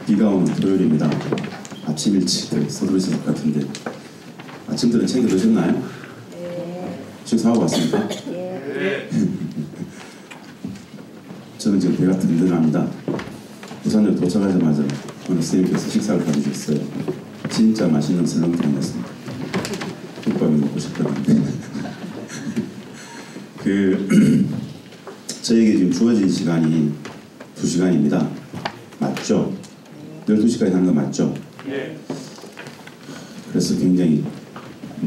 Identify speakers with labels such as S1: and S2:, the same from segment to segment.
S1: 비가 오는 토요일입니다. 아침 일찍 서두르실 것 같은데 아침들은 챙겨 드셨나요?
S2: 네.
S1: 식사하고 왔습니까?
S2: 네.
S1: 저는 지금 배가 든든합니다. 부산역 도착하자마자 어느 선생님께서 식사를 가져주셨어요. 진짜 맛있는 설렁탕이었습니다. 국밥이 먹고 싶거든요. 저에게 지금 주어진 시간이 2시간입니다. 맞죠? 12시까지 하는 거 맞죠? 네. 그래서 굉장히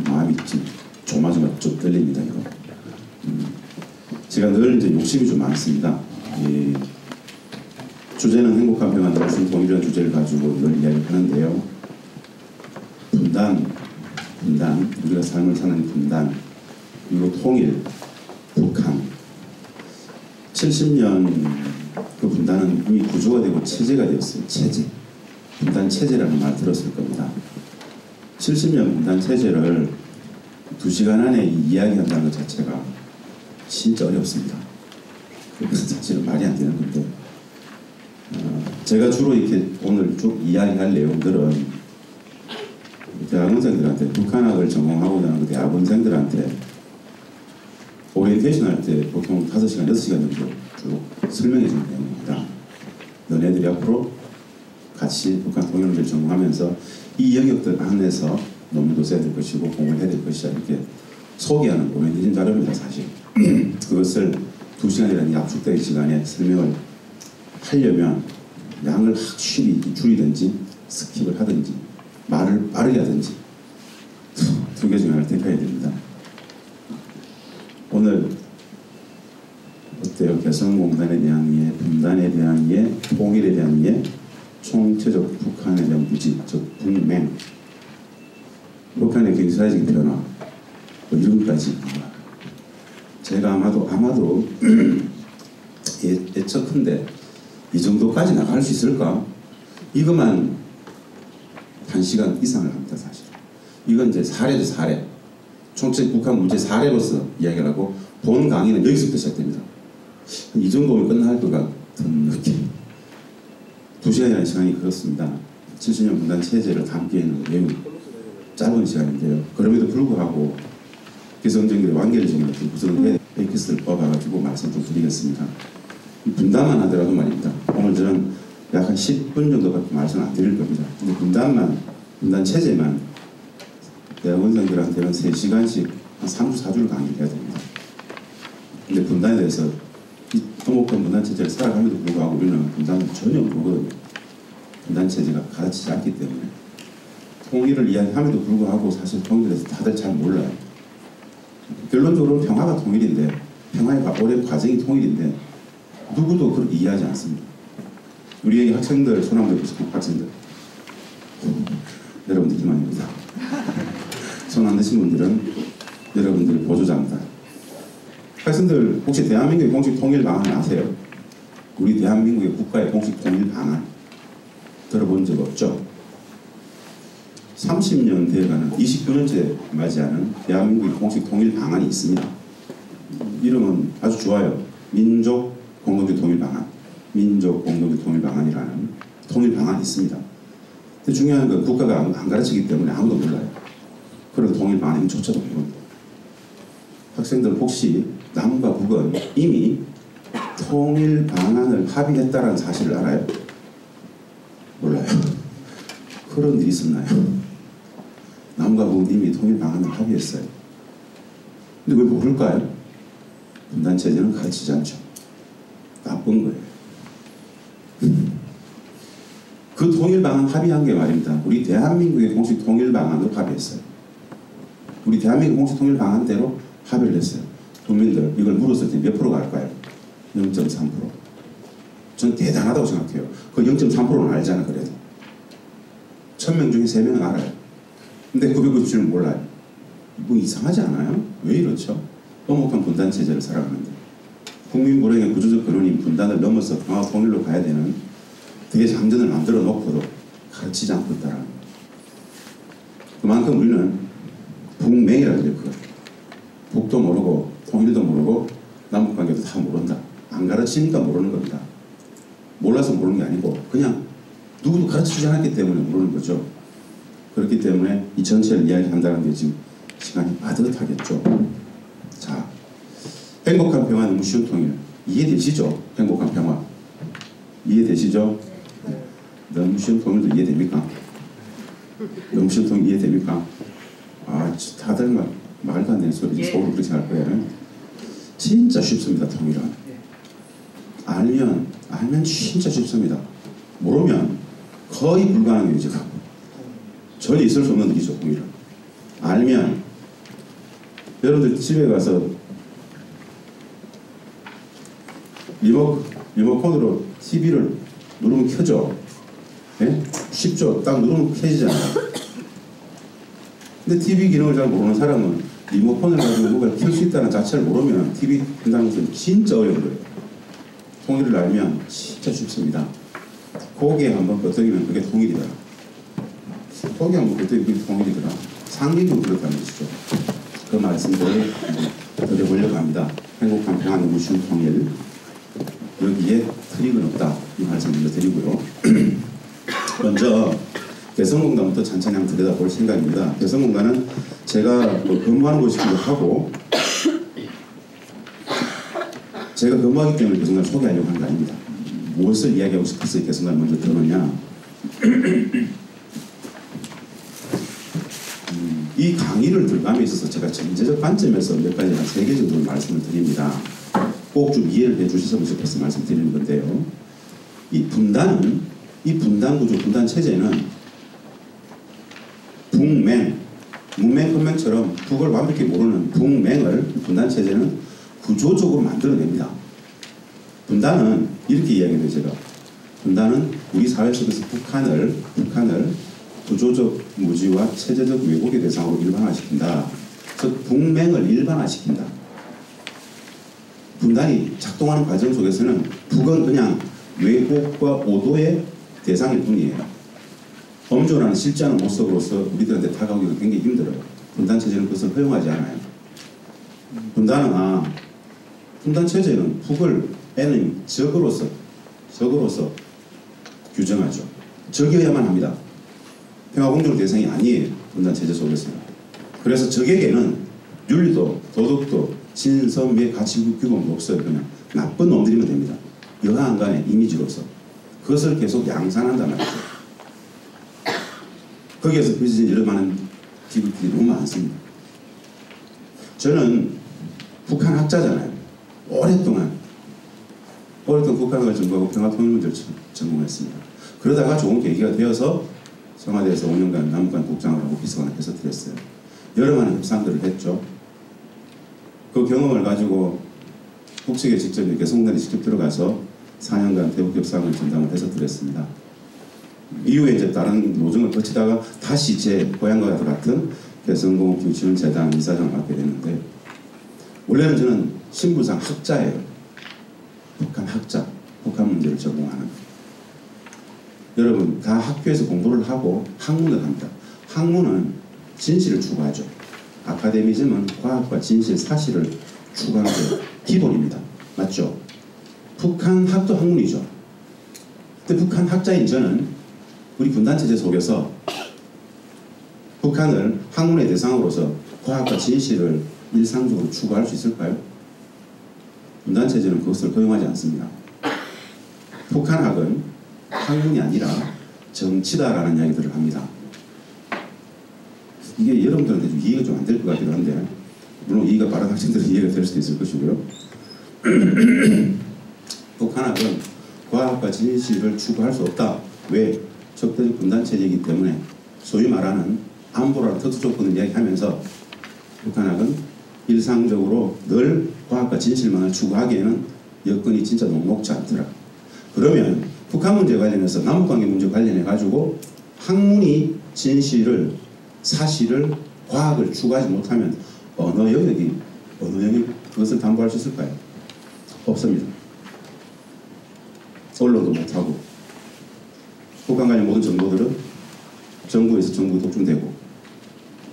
S1: 마음이 좀 조마조마 좀 떨립니다. 이거. 제가 늘 이제 욕심이 좀 많습니다. 주제는 행복한 평화 넓은 통일이라는 주제를 가지고 늘 이야기를 하는데요. 분단, 우리가 삶을 사는 분단, 그리고 통일, 북한. 70년 그 분단은 이미 구조가 되고 체제가 되었어요. 체제. 분단 체제라는 말 들었을 겁니다. 70년 분단 체제를 2시간 안에 이야기한다는 것 자체가 진짜 어렵습니다. 사실은 말이 안 되는 건데 제가 주로 이렇게 오늘 쭉 이야기할 내용들은 대학원생들한테 북한학을 전공하고자 하는 그 대학원생들한테 오리엔테이션 할 때 보통 5시간, 6시간 정도 쭉 설명해 주는 내용입니다. 너네들이 앞으로 같이 북한 통일을 전공하면서 이 영역들 안에서 논문도 써야 될 것이고 공부를 해야 될 것이다 이렇게 소개하는 오리엔테이션 자료입니다. 사실 그것을 2시간이라는 약속된 시간에 설명을 하려면 양을 확실히 줄이든지 스킵을 하든지 말을 빠르게 하든지 두 개 중에 하나를 택해야 됩니다. 오늘 어때요? 개성공단에 대한 이해, 분단에 대한 이해, 통일에 대한 이해, 총체적 북한에 대한 무지, 즉 북맹, 북한의 경제사회적인 변화, 뭐 이런 것까지 제가 아마도 예측컨대 이 정도까지 나갈 수 있을까? 이것만 1시간 이상을 합니다. 사실 이건 이제 사례죠. 사례. 총체 북한 문제 사례로서 이야기를 하고 본 강의는 여기서부터 시작됩니다. 이 정도면 끝날 것 같은 느낌. 2시간이라는 시간이 그렇습니다. 70년 분단 체제를 담기에는 매우 짧은 시간인데요. 그럼에도 불구하고 개성적인 완결적인 어떤 구성을 에이키스를 뽑아가지고 말씀 좀 드리겠습니다. 분단만 하더라도 말입니다. 오늘 저는 약 한 10분 정도밖에 말씀 안 드릴 겁니다. 근데 분단 체제만 대학원생들한테는 3시간씩 한 3주, 4주를 강의를 해야 됩니다. 근데 분단에 대해서 이 통곡한 분단 체제를 살아감에도 불구하고 우리는 분단을 전혀 모르거든요. 분단 체제가 가르치지 않기 때문에 통일을 이야기함에도 불구하고 사실 통일에 대해서 다들 잘 몰라요. 결론적으로는 평화가 통일인데 평화의 오랜 과정이 통일인데 누구도 그렇게 이해하지 않습니다. 우리에게 학생들 손 한번 들어보세요. 학생들 여러분들 희망입니다. 손 안 드신 분들은 여러분들의 보조자입니다. 학생들 혹시 대한민국의 공식 통일 방안 아세요? 우리 대한민국의 국가의 공식 통일 방안 들어본 적 없죠? 30년 되어가는 29년째 맞이하는 대한민국의 공식 통일 방안이 있습니다. 이름은 아주 좋아요. 민족 공동체 통일 방안. 민족 공동체 통일 방안이라는 통일 방안이 있습니다. 근데 중요한 건 국가가 안 가르치기 때문에 아무도 몰라요. 그래도 통일 방안조차도 모릅니다. 학생들 혹시 남과 북은 이미 통일 방안을 합의했다는 사실을 알아요? 몰라요. 그런 일이 있었나요? 남과 북은 이미 통일 방안을 합의했어요. 근데 왜 모를까요? 분단체제는 가르치지 않죠. 나쁜 거예요. 그 통일 방안 합의한 게 말입니다. 우리 대한민국의 공식 통일 방안으로 합의했어요. 우리 대한민국 공식 통일 방안대로 합의를 했어요. 국민들 이걸 물었을 때 몇 프로가 알까요? 0.3%. 저는 대단하다고 생각해요. 그 0.3%는 알잖아. 그래도 1000명 중에 3명은 알아요. 근데 997은 몰라요. 뭐 이상하지 않아요? 왜 이렇죠? 엄혹한 분단 체제를 살아가는데 국민 불행의 구조적 근원인 분단을 넘어서 평화 통일로 가야 되는 되게 장전을 만들어 놓고도 가르치지 않고 있다는 거예요. 그만큼 우리는 북맹이라고 해요. 북도 모르고 통일도 모르고 남북관계도 다 모른다. 안 가르치니까 모르는 겁니다. 몰라서 모르는 게 아니고 그냥 누구도 가르쳐주지 않았기 때문에 모르는 거죠. 그렇기 때문에 이 전체를 이야기한다는 게 지금 시간이 빠듯하겠죠. 자, 행복한 평화 너무 쉬운 통일 이해되시죠? 행복한 평화 이해되시죠? 네. 너무 쉬운 통일도 이해됩니까? 너무 쉬운 통일 이해됩니까? 아, 다들 막 말도 안 되는 소리 속으로 그렇게 할 거예요. 진짜 쉽습니다. 통일은 알면 진짜 쉽습니다. 모르면 거의 불가능해요. 지금 전혀 있을 수 없는 일이죠. 통일은 알면 여러분들 집에 가서 리모컨으로 TV를 누르면 켜져. 네? 쉽죠? 딱 누르면 켜지잖아요. 근데 TV 기능을 잘 모르는 사람은 리모컨을 가지고 뭔가를 켤 수 있다는 자체를 모르면 TV 킨다는 것은 진짜 어려운 거예요. 통일을 알면 진짜 쉽습니다. 고개 한번 끄덕이면 그게 통일이다. 고개 한번 끄덕이면 그게 통일이더라. 상징적으로 그렇다는 것이죠. 그 말씀대로 드려보려고 합니다. 행복한 평화 너무 쉬운 통일. 여기에 트릭은 없다. 이 말씀 먼저 드리고요. 먼저 개성공단부터 천천히 한번 들여다볼 생각입니다. 개성공단은 제가 근무하는 곳이기도 하고 제가 근무하기 때문에 개성공단을 소개하려고 하는 거 아닙니다. 무엇을 이야기하고 싶어서 개성공단을 먼저 들었느냐. 이 강의를 들감에 있어서 제가 전제적 관점에서 몇 가지 한 3개 정도 말씀을 드립니다. 꼭 좀 이해를 해주셨으면 좋겠어 말씀드리는 건데요. 이 분단 구조, 분단 체제는 문맹, 헌맹처럼 북을 완벽히 모르는 북맹을 분단 체제는 구조적으로 만들어냅니다. 분단은 이렇게 이야기해요. 제가 분단은 우리 사회 속에서 북한을 구조적 무지와 체제적 왜곡의 대상으로 일반화시킨다. 즉 북맹을 일반화시킨다. 분단이 작동하는 과정 속에서는 북은 그냥 왜곡과 오도의 대상일 뿐이에요. 엄존하는 실제하는 모습으로서 우리들한테 다가오기가 굉장히 힘들어요. 분단체제는 그것을 허용하지 않아요. 분단 체제는 북을 enemy, 적으로서 규정하죠. 적이어야만 합니다. 평화공존 대상이 아니에요. 분단체제 속에서는. 그래서 적에게는 윤리도 도덕도 신선미의 가치 규범도 없어요. 그냥 나쁜 놈들이면 됩니다. 여하한간의 이미지로서 그것을 계속 양산한단 말이죠. 거기에서 펼쳐진 여러 많은 기록들이 너무 많습니다. 저는 북한 학자잖아요. 오랫동안 북한을 전공하고 평화통일문제를 전공했습니다. 그러다가 좋은 계기가 되어서 청와대에서 5년간 남북한 국장을 하고 비서관을 해서 드렸어요. 여러 많은 협상들을 했죠. 그 경험을 가지고 북측에 직접 개성공단에 직접 들어가서 4년간 대북 협상을 전담을 해서 드렸습니다. 이후에 이제 다른 노정을 거치다가 다시 제 고향과 같은 개성공업기후지원재단 이사장을 맡게 됐는데, 원래는 저는 신분상 학자예요. 북한 학자, 북한 문제를 전공하는. 여러분 다 학교에서 공부를 하고 학문을 합니다. 학문은 진실을 추구하죠. 아카데미즘은 과학과 진실, 사실을 추구하는 게 기본입니다. 맞죠? 북한 학도 학문이죠. 근데 북한 학자인 저는 우리 분단체제 속에서 북한을 학문의 대상으로서 과학과 진실을 일상적으로 추구할 수 있을까요? 분단체제는 그것을 허용하지 않습니다. 북한학은 학문이 아니라 정치다라는 이야기들을 합니다. 이게 여러분들한테 좀 이해가 좀 안 될 것 같기도 한데, 물론 이해가 빠른 학생들은 이해가 될 수도 있을 것이고요. 북한학은 과학과 진실을 추구할 수 없다. 왜? 적대적 분단체제이기 때문에. 소위 말하는 안보라는 특수조건을 이야기하면서 북한학은 일상적으로 늘 과학과 진실만을 추구하기에는 여건이 진짜 녹록지 않더라. 그러면 북한 문제 관련해서 남북관계 문제 관련해 가지고 학문이 진실을, 사실을, 과학을 추구하지 못하면 어느 영역이 그것을 담보할 수 있을까요? 없습니다. 언론도 못하고 북한 관련 모든 정보들은 정부에서 정부 독점되고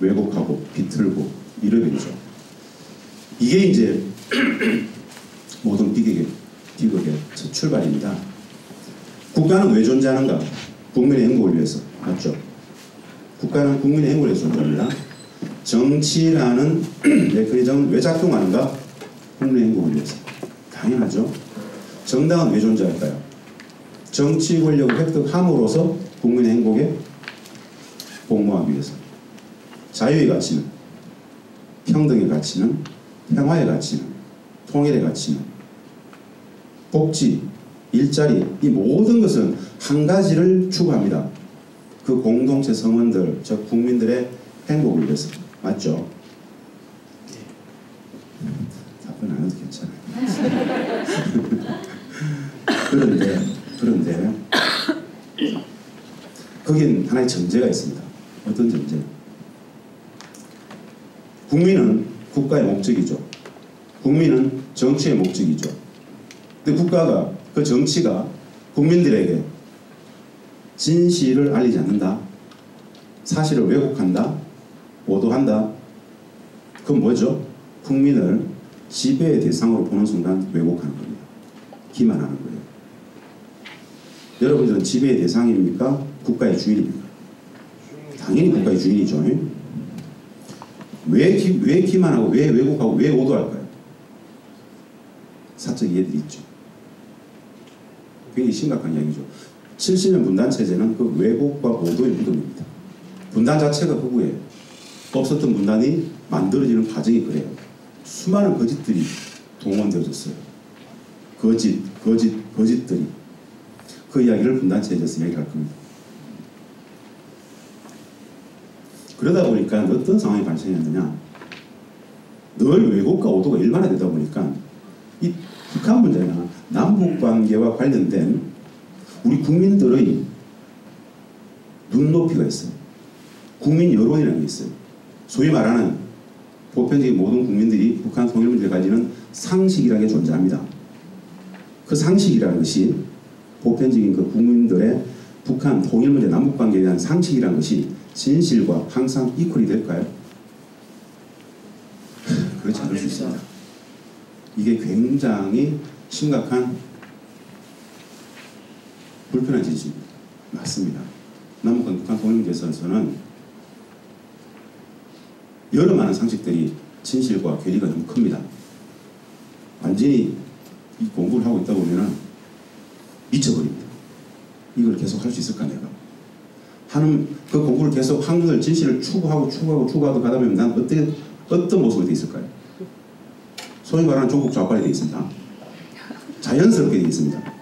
S1: 왜곡하고 비틀고 이러겠죠. 이게 이제 모든 비극의 첫 출발입니다. 국가는 왜 존재하는가? 국민의 행복을 위해서. 맞죠? 국가는 국민의 행복을 위해서 존재합니다. 정치라는 메커니즘은 왜 작동하는가? 국민의 행복을 위해서. 당연하죠. 정당은 왜 존재할까요? 정치 권력을 획득함으로써 국민의 행복에 복무하기 위해서. 자유의 가치는, 평등의 가치는, 평화의 가치는, 통일의 가치는, 복지, 일자리, 이 모든 것은 한 가지를 추구합니다. 그 공동체 성원들, 즉 국민들의 행복을 위해서. 맞죠? 답변 안 해도 괜찮아요. 그런데 거긴 하나의 전제가 있습니다. 어떤 전제? 국민은 국가의 목적이죠. 국민은 정치의 목적이죠. 근데 국가가, 그 정치가 국민들에게 진실을 알리지 않는다. 사실을 왜곡한다. 오도한다. 그건 뭐죠? 국민을 지배의 대상으로 보는 순간 왜곡하는 겁니다. 기만하는 거예요. 여러분들은 지배의 대상입니까? 국가의 주인입니까? 당연히 국가의 주인이죠. 왜 기만하고, 왜 왜곡하고, 왜 오도할까요? 사적 이해들이 있죠. 굉장히 심각한 이야기죠. 70년 분단체제는 그 왜곡과 오도의 무덤입니다. 분단 자체가 허구예요. 없었던 분단이 만들어지는 과정이 그래요. 수많은 거짓들이 동원되어졌어요. 거짓들이. 그 이야기를 분단체제에서 이야기할 겁니다. 그러다 보니까 어떤 상황이 발생했느냐. 늘 왜곡과 오도가 일반화되다 보니까 이 북한 문제나 남북관계와 관련된 우리 국민들의 눈높이가 있어요. 국민 여론이라는 게 있어요. 소위 말하는 보편적인 모든 국민들이 북한 통일 문제를 가지는 상식이라는 게 존재합니다. 그 상식이라는 것이 보편적인 그 국민들의 북한 통일 문제, 남북관계에 대한 상식이라는 것이 진실과 항상 이퀄이 될까요? 그렇지 않을 수 있습니다. 이게 굉장히 심각한 불편한 진실입니다. 맞습니다. 남북한 북한 통일 문제에 있어서는 여러 많은 상식들이 진실과 괴리가 너무 큽니다. 완전히 이 공부를 하고 있다 보면은 미쳐버립니다. 이걸 계속 할 수 있을까 내가? 하는 그 공부를 계속 한글 진실을 추구하고 가다 보면 난 어떤 모습이 돼 있을까요? 소위 말하는 종북 좌빨이 되어 있습니다. 자연스럽게 되어 있습니다.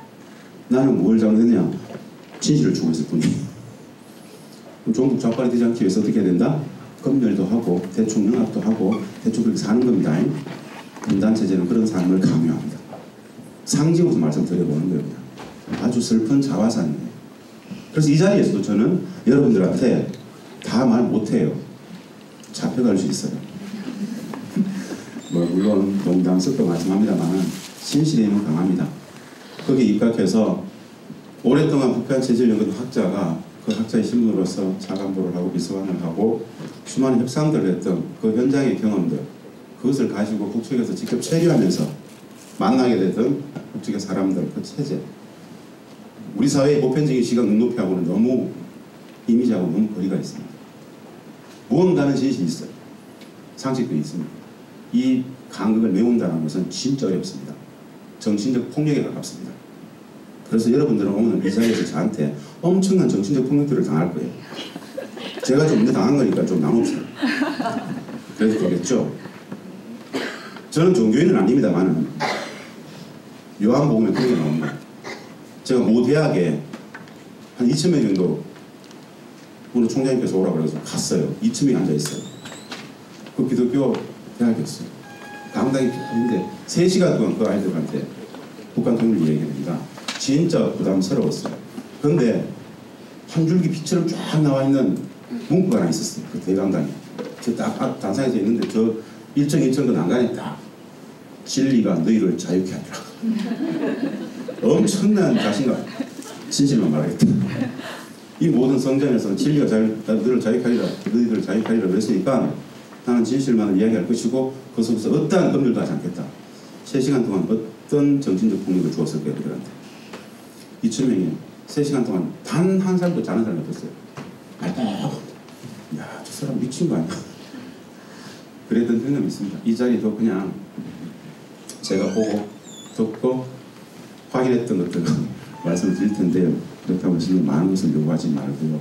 S1: 나는 뭘 잘못했냐? 진실을 추구했을 뿐이에요. 종북 좌빨이 되지 않기 위해서 어떻게 해야 된다? 검열도 하고 대충 영합도 하고 대충 그렇게 사는 겁니다. 분단체제는 그런 삶을 강요합니다. 상징으로 말씀드려보는 겁니다. 아주 슬픈 자화상이에요. 그래서 이 자리에서도 저는 여러분들한테 다 말 못해요. 잡혀갈 수 있어요. 물론 농담스럽게 말씀합니다만 진실에 있는 강합니다. 거기에 입각해서 오랫동안 북한 체제를 연구한 학자가 그 학자의 신분으로서 차관보를 하고 비서관을 하고 수많은 협상들을 했던 그 현장의 경험들, 그것을 가지고 북측에서 직접 체류하면서 만나게 되던 북측의 사람들, 그 체제, 우리 사회의 보편적인 시각 눈높이하고는 너무 이미지하고 너무 거리가 있습니다. 무언가는 진실이 있어요. 상식도 있습니다. 이 간극을 메운다는 것은 진짜 어렵습니다. 정신적 폭력에 가깝습니다. 그래서 여러분들은 오늘 이 자리에서 저한테 엄청난 정신적 폭력들을 당할 거예요. 제가 좀 당한 거니까 좀 나눕시다. 그래도 되겠죠? 저는 종교인은 아닙니다만 요한복음에 그런 게 나옵니다. 제가 모 대학에 한 2,000명 정도 오늘 총장님께서 오라고 해서 갔어요. 2,000명이 앉아있어요. 그 기독교 대학이었어요. 강당이 깊은데 3시간 동안 그 아이들한테 북한 통일을 얘기합니다. 진짜 부담스러웠어요. 그런데 한 줄기 빛처럼 쫙 나와 있는 문구가 하나 있었어요. 그 대강당에. 저 딱 단상에서 있는데 저 일정 그 난간에 딱 진리가 너희를 자유케 하리라. 엄청난 자신감, 진실만 말하겠다. 이 모든 성전에서 진리가 너희를 자유케 하리라, 너희를 자유케 하리라 그랬으니까 나는 진실만을 이야기할 것이고 그 속에서 어떠한 법률도 하지 않겠다. 3시간 동안 어떤 정신적 폭력을 주었을 거예요, 그들한테. 2,000명이 3시간 동안 단 한 사람도 자는 사람이 없었어요. 알딱. 야, 저 사람 미친 거 아니야? 그랬던 경험이 있습니다. 이 자리도 그냥 제가 보고 듣고 확인했던 것들을 말씀을 드릴 텐데요. 그렇다고 해서 많은 것을 요구하지 말고요.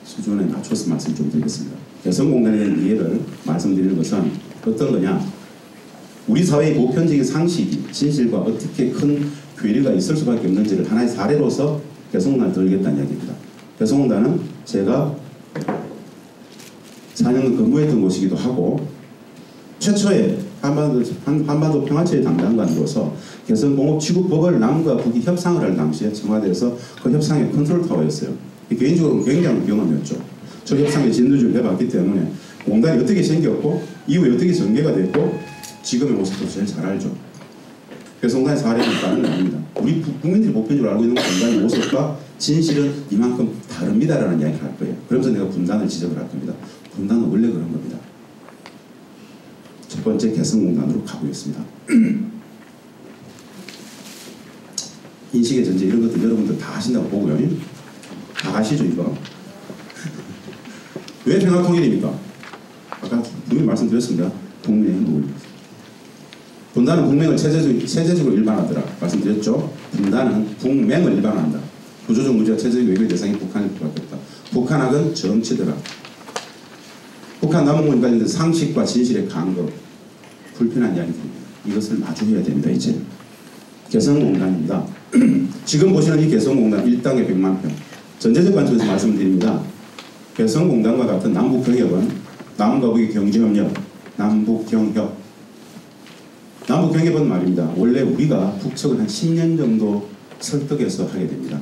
S1: 수준에 맞춰서 말씀 좀 드리겠습니다. 개성공단에 대한 이해를 말씀드리는 것은 어떤 거냐? 우리 사회의 보편적인 상식이 진실과 어떻게 큰 괴리가 있을 수밖에 없는지를 하나의 사례로서 개성공단을 들겠다는 이야기입니다. 개성공단은 제가 4년간 근무했던 곳이기도 하고 최초의 한반도 평화체의 담당관으로서 개성공업취급법을 남과 북이 협상을 할 당시에 청와대에서 그 협상의 컨트롤 타워였어요. 개인적으로 굉장한 경험이었죠. 저 협상에 진두지를 해봤기 때문에 공단이 어떻게 생겼고 이후에 어떻게 전개가 됐고 지금의 모습도 제일 잘 알죠. 개성공단의 사례는 다른 게 아닙니다. 우리 국민들이 보편적으로 알고 있는 공단의 모습과 진실은 이만큼 다릅니다라는 이야기를 할 거예요. 그러면서 내가 분단을 지적을 할 겁니다. 분단은 원래 그런 겁니다. 첫 번째 개성공단으로 가보겠습니다. 인식의 전제 이런 것들 여러분들 다 하신다고 보고요. 다 아시죠 이거? 왜 평화통일입니까? 아까 분명히 말씀드렸습니다. 국민의 노을. 분단은 국맹을 체제적으로 일반화하더라 말씀드렸죠. 분단은 국맹을 일반화한다. 구조적 문제와 체제적 외교의 대상이 북한일 수밖에 없다. 북한학은 정치더라. 북한 남북문과 관련된 상식과 진실의 간거 불편한 이야기입니다. 이것을 마주해야 됩니다. 이제 개성공단입니다. 지금 보시는 이 개성공단 1당에 100만 평. 전제적 관점에서 말씀드립니다. 개성공단과 같은 남북경협은 남과 북의 경제협력, 남북경협. 남북경협은 말입니다. 원래 우리가 북측을 한 10년 정도 설득해서 하게 됩니다.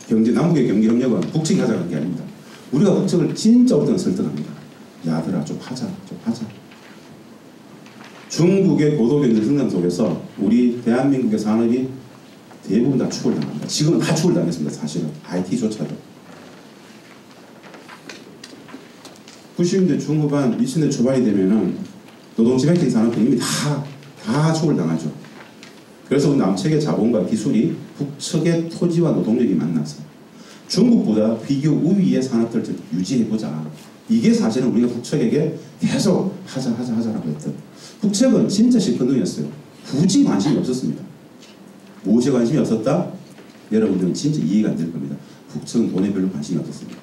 S1: 남북의 경제협력은 북측이 하자는 게 아닙니다. 우리가 북측을 진짜 어떤 설득합니다. 야들아 좀 하자. 중국의 고도경제 성장 속에서 우리 대한민국의 산업이 대부분 다 추월 당합니다. 지금은 다 추월 당했습니다. 사실은 IT조차도. 90년대 중후반 2000년 초반이 되면은 노동집행적인 산업은 이미 다 추월 당하죠. 그래서 남측의 자본과 기술이 북측의 토지와 노동력이 만나서 중국보다 비교 우위의 산업들을 유지해보자. 이게 사실은 우리가 북측에게 계속 하자라고 했던. 북측은 진짜 시큰둥이었어요. 굳이 관심이 없었습니다. 무엇에 관심이 없었다? 여러분들은 진짜 이해가 안 될 겁니다. 북측은 돈에 별로 관심이 없었습니다.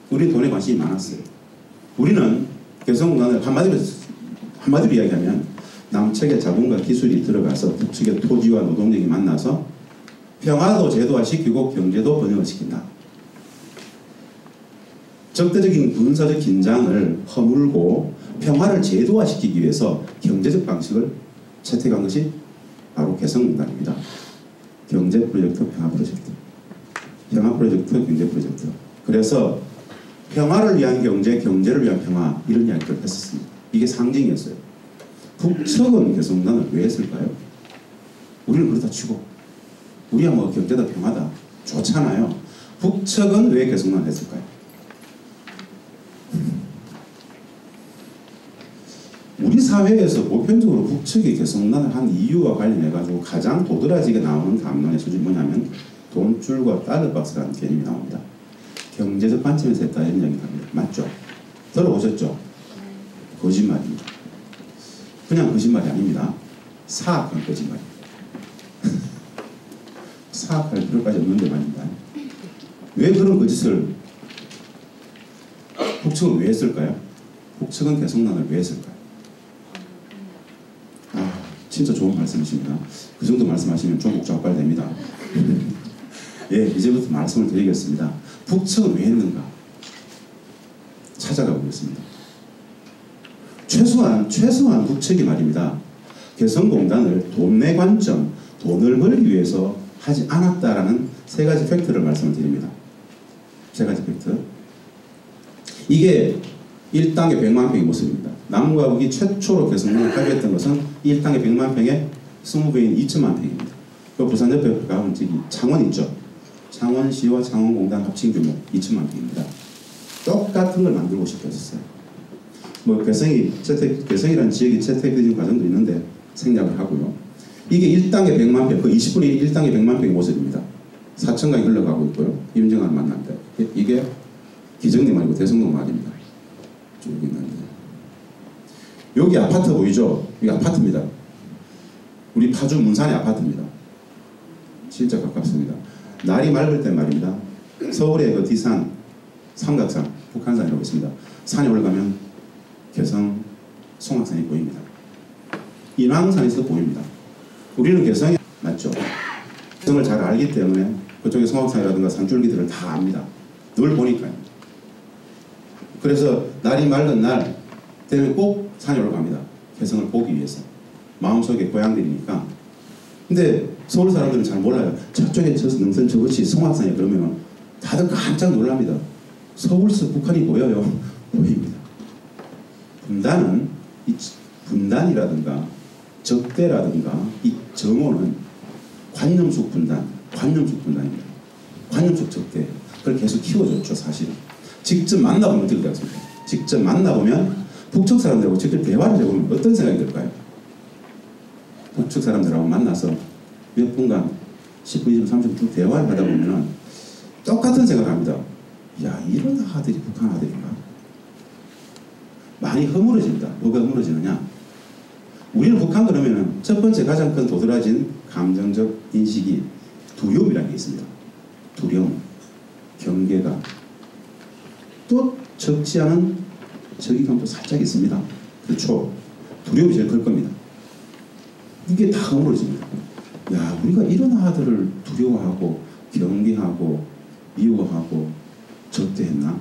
S1: 우리는 돈에 관심이 많았어요. 우리는 개성공단을 한마디로 이야기하면 남측의 자본과 기술이 들어가서 북측의 토지와 노동력이 만나서 평화도 제도화시키고 경제도 번영을 시킨다. 적대적인 군사적 긴장을 허물고 평화를 제도화시키기 위해서 경제적 방식을 채택한 것이 바로 개성공단입니다. 경제 프로젝트, 평화 프로젝트. 평화 프로젝트, 경제 프로젝트. 그래서 평화를 위한 경제, 경제를 위한 평화 이런 이야기를 했었습니다. 이게 상징이었어요. 북측은 개성공단을 왜 했을까요? 우리는 그렇다 치고 우리야 뭐 경제다 평화다 좋잖아요. 북측은 왜 개성공단을 했을까요? 우리 사회에서 보편적으로 북측이 개성공단을 한 이유와 관련해가지고 가장 도드라지게 나오는 담론의 수준이 뭐냐면 돈줄과 달러박스라는 개념이 나옵니다. 경제적 관점에서 했다 이런 이야기를 합니다. 맞죠? 들어보셨죠? 거짓말입니다. 그냥 거짓말이 아닙니다. 사악한 거짓말입니다. 사악할 필요까지 없는데 말입니다. 왜 그런 거짓을 북측은 왜 했을까요? 북측은 개성공단을 왜 했을까요? 진짜 좋은 말씀이십니다. 그 정도 말씀하시면 좀 복잡발됩니다. 예, 이제부터 말씀을 드리겠습니다. 북측은 왜 했는가? 찾아가 보겠습니다. 최소한 북측이 말입니다. 개성공단을 돈내 관점, 돈을 벌기 위해서 하지 않았다라는 세 가지 팩트를 말씀을 드립니다. 세 가지 팩트. 이게 1당의 100만 평의 모습입니다. 남과 북이 최초로 개성공단을 합의했던 것은 1당의 100만 평에 20배인 2천만 평입니다. 그 부산 옆에 가면 저기 창원 있죠. 창원시와 창원공단 합친 규모 2천만 평입니다. 똑같은 걸 만들고 싶었어요. 뭐 개성이라는 지역이 채택되는 과정도 있는데 생략을 하고요. 이게 1당의 100만 평, 그 20분의 1 1당의 100만 평의 모습입니다. 사천강이 흘러가고 있고요. 임정환 만난다. 이게 기정리 말고 대성동 말입니다. 쭉 있는데 여기 아파트 보이죠? 이게 아파트입니다. 우리 파주 문산의 아파트입니다. 진짜 가깝습니다. 날이 맑을 때 말입니다. 서울의 그 뒤산, 삼각산, 북한산이라고 있습니다. 산에 올라가면 개성 송악산이 보입니다. 인왕산에서 보입니다. 우리는 개성이 맞죠? 개성을 잘 알기 때문에 그쪽에 송악산이라든가 산줄기들을 다 압니다. 늘 보니까요. 그래서 날이 맑은 날 되면 꼭 산에 올라갑니다. 개성을 보기 위해서. 마음속에 고향들이니까. 근데 서울 사람들은 잘 몰라요. 저쪽에 저 능선 저것이 송악산이야 그러면 다들 깜짝 놀랍니다. 서울서 북한이 보여요. 보입니다. 분단은 이 분단이라든가 적대라든가 이 정오는 관념속 분단, 관념속 분단입니다. 관념속 적대. 그걸 계속 키워줬죠 사실은. 직접 만나보면 어떻게 되겠습니까? 직접 만나보면 북측 사람들하고 직접 대화를 해보면 어떤 생각이 들까요? 북측 사람들하고 만나서 몇 분간 10분, 20분, 30분 쭉 대화를 하다 보면 똑같은 생각을 합니다. 야, 이런 아들이 북한 아들인가? 많이 허물어집니다. 뭐가 허물어지느냐? 우리는 북한 그러면 첫 번째 가장 큰 도드라진 감정적 인식이 두려움이라는 게 있습니다. 두려움, 경계가. 또 적지 않은 저기감도 살짝 있습니다. 그렇죠? 두려움이 제일 클 겁니다. 이게 다 허물어집니다. 야, 우리가 이런 아들을 두려워하고 경계하고 미워하고 적대했나?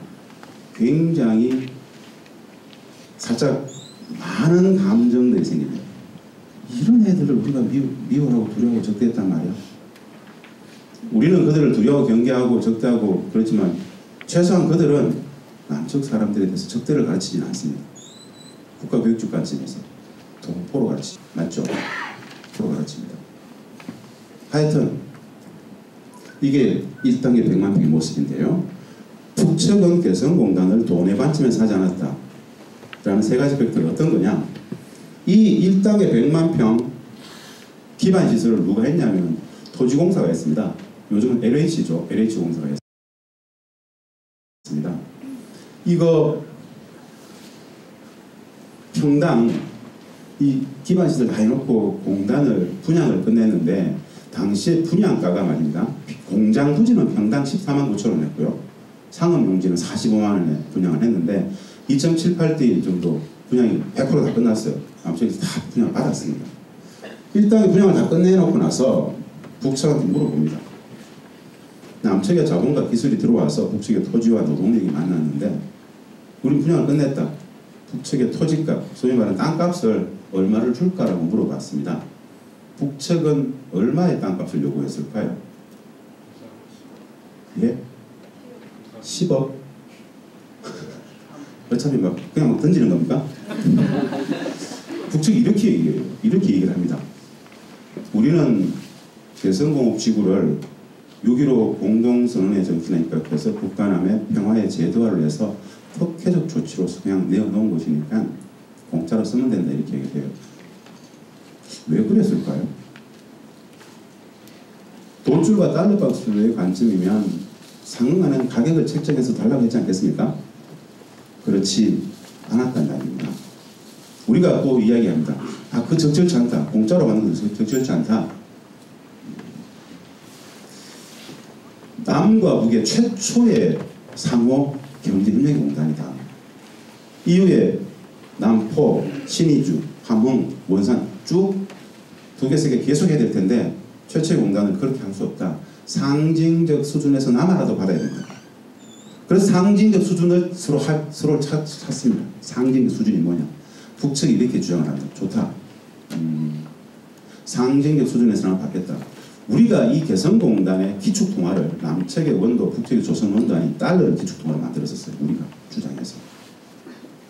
S1: 굉장히 살짝 많은 감정들이 생깁니다. 이런 애들을 우리가 미워하고 두려워하고 적대했단 말이야. 우리는 그들을 두려워 경계하고 적대하고 그렇지만 최소한 그들은 남측 사람들에 대해서 적대를 가르치지는 않습니다. 국가교육적 관점에서 동포로 가르치죠. 맞죠? 포로 가르칩니다. 하여튼 이게 1단계 100만 평의 모습인데요. 북측은 개성공단을 돈의 관점에서 하지 않았다 라는 세 가지 팩트가 어떤 거냐. 이 1단계 100만 평 기반시설을 누가 했냐면 토지공사가 했습니다. 요즘은 LH죠. LH공사가 했습니다. 이거 평당 이 기반시설 다 해놓고 공단을 분양을 끝냈는데 당시에 분양가가 말입니다. 공장 부지는 평당 14만 9천 원 했고요. 상업용지는 45만 원에 분양을 했는데 2.78대1 정도 분양이 100% 다 끝났어요. 남쪽에서 다 분양을 받았습니다. 1단계 분양을 다 끝내놓고 나서 북측한테 물어봅니다. 남측의 자본과 기술이 들어와서 북측의 토지와 노동력이 만났는데 우린 분양을 끝냈다. 북측의 토지값, 소위 말하는 땅값을 얼마를 줄까라고 물어봤습니다. 북측은 얼마의 땅값을 요구했을까요? 예? 10억? 어차피 막 그냥 막 던지는 겁니까? 북측이 이렇게 얘기해요. 이렇게 얘기를 합니다. 우리는 개성공업지구를 6.15 공동선언의 정신에 입각해서 북한함의 평화의 제도화를 해서 특혜적 조치로서 그냥 내어놓은 것이니까 공짜로 쓰면 된다 이렇게 얘기해요. 왜 그랬을까요? 돈줄과 달러박스의 관점이면 상응하는 가격을 책정해서 달라고 했지 않겠습니까? 그렇지 않았단 말입니다. 우리가 또 이야기합니다. 아, 그 적절치 않다. 공짜로 받는 것은 적절치 않다. 남과 북의 최초의 상호 경제협력공단이다. 이후에 남포, 신의주, 함흥, 원산 쭉 두 개, 세 개 계속 해야 될 텐데 최초의 공단은 그렇게 할 수 없다. 상징적 수준에서 남아라도 받아야 된다. 그래서 상징적 수준을 서로 찾습니다. 상징적 수준이 뭐냐. 북측이 이렇게 주장을 합니다. 좋다. 상징적 수준에서는 받겠다. 우리가 이 개성공단의 기축통화를 남측의 원도, 북측의 조선 원도 아닌 달러를 기축통화로 만들었었어요. 우리가 주장해서.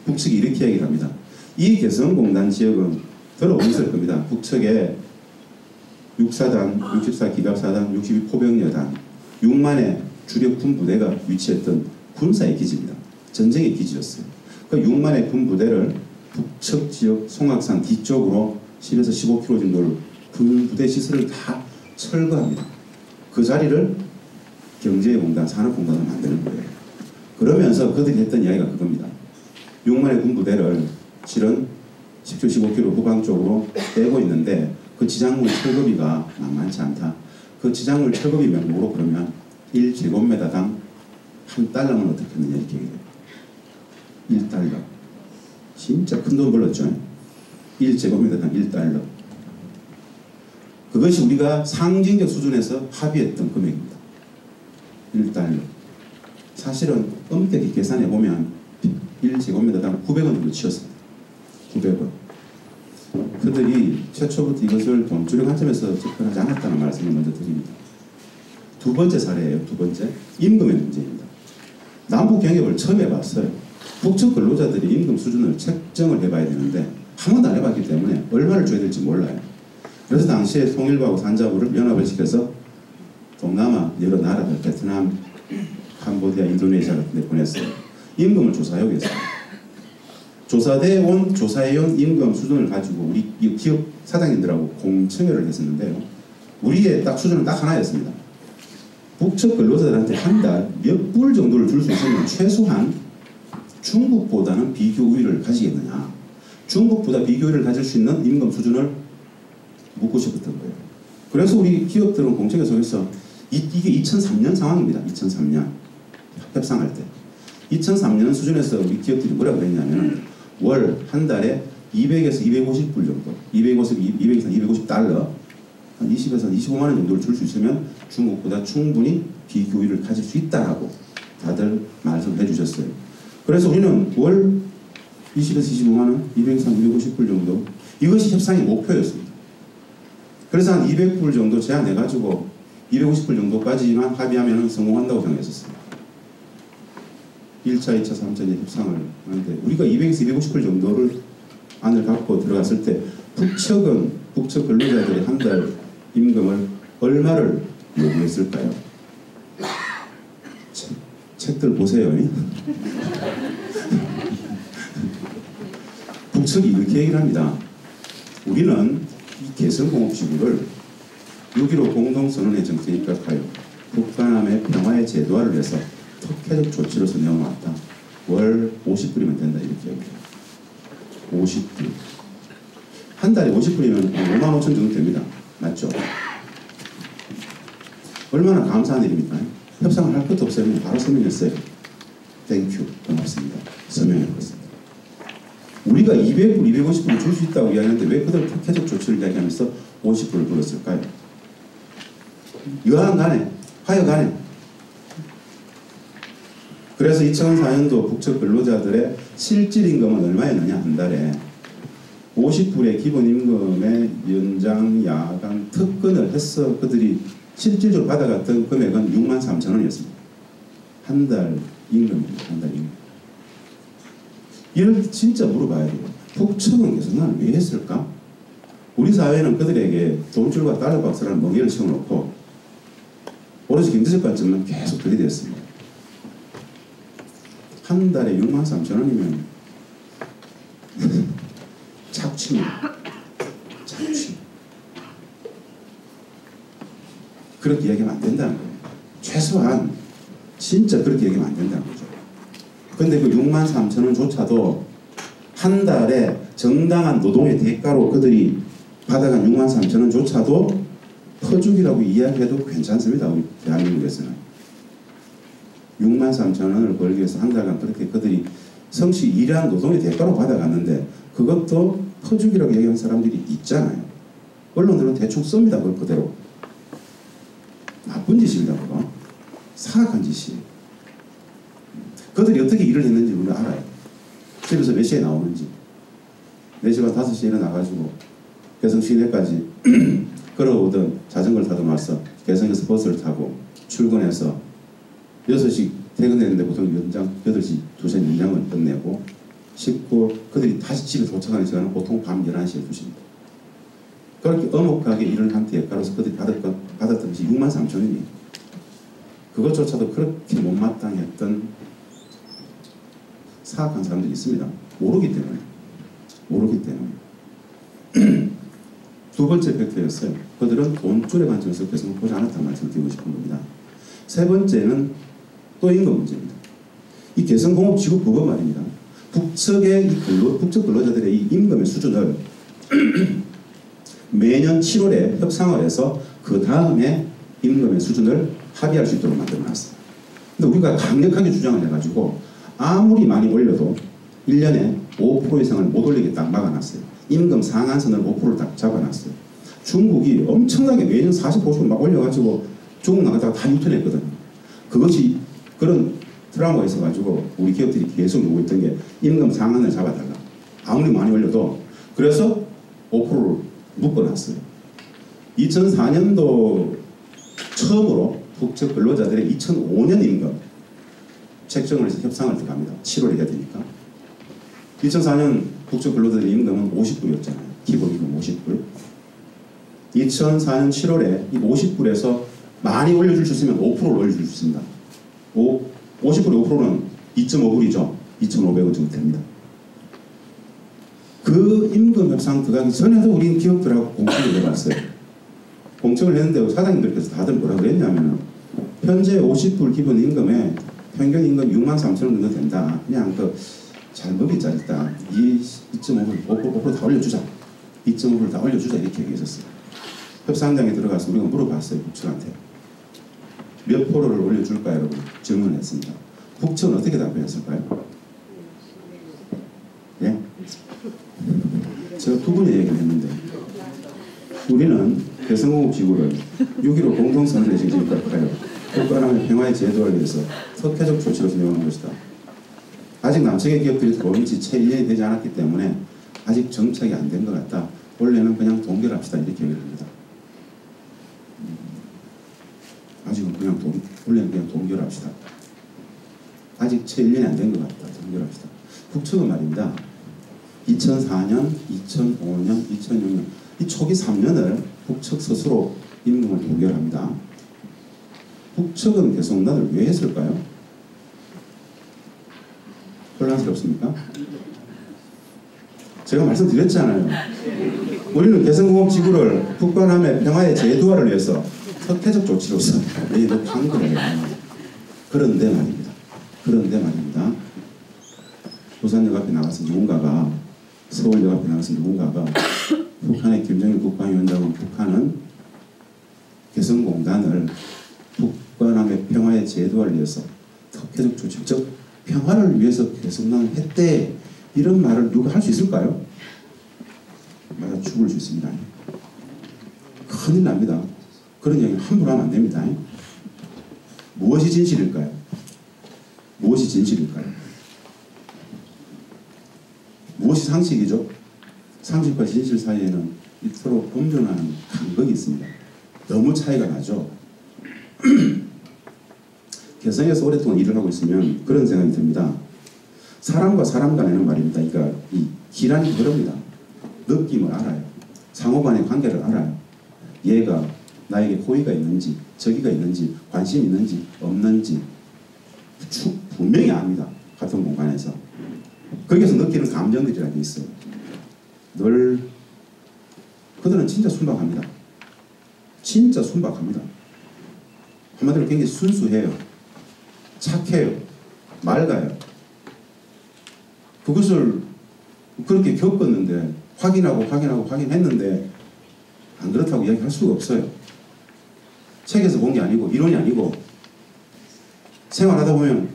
S1: 북측이 이렇게 얘기를 합니다. 이 개성공단 지역은 들어보셨을 겁니다. 북측에 6사단, 64기갑사단, 62포병여단, 6만의 주력 군부대가 위치했던 군사의 기지입니다. 전쟁의 기지였어요. 그 6만의 군부대를 북측 지역 송악산 뒤쪽으로 10에서 15km 정도를 군부대 시설을 다 철거합니다. 그 자리를 경제공단, 산업공단을 만드는 거예요. 그러면서 그들이 했던 이야기가 그겁니다. 6만의 군부대를 실은 10km, 15km 후방 쪽으로 떼고 있는데 그 지상물 철거비가 만만치 않다. 그 지상물 철거비 명목으로 그러면 1제곱미터당 $1면 어떻게 했느냐 이렇게 얘기해요. $1. 진짜 큰 돈 벌었죠. 1제곱미터당 $1. 그것이 우리가 상징적 수준에서 합의했던 금액입니다. $1. 사실은 엄격히 계산해 보면 1제곱미터당 900원 정도 치웠습니다. 900원. 그들이 최초부터 이것을 돈줄의 관점에서 접근하지 않았다는 말씀을 먼저 드립니다. 두 번째 사례예요. 두 번째. 임금의 문제입니다. 남북 경협을 처음 해봤어요. 북측 근로자들이 임금 수준을 책정을 해봐야 되는데 한 번도 안 해봤기 때문에 얼마를 줘야 될지 몰라요. 그래서 당시에 통일부하고 산자부를 연합을 시켜서 동남아 여러 나라들, 베트남, 캄보디아, 인도네시아 같은 데 보냈어요. 임금을 조사하기 위해서. 조사해온 임금 수준을 가지고 우리 기업 사장님들하고 공청회를 했었는데요. 우리의 딱 수준은 딱 하나였습니다. 북측 근로자들한테 한 달 몇 불 정도를 줄 수 있으면 최소한 중국보다는 비교 우위를 가지겠느냐. 중국보다 비교 우위를 가질 수 있는 임금 수준을 묻고 싶었던 거예요. 그래서 우리 기업들은 공청회 속에서 이게 2003년 상황입니다. 2003년 협상할 때 2003년 수준에서 우리 기업들이 뭐라고 그랬냐면 월 한 달에 200에서 250불 정도 200에서 250달러 한 20에서 25만 원 정도를 줄 수 있으면 중국보다 충분히 비교율을 가질 수 있다라고 다들 말씀해 주셨어요. 그래서 우리는 월 20에서 25만 원, 200에서 250불 정도 이것이 협상의 목표였습니다. 그래서 한 200불 정도 제한해가지고 250불 정도까지만 합의하면 성공한다고 생각했었습니다. 1차, 2차, 3차 협상을 하는데 우리가 200에서 250불 정도를 안을 갖고 들어갔을 때 북측 근로자들이 한 달 임금을 얼마를 요구했을까요? 책들 보세요. 북측이 이렇게 얘기를 합니다. 우리는 이 개성공업지구를 6.15 공동선언의 정책에 입각하여 북한함의 평화의 제도화를 위해서 특혜적 조치로서 내어놓았다. 월 50불이면 된다 이렇게 얘기해요. 50불. 한 달에 50불이면 5만 5천 정도 됩니다. 맞죠? 얼마나 감사한 일입니까? 협상을 할 것도 없어요. 바로 서명했어요. 땡큐. 고맙습니다. 서명해버렸습니다. 우리가 200불, 250불을 줄 수 있다고 이야기하는데 왜 그들 특혜적 조치를 이야기하면서 50불을 불렀을까요? 여하간에, 하여간에. 그래서 2004년도 북측 근로자들의 실질 임금은 얼마였느냐? 한 달에 50불의 기본임금의 연장, 야간, 특근을 해서 그들이 실질적으로 받아갔던 금액은 6만 3천 원이었습니다. 한 달 임금입니다. 한 달 임금. 이럴 때 진짜 물어봐야 돼요. 북측은 개선을 왜 했을까? 우리 사회는 그들에게 돈줄과 달러 박스라는 멍에를 채워놓고 오로지 경제적 관점은 계속 들이댔습니다. 한 달에 6만 3천 원이면 착취입니다. 착취. 그렇게 얘기하면 안 된다는 거예요. 최소한 진짜 그렇게 얘기하면 안 된다는 거죠. 근데 그 6만 3천 원조차도 한 달에 정당한 노동의 대가로 그들이 받아간 6만 3천 원조차도 퍼주기라고 이야기해도 괜찮습니다. 우리 대한민국에서는. 6만 3천 원을 벌기 위해서 한 달간 그렇게 그들이 성실 일한 노동의 대가로 받아갔는데 그것도 퍼주기라고 얘기하는 사람들이 있잖아요. 언론들은 대충 씁니다. 그걸 그대로. 나쁜 짓입니다. 그거. 사악한 짓이에요. 그들이 어떻게 일을 했는지 우리가 알아요. 집에서 몇 시에 나오는지. 4시간 5시에 일어나가지고 개성 시내까지 걸어오던 자전거를 타고 와서 개성에서 버스를 타고 출근해서 6시 퇴근했는데 보통 연장 8시, 2시간 연장을 끝내고 씻고 그들이 다시 집에 도착하는 시간은 보통 밤 11시에 2시입니다. 그렇게 엄혹하게 일을 한 대가로서 그들이 받았던 것이 6만 3천 원이에요. 그것조차도 그렇게 못마땅했던 사악한 사람들이 있습니다. 모르기 때문에. 두 번째 팩트였어요. 그들은 돈줄의 관점에서 개성을 보지 않았다는 말씀을 드리고 싶은 겁니다. 세 번째는 또 임금 문제입니다. 이 개성공업지구법은 말입니다. 북측의 북측 근로자들의 이 임금의 수준을 매년 7월에 협상을 해서 그 다음에 임금의 수준을 합의할 수 있도록 만들어놨어요. 근데 우리가 강력하게 주장을 해가지고 아무리 많이 올려도 1년에 5% 이상을 못 올리겠다 막아놨어요. 임금 상한선을 5%를 딱 잡아놨어요. 중국이 엄청나게 매년 40, 50% 막 올려가지고 중국 나가다가 다 유턴했거든요. 그것이 그런 트라우마가 있어가지고 우리 기업들이 계속 요구했던 게 임금 상한을 잡아달라. 아무리 많이 올려도. 그래서 5%를 묶어놨어요. 2004년도 처음으로 북측 근로자들의 2005년 임금 책정을 해서 협상을 들어갑니다. 7월에 해야 되니까. 2004년 북측 근로자들의 임금은 50불이었잖아요. 기본임금 50불. 2004년 7월에 이 50불에서 많이 올려줄 수 있으면 5%를 올려줄 수 있습니다. 50불에 5%는 2.5불이죠. 2,500원 정도 됩니다. 그 임금 협상 들어가기 전에도 우리 기업들하고 공청을 해봤어요. 공청을 했는데 사장님들께서 다들 뭐라 그랬냐면 현재 50불 기본 임금에 평균 임금 63,000원 정도 된다. 그냥 잘 먹이자 일단 이 2.5불 5% 다 올려주자. 2.5불 다 올려주자 이렇게 얘기했었어요. 협상장에 들어가서 우리가 물어봤어요. 북측한테. 몇 프로를 올려줄까요? 라고 질문을 했습니다. 북측은 어떻게 답변했을까요? 예? 제가 두 분의 얘기를 했는데 우리는 개성공업지구를 6.15 공동선언의 정신에 입각하여 국가랑의 평화의 제도를 위해서 특혜적 조치로 진행하는 것이다. 아직 남측의 기업들이 들어온 지 채 1년이 되지 않았기 때문에 아직 정착이 안 된 것 같다. 원래는 그냥 동결합시다. 이렇게 얘기를 합니다. 아직은 원래는 그냥 동결합시다. 아직 채 1년이 안 된 것 같다. 동결합시다. 북측은 말입니다. 2004년, 2005년, 2006년 이 초기 3년을 북측 스스로 임금을 동결합니다. 북측은 개성공단을 왜 했을까요? 혼란스럽습니까? 제가 말씀드렸잖아요. 우리는 개성공업지구를 북반함의 평화의 제도화를 위해서 특혜적 조치로서 한 거예요. 그런데 말입니다. 부산역 앞에 나가서 누군가가 서울역 앞에 나가서 누군가가 북한의 김정일 국방위원장은 북한은 개성공단을 북반함의 평화의 제도화를 위해서 특혜적 조치, 즉 평화를 위해서 개성공단을 했대. 이런 말을 누가 할 수 있을까요? 맞아 죽을 수 있습니다. 큰일 납니다. 그런 얘기는 함부로 하면 안 됩니다. 무엇이 진실일까요? 무엇이 진실일까요? 무엇이 상식이죠? 상식과 진실 사이에는 서로 공존하는 간극이 있습니다. 너무 차이가 나죠. 개성에서 오랫동안 일을 하고 있으면 그런 생각이 듭니다. 사람과 사람 간에는 말입니다. 그러니까 이 기란이 그럽니다. 느낌을 알아요. 상호간의 관계를 알아요. 얘가 나에게 호의가 있는지, 적의가 있는지, 관심이 있는지, 없는지 분명히 압니다. 같은 공간에서. 거기에서 느끼는 감정들이라는 게 있어요. 늘 그들은 진짜 순박합니다. 진짜 순박합니다. 한마디로 굉장히 순수해요. 착해요. 맑아요. 그것을 그렇게 겪었는데 확인했는데 안 그렇다고 이야기할 수가 없어요. 책에서 본 게 아니고 이론이 아니고 생활하다 보면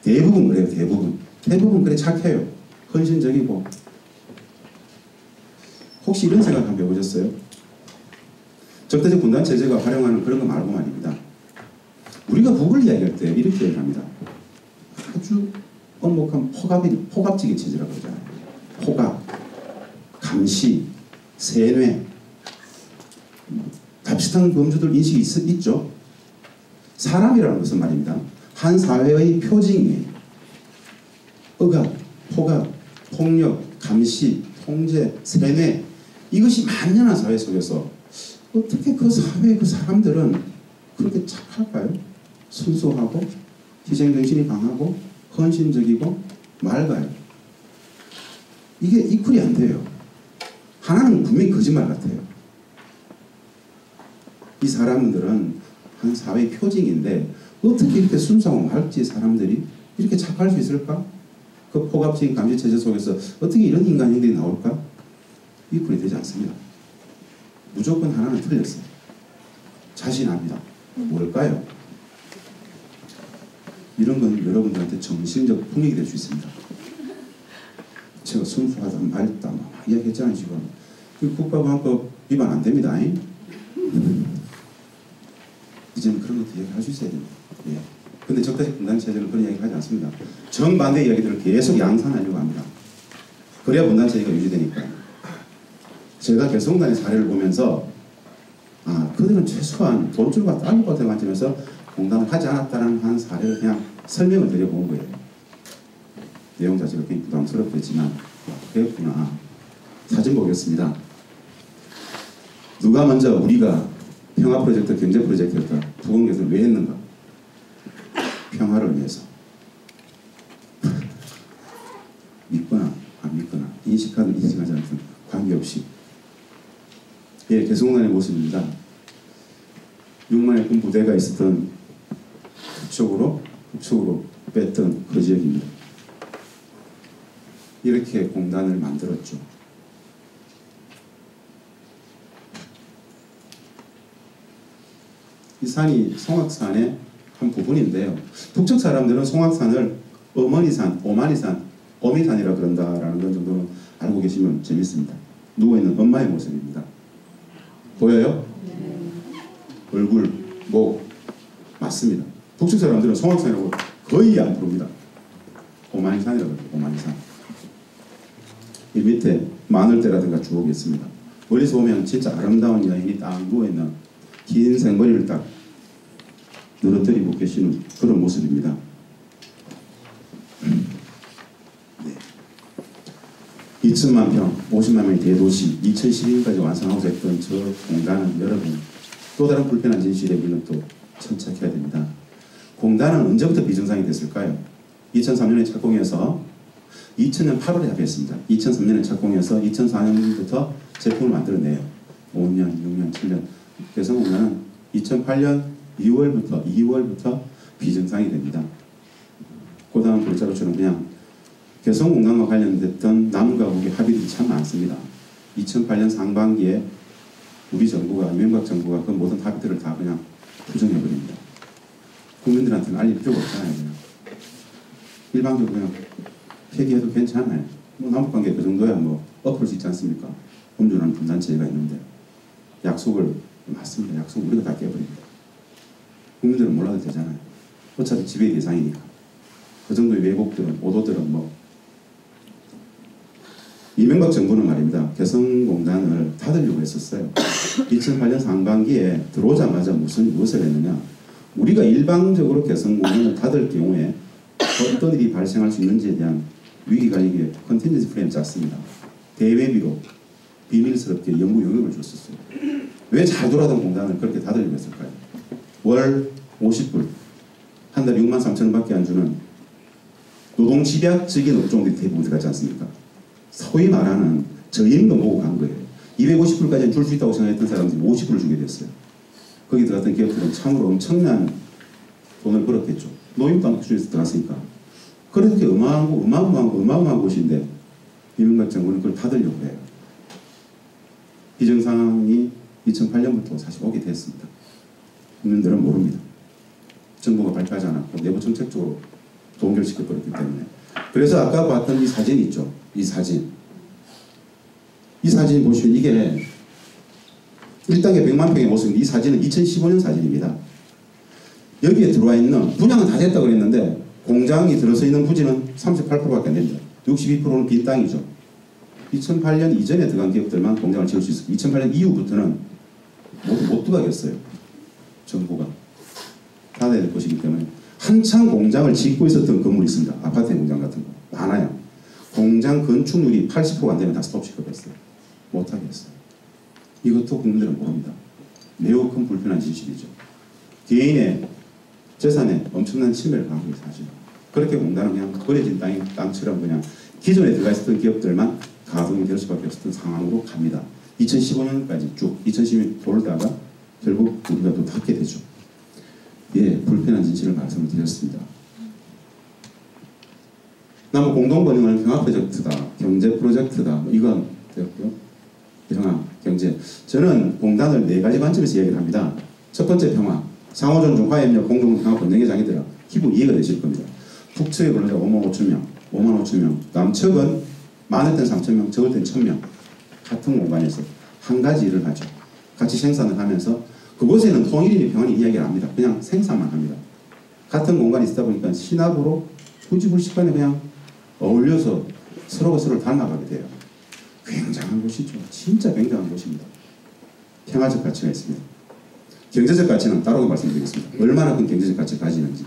S1: 대부분 그래요. 대부분 그래 착해요. 헌신적이고. 혹시 이런 생각 한번 해보셨어요? 적대적 군단 체제가 활용하는 그런 거 말고 말입니다. 우리가 북을 이야기할 때 이렇게 얘기합니다. 아주 엄목한 포갑지기 체제라고 그러잖아요. 포갑, 감시, 세뇌, 비슷한 범주들 인식이 있죠. 사람이라는 것은 말입니다. 한 사회의 표징이에요. 억압, 포갑, 폭력, 감시, 통제, 세뇌 이것이 만연한 사회 속에서 어떻게 그 사회의 그 사람들은 그렇게 착할까요? 순수하고 희생정신이 강하고 헌신적이고 맑아요. 이게 이퀄이 안 돼요. 하나는 분명히 거짓말 같아요. 이 사람들은 한 사회의 표징인데 어떻게 이렇게 순수하고 맑지 사람들이 이렇게 착할 수 있을까? 그 포갑적인 감시체제 속에서 어떻게 이런 인간 행동이 나올까? 이해가 되지 않습니다. 무조건 하나는 틀렸어요. 자신합니다. 뭘까요? 이런 건 여러분들한테 정신적 풍익이 될 수 있습니다. 제가 순수하다, 맑다 막 이야기했잖아요. 지금 국가보안법 위반 안 됩니다. 이제는 그런 것도 이야기할 수 있어야 됩니다. 예. 근데 적대적 분단체제는 그런 이야기 하지 않습니다. 정반대 이야기들을 계속 양산하려고 합니다. 그래야 분단체제가 유지되니까. 제가 개성공단의 사례를 보면서 그들은 최소한 돈줄과 딸것 같은 관점에서 공단을 하지 않았다는 한 사례를 그냥 설명을 드려본 거예요. 내용 자체가 굉장히 부담스럽겠지만 그랬구나. 사진 보겠습니다. 누가 먼저 우리가 평화 프로젝트, 경제 프로젝트였다. 부공개선을 왜 했는가? 평화를 위해서. 믿거나 안 믿거나 인식하든 인식하지 않든 관계없이. 예, 개성공단의 모습입니다. 6만의 군 부대가 있었던 북쪽으로 뺐던 그 지역입니다. 이렇게 공단을 만들었죠. 이 산이 송악산의 한 부분인데요. 북쪽 사람들은 송악산을 어머니산, 오마니산, 어미산이라 그런다라는 건 정도는 알고 계시면 재밌습니다. 누워있는 엄마의 모습입니다. 보여요? 얼굴, 목 맞습니다. 북쪽 사람들은 송악산이라고 거의 안 부릅니다. 오마니산이라고 그래요. 오마니산. 이 밑에 마늘대라든가 주옥이 있습니다. 멀리서 보면 진짜 아름다운 여인이 딱 누워있는 긴 생머리를 딱 늘어뜨리고 계시는 그런 모습입니다. 네. 2천만 평, 50만 명의 대도시, 2012년까지 완성하고자 했던 저 공단은 여러분 또 다른 불편한 진실에 우리는 또 천착해야 됩니다. 공단은 언제부터 비정상이 됐을까요? 2003년에 착공해서 2000년 8월에 합의했습니다. 2003년에 착공해서 2004년부터 제품을 만들어내요. 5년, 6년, 7년. 그래서 공단은 2008년 2월부터 비정상이 됩니다. 그 다음 글자로처럼 그냥 개성공단과 관련됐던 남과 북의 합의들이 참 많습니다. 2008년 상반기에 우리 정부가, 이명박 정부가 그 모든 합의들을 다 그냥 부정해버립니다. 국민들한테는 알릴 필요가 없잖아요. 그냥. 일방적으로 그냥 폐기해도 괜찮아요. 뭐 남북관계 그 정도야 뭐 엎을 수 있지 않습니까? 엄중한 분단체제가 있는데 약속을 맞습니다. 약속 우리가 다 깨버립니다. 국민들은 몰라도 되잖아요. 어차피 지배의 대상이니까. 그 정도의 왜곡들은 오도들은 뭐 이명박 정부는 말입니다. 개성공단을 닫으려고 했었어요. 2008년 상반기에 들어오자마자 무엇을 했느냐. 우리가 일방적으로 개성공단을 닫을 경우에 어떤 일이 발생할 수 있는지에 대한 위기관리의 컨텐전시 프레임을 짰습니다. 대외비로 비밀스럽게 연구 영역을 줬었어요. 왜 잘 돌아가던 공단을 그렇게 닫으려고 했을까요? 월 50불, 한 달에 6만 3천 원밖에 안 주는 노동집약적인 업종들이 대부분 들어가지 않습니까? 소위 말하는 저임금 보고 간 거예요. 250불까지는 줄 수 있다고 생각했던 사람들이 50불을 주게 됐어요. 거기 들어갔던 기업들은 참으로 엄청난 돈을 벌었겠죠. 노임도 수준에서 들어갔으니까. 그렇게 어마어마한 곳인데 이명박 정부는 그걸 닫으려고 해요. 비정상이 2008년부터 사실 오게 됐습니다. 국민들은 모릅니다. 정부가 발표하지 않았고 내부 정책적으로 동결시켜버렸기 때문에. 그래서 아까 봤던 이 사진 있죠. 이 사진 보시면 이게 1단계 100만 평의 모습인데 이 사진은 2015년 사진입니다. 여기에 들어와 있는 분양은 다 됐다고 그랬는데 공장이 들어서 있는 부지는 38%밖에 안 됩니다. 62%는 빈 땅이죠. 2008년 이전에 들어간 기업들만 공장을 지을 수 있었고 2008년 이후부터는 모두 못 들어가겠어요. 정부가 닫아야 될 것이기 때문에 한창 공장을 짓고 있었던 건물이 있습니다. 아파트 공장 같은 거 많아요. 공장 건축률이 80%가 안 되면 다 스톱시켜버렸어요. 못하게 했어요. 이것도 국민들은 모릅니다. 매우 큰 불편한 진실이죠. 개인의 재산에 엄청난 침해를 가한 게 사실. 그렇게 공단은 그냥 버려진 땅처럼 그냥 기존에 들어가 있었던 기업들만 가동이 될 수밖에 없었던 상황으로 갑니다. 2015년까지 쭉 2010년 돌다가 결국 우리가 또 닫게 되죠. 예, 불편한 진실을 말씀을 드렸습니다. 남북 공동번영은 평화 프로젝트다, 경제 프로젝트다, 뭐 이건 되었고요. 평화, 경제. 저는 공단을 4가지 관점에서 이야기를 합니다. 첫 번째 평화, 상호존중, 화해협력, 공동평화 번영의 장이들아 기본 이해가 되실 겁니다. 북측의 근로자 5만 5천 명, 5만 5천 명, 남측은 많을 땐 3천 명, 적을 땐 1,000명. 같은 공간에서 한 가지 일을 하죠. 같이 생산을 하면서 그곳에는 통일이니 평화니 이야기를 합니다. 그냥 생산만 합니다. 같은 공간에 있다 보니까 신압으로 부지불식간에 그냥 어울려서 서로가 서로를 닮아가게 돼요. 굉장한 곳이죠. 진짜 굉장한 곳입니다. 평화적 가치가 있습니다. 경제적 가치는 따로 말씀드리겠습니다. 얼마나 큰 경제적 가치를 가지는지.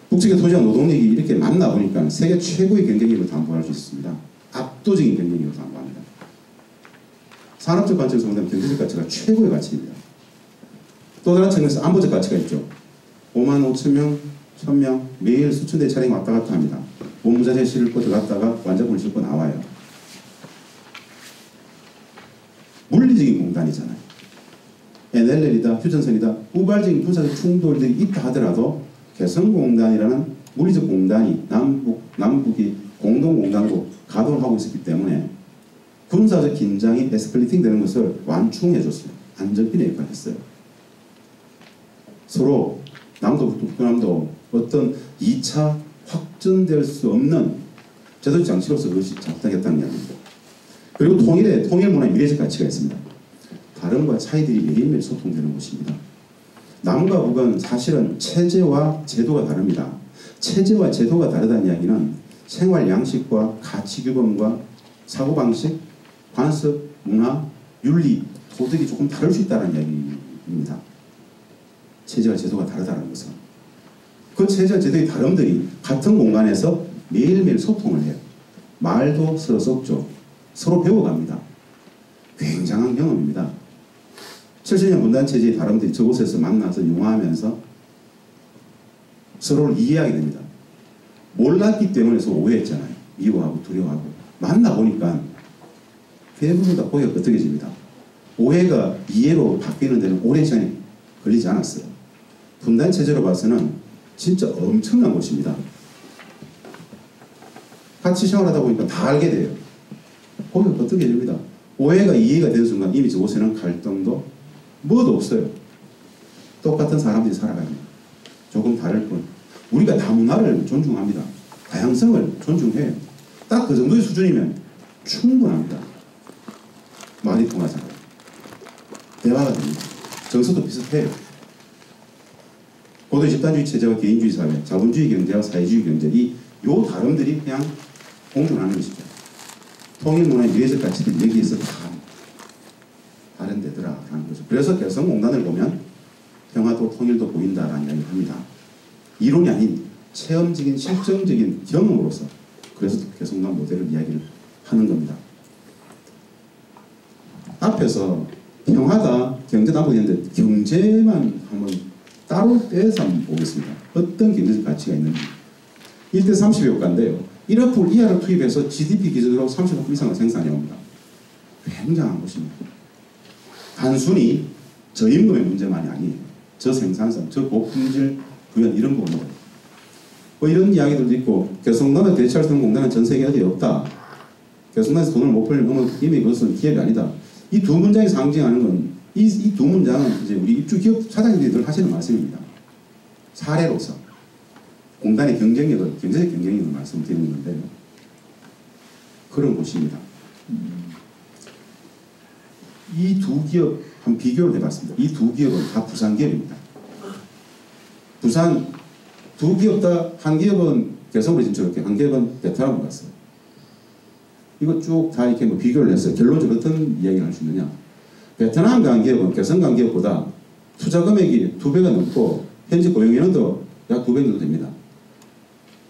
S1: 북측의 토지와 노동력이 이렇게 만나 보니까 세계 최고의 경쟁력을 담보할 수 있습니다. 압도적인 경쟁력을 담보합니다. 산업적 관점에서 본다면 경제적 가치가 최고의 가치입니다. 또 다른 측면에서 안보적 가치가 있죠. 5만 5천 명, 1,000명 매일 수천 대 차량이 왔다 갔다 합니다. 본부자재 싣고 들어갔다가 완자품을 싣고 나와요. 물리적인 공단이잖아요. NLL이다, 휴전선이다, 우발적인 군사적 충돌들이 있다 하더라도 개성공단이라는 물리적 공단이 남북이 공동공단으로 가동을 하고 있었기 때문에 군사적 긴장이 에스컬레이팅 되는 것을 완충해줬어요. 안전핀의 역할을 했어요. 서로 남도 북도 어떤 2차 확전될 수 없는 제도적 장치로서 그것이 작동했다는 이야기입니다. 그리고 통일 문화의 미래적 가치가 있습니다. 다른과 차이들이 매일매일 소통되는 곳입니다. 남과 북은 사실은 체제와 제도가 다릅니다. 체제와 제도가 다르다는 이야기는 생활 양식과 가치 규범과 사고방식, 관습, 문화, 윤리, 도덕이 조금 다를 수 있다는 이야기입니다. 체제와 제도가 다르다는 것은. 그 체제와 제도의 다름들이 같은 공간에서 매일매일 소통을 해요. 말도 서로 섞죠. 서로 배워갑니다. 굉장한 경험입니다. 70년 분단체제의 다름들이 저곳에서 만나서 융화하면서 서로를 이해하게 됩니다. 몰랐기 때문에 서로 오해했잖아요. 미워하고 두려워하고. 만나보니까 대부분 다 고개가 끄덕여집니다. 오해가 이해로 바뀌는 데는 오랜 시간이 걸리지 않았어요. 분단체제로 봐서는 진짜 엄청난 곳입니다. 같이 생활하다 보니까 다 알게 돼요. 고개가 끄덕여집니다. 오해가 이해가 되는 순간 이미 저곳에는 갈등도 뭐도 없어요. 똑같은 사람들이 살아갑니다. 조금 다를 뿐. 우리가 다문화를 존중합니다. 다양성을 존중해요. 딱 그 정도의 수준이면 충분합니다. 말이 통하잖아요. 대화가 됩니다. 정서도 비슷해요. 고도의 집단주의 체제와 개인주의 사회, 자본주의 경제와 사회주의 경제, 요 다름들이 그냥 공존하는 것이죠. 통일 문화의 미래적 가치들이 여기에서 다 다른 데더라 하는 거죠. 그래서 개성공단을 보면 평화도 통일도 보인다라는 이야기를 합니다. 이론이 아닌 체험적인 실증적인 경험으로서 그래서 개성공단 모델을 이야기를 하는 겁니다. 앞에서 평화다, 경제다 보였는데 경제만 한번 따로 떼서 한번 보겠습니다. 어떤 경제적 가치가 있는지. 1대 30의 효과인데요. 1억 불 이하를 투입해서 GDP 기준으로 30억 불 이상을 생산해 옵니다. 굉장한 것입니다. 단순히 저임금의 문제만이 아니에요. 저생산성, 저고품질 구현 이런 부분들. 뭐 이런 이야기들도 있고 개성공단을 대체할 수 있는 공단은 전 세계 어디에 없다. 개성공단에서 돈을 못 벌면 이미 그것은 기업이 아니다. 이 두 문장이 상징하는 건 이 두 문장은 이제 우리 입주 기업 사장님들 하시는 말씀입니다. 사례로서 공단의 경쟁력을, 경제적 경쟁력을 말씀드리는 건데요. 그런 곳입니다. 이 두 기업 한 비교를 해봤습니다. 이 두 기업은 다 부산 기업입니다. 부산 두 기업 다 한 기업은 개성으로 진출했고 한 기업은 베트남으로 갔어요. 이거 쭉 다 이렇게 뭐 비교를 했어요. 결론적으로 어떤 이야기를 할 수 있느냐. 베트남 간 기업은 개성 간 기업보다 투자 금액이 2배가 넘고 현재 고용인원도 약 2배 정도 됩니다.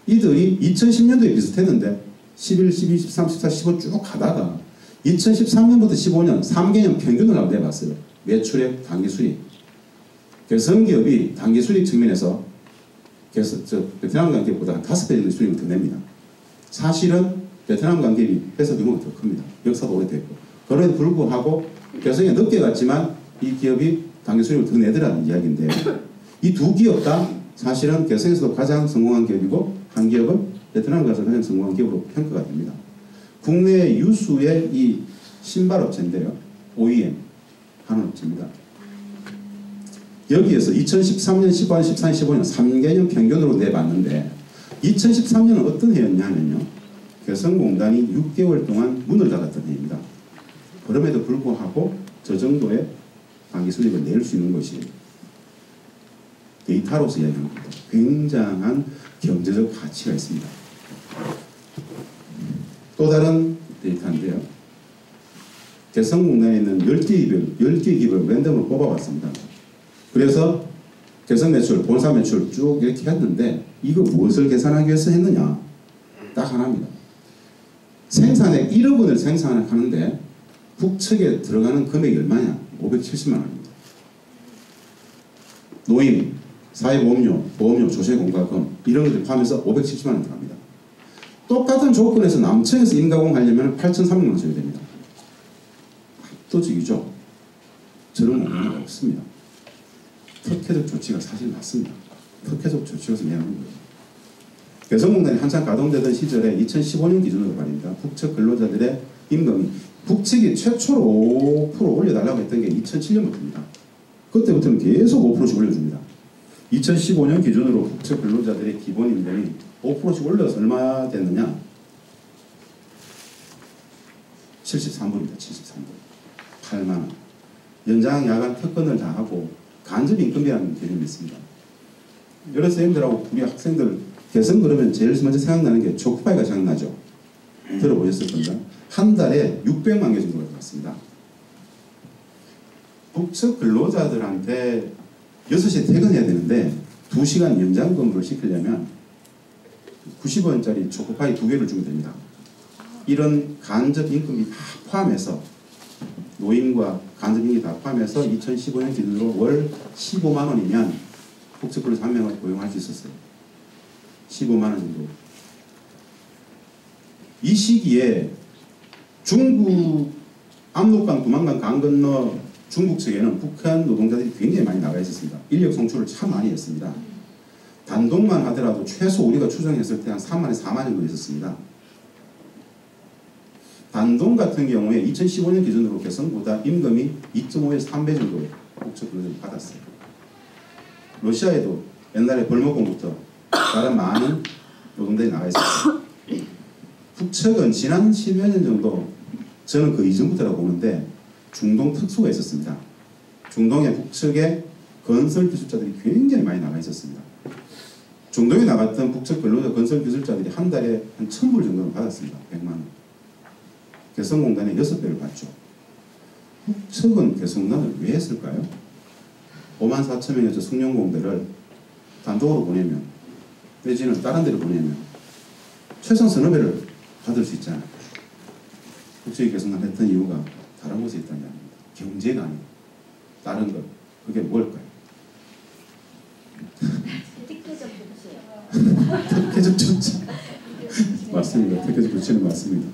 S1: 이들이 2010년도에 비슷했는데 11, 12, 13, 14, 15 쭉 가다가 2013년부터 15년 3개년 평균을 한번 내봤어요. 매출액, 단기수익. 개성기업이 단기수익 측면에서 베트남 간 기업보다 한 5배 정도 수익을 더 냅니다. 사실은 베트남 간 기업이 회사 규모가 더 큽니다. 역사도 오래됐고. 그럼에도 불구하고 개성에 늦게 갔지만 이 기업이 단기수익을 더 내더라는 이야기인데 이 두 기업 다 사실은 개성에서도 가장 성공한 기업이고 한 기업은 베트남 가서 가장 성공한 기업으로 평가가 됩니다. 국내 유수의 이 신발업체인데요. OEM 하는 업체입니다. 여기에서 2013년, 14년, 14년, 15년 3개년 평균으로 내봤는데 2013년은 어떤 해였냐면요. 개성공단이 6개월 동안 문을 닫았던 해입니다. 그럼에도 불구하고 저 정도의 단기 수익을 낼 수 있는 것이 데이터로서 이야기합니다. 굉장한 경제적 가치가 있습니다. 또 다른 데이터인데요. 개성공단에 있는 10개 기업을 랜덤으로 뽑아봤습니다. 그래서 개성 매출, 본사 매출 쭉 이렇게 했는데 이거 무엇을 계산하기 위해서 했느냐? 딱 하나입니다. 생산액 1억 원을 생산하는데 북측에 들어가는 금액이 얼마냐? 570만 원입니다. 노임, 사회보험료, 보험료, 조세공과금 이런 것들 포함해서 570만 원 들어갑니다. 똑같은 조건에서 남측에서 임가공 하려면 8,300만 원 줘야 됩니다. 압도적이죠. 저런 공간이 없습니다. 특혜적 조치가 사실 맞습니다. 특혜적 조치로서 내놓은 거예요. 개성공단이 한창 가동되던 시절에 2015년 기준으로 말입니다. 북측 근로자들의 임금이 북측이 최초로 5% 올려달라고 했던 게 2007년부터입니다. 그때부터는 계속 5%씩 올려줍니다. 2015년 기준으로 북측 근로자들의 기본 임금이 5%씩 올려서 얼마 됐느냐? 73불입니다. 73불. 8만 원. 연장 야간 특권을 다 하고 간접 임금이라는 개념이 있습니다. 여러 선생님들하고 우리 학생들 개성 그러면 제일 먼저 생각나는 게 초코파이가 생각나죠. 들어보셨을 건가? 한 달에 600만 개 정도가 들어갔습니다. 북측 근로자들한테 6시에 퇴근해야 되는데 2시간 연장 근무를 시키려면 90원짜리 초코파이 2개를 주면 됩니다. 이런 간접 임금이 다 포함해서 노임과 간접 임금이 다 포함해서 2015년 기준으로 월 15만 원이면 북측 근로자 한 명을 고용할 수 있었어요. 15만 원 정도. 이 시기에 중국 압록강, 두만강 강 건너 중국 측에는 북한 노동자들이 굉장히 많이 나가 있었습니다. 인력 송출을 참 많이 했습니다. 단독만 하더라도 최소 우리가 추정했을 때 한 3만에서 4만 정도 있었습니다. 단독 같은 경우에 2015년 기준으로 개성보다 임금이 2.5에서 3배 정도 북측 근로자들이 받았어요. 러시아에도 옛날에 벌목공부터 다른 많은 노동자들이 나가 있었어요. 북측은 지난 10여 년 정도 저는 그 이전부터라고 보는데 중동 특수가 있었습니다. 중동의 북측에 건설 기술자들이 굉장히 많이 나가 있었습니다. 중동에 나갔던 북측 근로자 건설 기술자들이 한 달에 한 1,000불 정도는 받았습니다. 100만 원. 개성공단에 6배를 받죠. 북측은 개성공단을 왜 했을까요? 54,000명의 숙련공대를 단독으로 보내면 내지는 다른 데로 보내면 최소 서너 배를 받을 수 있잖아요. 북측이 개성공단 했던 이유가 다른 곳에 있다는 얘기입니다. 경제가 아니고 다른 것. 그게 뭘까요?
S2: 특혜적 조치요.
S1: 특혜적 조치. 맞습니다. 특혜적 조치는 맞습니다.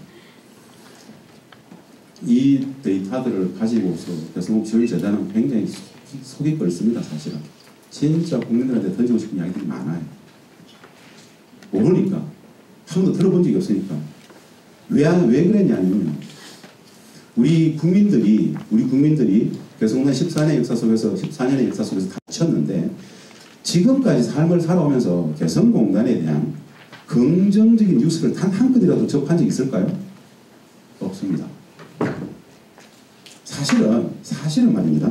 S1: 이 데이터들을 가지고서 개성공단재단은 굉장히 속이 끓습니다. 사실은. 진짜 국민들한테 던지고 싶은 이야기들이 많아요. 모르니까. 한 번도 들어본 적이 없으니까. 왜 그랬냐면 우리 국민들이 개성공단 14년의 역사 속에서 14년의 역사 속에서 다쳤는데 지금까지 삶을 살아오면서 개성공단에 대한 긍정적인 뉴스를 단 한 건이라도 접한 적이 있을까요? 없습니다. 사실은 말입니다.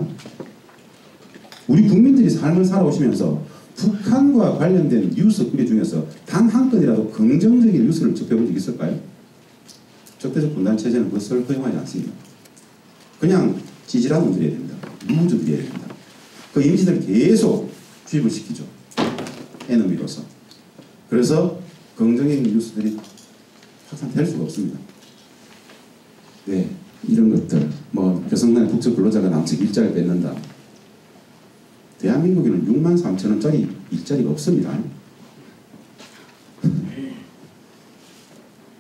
S1: 우리 국민들이 삶을 살아오시면서 북한과 관련된 뉴스 뿌리 중에서 단 한 건이라도 긍정적인 뉴스를 접해본 적이 있을까요? 적대적 분단 체제는 그것을 허용하지 않습니다. 그냥 지지라고 드려야 됩니다. 누구 드려야 됩니다. 그 이미지들을 계속 주입을 시키죠. 에너미로서. 그래서 긍정적인 뉴스들이 확산될 수가 없습니다. 네, 이런 것들. 개성공단의 북측 근로자가 남측 일자리를 뺏는다. 대한민국에는 63,000원짜리 일자리가 없습니다.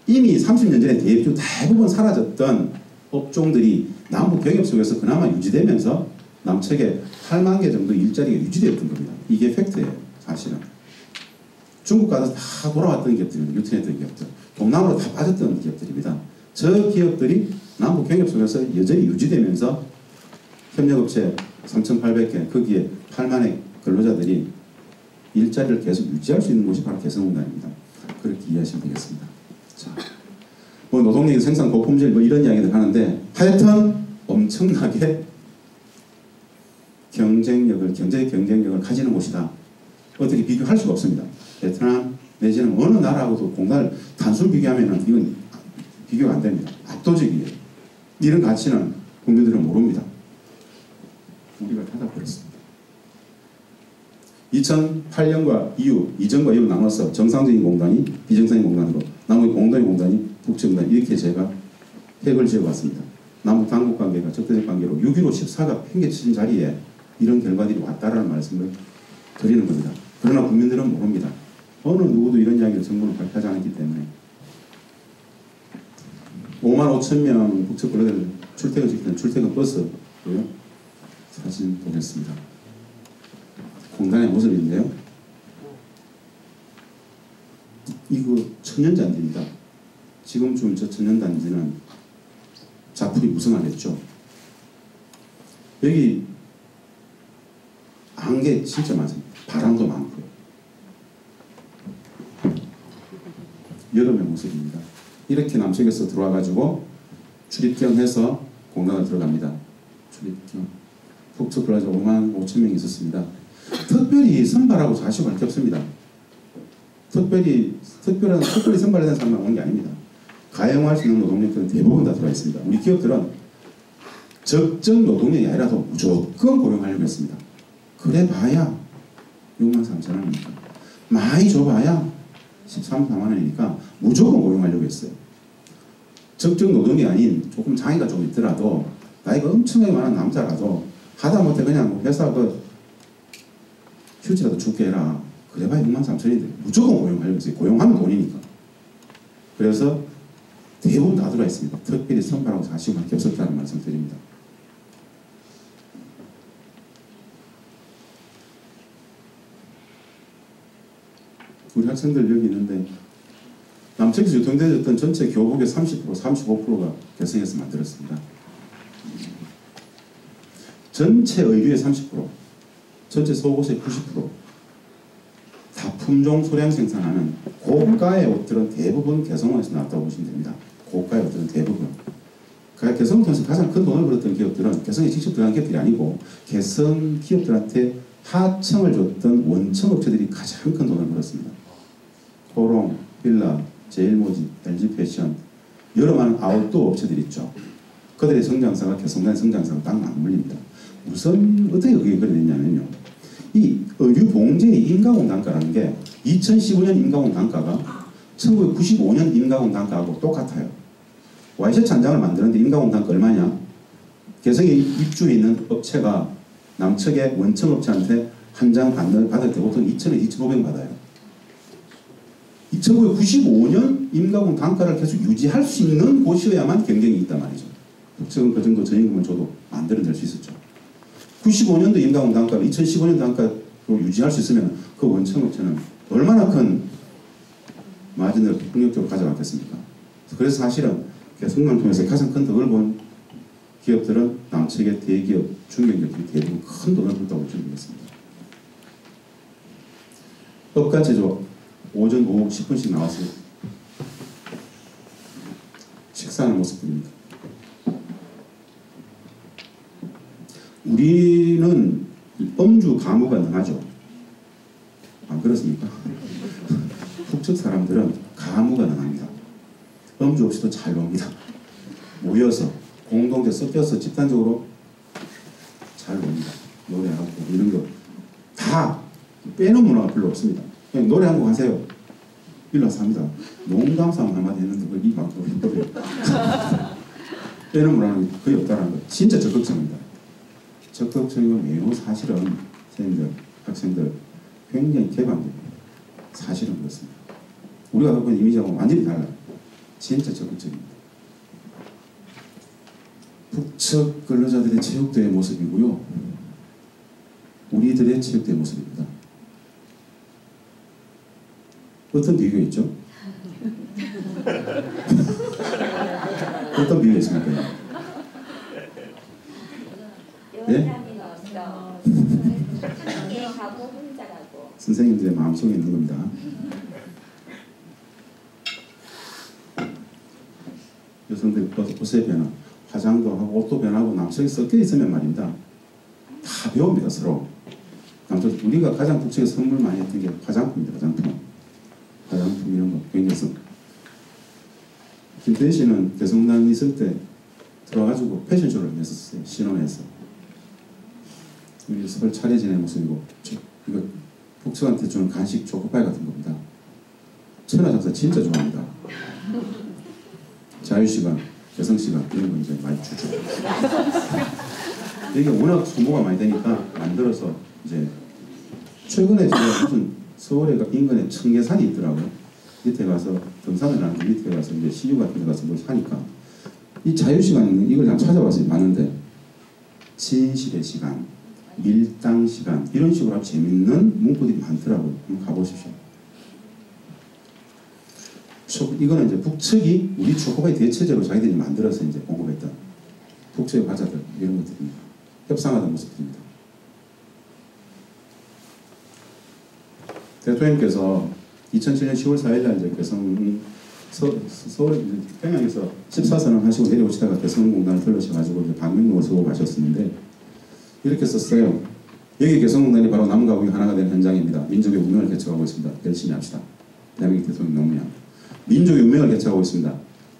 S1: 이미 30년 전에 대부분 사라졌던 업종들이 남북 경협 속에서 그나마 유지되면서 남측에 8만 개 정도 일자리가 유지되었던 겁니다. 이게 팩트예요. 사실은. 중국 가서 다 돌아왔던 기업들입니다. 유턴했던 기업들. 동남아로 다 빠졌던 기업들입니다. 저 기업들이 남북 경협 속에서 여전히 유지되면서 협력업체 3,800개, 거기에 8만의 근로자들이 일자리를 계속 유지할 수 있는 곳이 바로 개성공단입니다. 그렇게 이해하시면 되겠습니다. 자, 뭐 노동력 생산 고품질 뭐 이런 이야기들 하는데 하여튼 엄청나게 경제의 경쟁력을 가지는 곳이다. 어떻게 비교할 수가 없습니다. 베트남 내지는 어느 나라하고도 공단을 단순 비교하면 이건 비교가 안 됩니다. 압도적이에요. 이런 가치는 국민들은 모릅니다. 우리가 찾아버렸습니다. 2008년과 이후, 이전과 이후 나눠서 정상적인 공단이 비정상적인 공단으로, 나머지 공동의 공단이 북정단, 이렇게 제가 획을 지어봤습니다. 남북 당국관계가 적대적 관계로 6.15 14가 팽개쳐진 자리에 이런 결과들이 왔다라는 말씀을 드리는 겁니다. 그러나 국민들은 모릅니다. 어느 누구도 이런 이야기를 정부는 발표하지 않았기 때문에 5만 5천 명 북측 근로자들 출퇴근시키는 출퇴근 버스고요. 사진 보겠습니다. 공단의 모습인데요. 이거 천연단지입니다. 지금쯤 저 천연단지는 자풀이 무성하겠죠. 여기 안개 진짜 많습니다. 바람도 많고요. 여름의 모습입니다. 이렇게 남쪽에서 들어와가지고 출입경해서 공단을 들어갑니다. 출입경. 북측 근로자 5만 5천 명이 있었습니다. 특별히 선발하고 자식할 게 없습니다. 특별히 선발된 사람만 오는 게 아닙니다. 가용할 수 있는 노동력들은 대부분 다 들어와 있습니다. 우리 기업들은 적정 노동력이 아니라도 무조건 고용하려고 했습니다. 그래 봐야 6만 3천 원이니까. 많이 줘봐야 13, 4만 원이니까 무조건 고용하려고 했어요. 적정 노동이 아닌 조금 장애가 좀 있더라도 나이가 엄청나게 많은 남자라도 하다못해 그냥 회사 휴지라도 줄게 해라. 그래봐야 6만 3천인데 무조건 고용하려고 했어요. 고용하면 돈이니까. 그래서 대부분 다 들어와 있습니다. 특별히 선발하고 자식밖에 없었다는 말씀 드립니다. 우리 학생들 여기 있는데 남측에서 유통되었던 전체 교복의 30%, 35%가 개성에서 만들었습니다. 전체 의류의 30%, 전체 속옷의 90%, 다 품종 소량 생산하는 고가의 옷들은 대부분 개성에서 나왔다고 보시면 됩니다. 고가의 옷들은 대부분. 개성을 통해서 가장 큰 돈을 벌었던 기업들은 개성에 직접 들어간 기업들이 아니고 개성 기업들한테 하청을 줬던 원청 업체들이 가장 큰 돈을 벌었습니다. 코롱, 빌라, 제일모직, LG패션, 여러 많은 아웃도어 업체들이 있죠. 그들의 성장사가 개성단의 성장사가 딱 맞물립니다. 어떻게 그게 그래 됐냐면요. 이 의류 봉제의 임가공 단가라는 게 2015년 임가공 단가가 1995년 임가공 단가하고 똑같아요. 와이셔츠 한 장을 만드는데 임가공 단가 얼마냐? 개성에 입주해 있는 업체가 남측의 원청 업체한테 한 장 받을 때 보통 2,000에서 2,500원 받아요. 1995년 임가공 단가를 계속 유지할 수 있는 곳이어야만 경쟁이 있단 말이죠. 북측은 그 정도 전임금을 줘도 만들어낼 수 있었죠. 95년도 임가공 단가를 2015년 단가로 유지할 수 있으면 그 원청업체는 얼마나 큰 마진을 폭력적으로 가져갔겠습니까? 그래서 사실은 개성을 통해서 가장 큰 덕을 본 기업들은 남측의 대기업, 중견기업들이 대부분 큰 돈을 벌다고 보시면 되겠습니다. 업간 제조 오전, 오후 10분씩 나와서 식사하는 모습입니다. 우리는 음주 가무가 능하죠. 안 그렇습니까? 북측 사람들은 가무가 능합니다. 음주 없이도 잘 놉니다. 모여서 공동체 섞여서 집단적으로 잘 놉니다. 노래하고 이런 거 다 빼는 문화가 별로 없습니다. 그냥 노래 한 곡 하세요. 일어나서 합니다. 농담 싸움 한마디 했는데 그걸 입막 떠버려요. 빼는 문화는 거의 없다는 거. 진짜 적극적입니다. 적극적이고 매우 사실은 선생님들, 학생들 굉장히 개방적입니다. 사실은 그렇습니다. 우리가 갖고 있는 이미지하고 완전히 달라요. 진짜 적극적입니다. 북측 근로자들의 체육대회 모습이고요. 우리들의 체육대 모습입니다. 어떤 비교가 있죠? 어떤 비교가 있습니까? 네?
S2: 함께 가고 혼자 가고.
S1: 선생님들의 마음속에 있는 겁니다. 여성들 옷의 변화, 화장도 하고 옷도 변하고 남성이 섞여 있으면 말입니다. 다 배웁니다, 서로. 남자 우리가 가장 북측에 선물 많이 했던 게 화장품입니다. 화장품 이런 거 굉장히. 김태희 씨는 개성난 있을 때 들어가지고 패션쇼를 했었어요. 신혼에서. 우리 설 차려지는 모습이고, 이거 북측한테 주는 간식 초코파이 같은 겁니다. 천하장사 진짜 좋아합니다. 자유시간, 여성시간 이런 거 이제 많이 주죠. 이게 워낙 소모가 많이 되니까 만들어서 이제 최근에 제가 무슨 서울에 인근에 청계산이 있더라고요. 밑에 가서 등산을 하는데 밑에 가서 이제 CU 같은 데 가서 뭘 사니까 이 자유시간은 이걸 그냥 찾아봤어요. 많은데 진실의 시간, 밀당 시간 이런 식으로 아주 재밌는 문구들이 많더라고요. 한번 가보십시오. 이거는 이제 북측이 우리 초코파이 대체제로 자기들이 만들어서 이제 공급했던 북측의 과자들 이런 것들입니다. 협상하던 모습들입니다. 대통령께서 2007년 10월 4일날 이제 서울 평양에서 14선언 하시고 내려오시다가 개성공단을 들르셔가지고 이제 방명록을 쓰고 가셨었는데 이렇게 썼어요. 여기 개성공단이 바로 남과 북이 하나가 된 현장입니다. 민족의 운명을 개척하고 있습니다. 열심히 합시다. 대한민국 대통령 노무현. 민족의 운명을 개척하고 있습니다.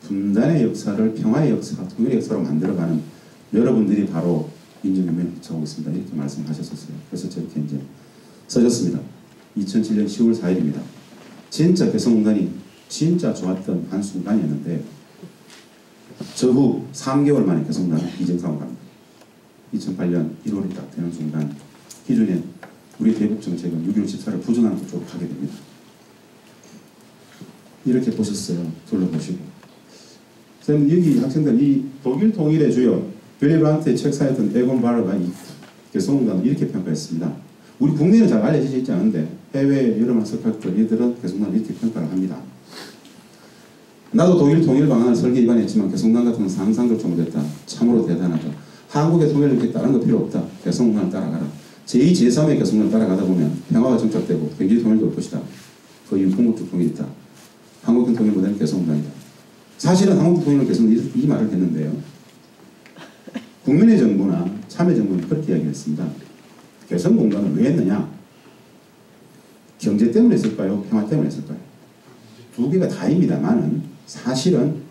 S1: 분단의 역사를 평화의 역사, 통일의 역사로 만들어가는 여러분들이 바로 민족의 운명을 개척하고 있습니다. 이렇게 말씀하셨었어요. 그래서 저렇게 이제 써졌습니다. 2007년 10월 4일입니다. 진짜 개성공단이 진짜 좋았던 한 순간이었는데 저후 3개월 만에 개성공단은 이정상으로 갑니다. 2008년 1월이 딱 되는 순간 기존에 우리 대북 정책은 6.15 14를 부정하는 쪽으로 가게 됩니다. 이렇게 보셨어요. 둘러보시고. 선생님 여기 학생들 이 독일 통일의 주요 벨리브란트의 책사였던 에곤 바르가 이 개성공단을 이렇게 평가했습니다. 우리 국내는 잘 알려지지 있지 않은데 해외 여러 학습학들 이들은 개성공단을 이렇게 평가를 합니다. 나도 독일 통일 방안을 설계 입안했지만 개성공단 같은 건 상상도 못했다. 참으로 대단하다. 한국의 통일을 이렇게 다른 거 필요 없다. 개성공단을 따라가라. 제2, 제3의 개성공단을 따라가다 보면 평화가 정착되고 경제 통일도 올 것이다. 그 이후 궁극적 통일이 있다. 한국형 통일 모델은 개성공단이다. 사실은 한국형 통일은 개성공단 이 말을 했는데요. 국민의 정부나 참여정부는 그렇게 이야기했습니다. 개성공단을 왜 했느냐? 경제 때문에 했을까요? 평화 때문에 했을까요? 두 개가 다입니다만은 사실은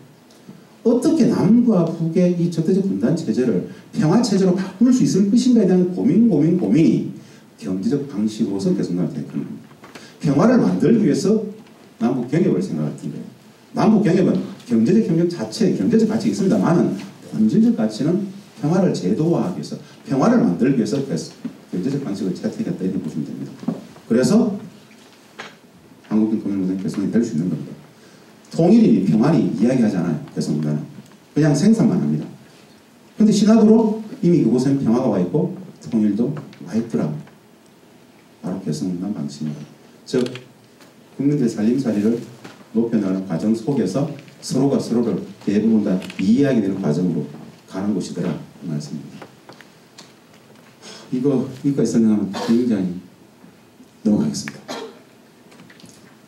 S1: 어떻게 남과 북의 이 적대적 분단 체제를 평화 체제로 바꿀 수 있을 것인가에 대한 고민이 경제적 방식으로서 개성공단을 택한 겁니다. 평화를 만들기 위해서 남북 경협을 생각했던 거예요. 남북 경협은 경제적 협력 자체에 경제적 가치가 있습니다만은 본질적 가치는 평화를 제도화하기 위해서 평화를 만들기 위해서 경제적 방식을 채택했다 이렇게 보시면 됩니다. 그래서 한국형 통일문화는 개성이 될 수 있는 겁니다. 통일이 평화니 이야기하지 않아요. 개성문화는 그냥 생산만 합니다. 그런데 신학으로 이미 그곳에는 평화가 와 있고 통일도 와 있더라고. 바로 개성문화 방식입니다. 즉 국민들의 살림살이를 높여나가는 과정 속에서 서로가 서로를 대부분 다 이해하게 되는 과정으로 가는 곳이더라 그 말씀입니다. 이거까지 설명하면 굉장히 넘어가겠습니다.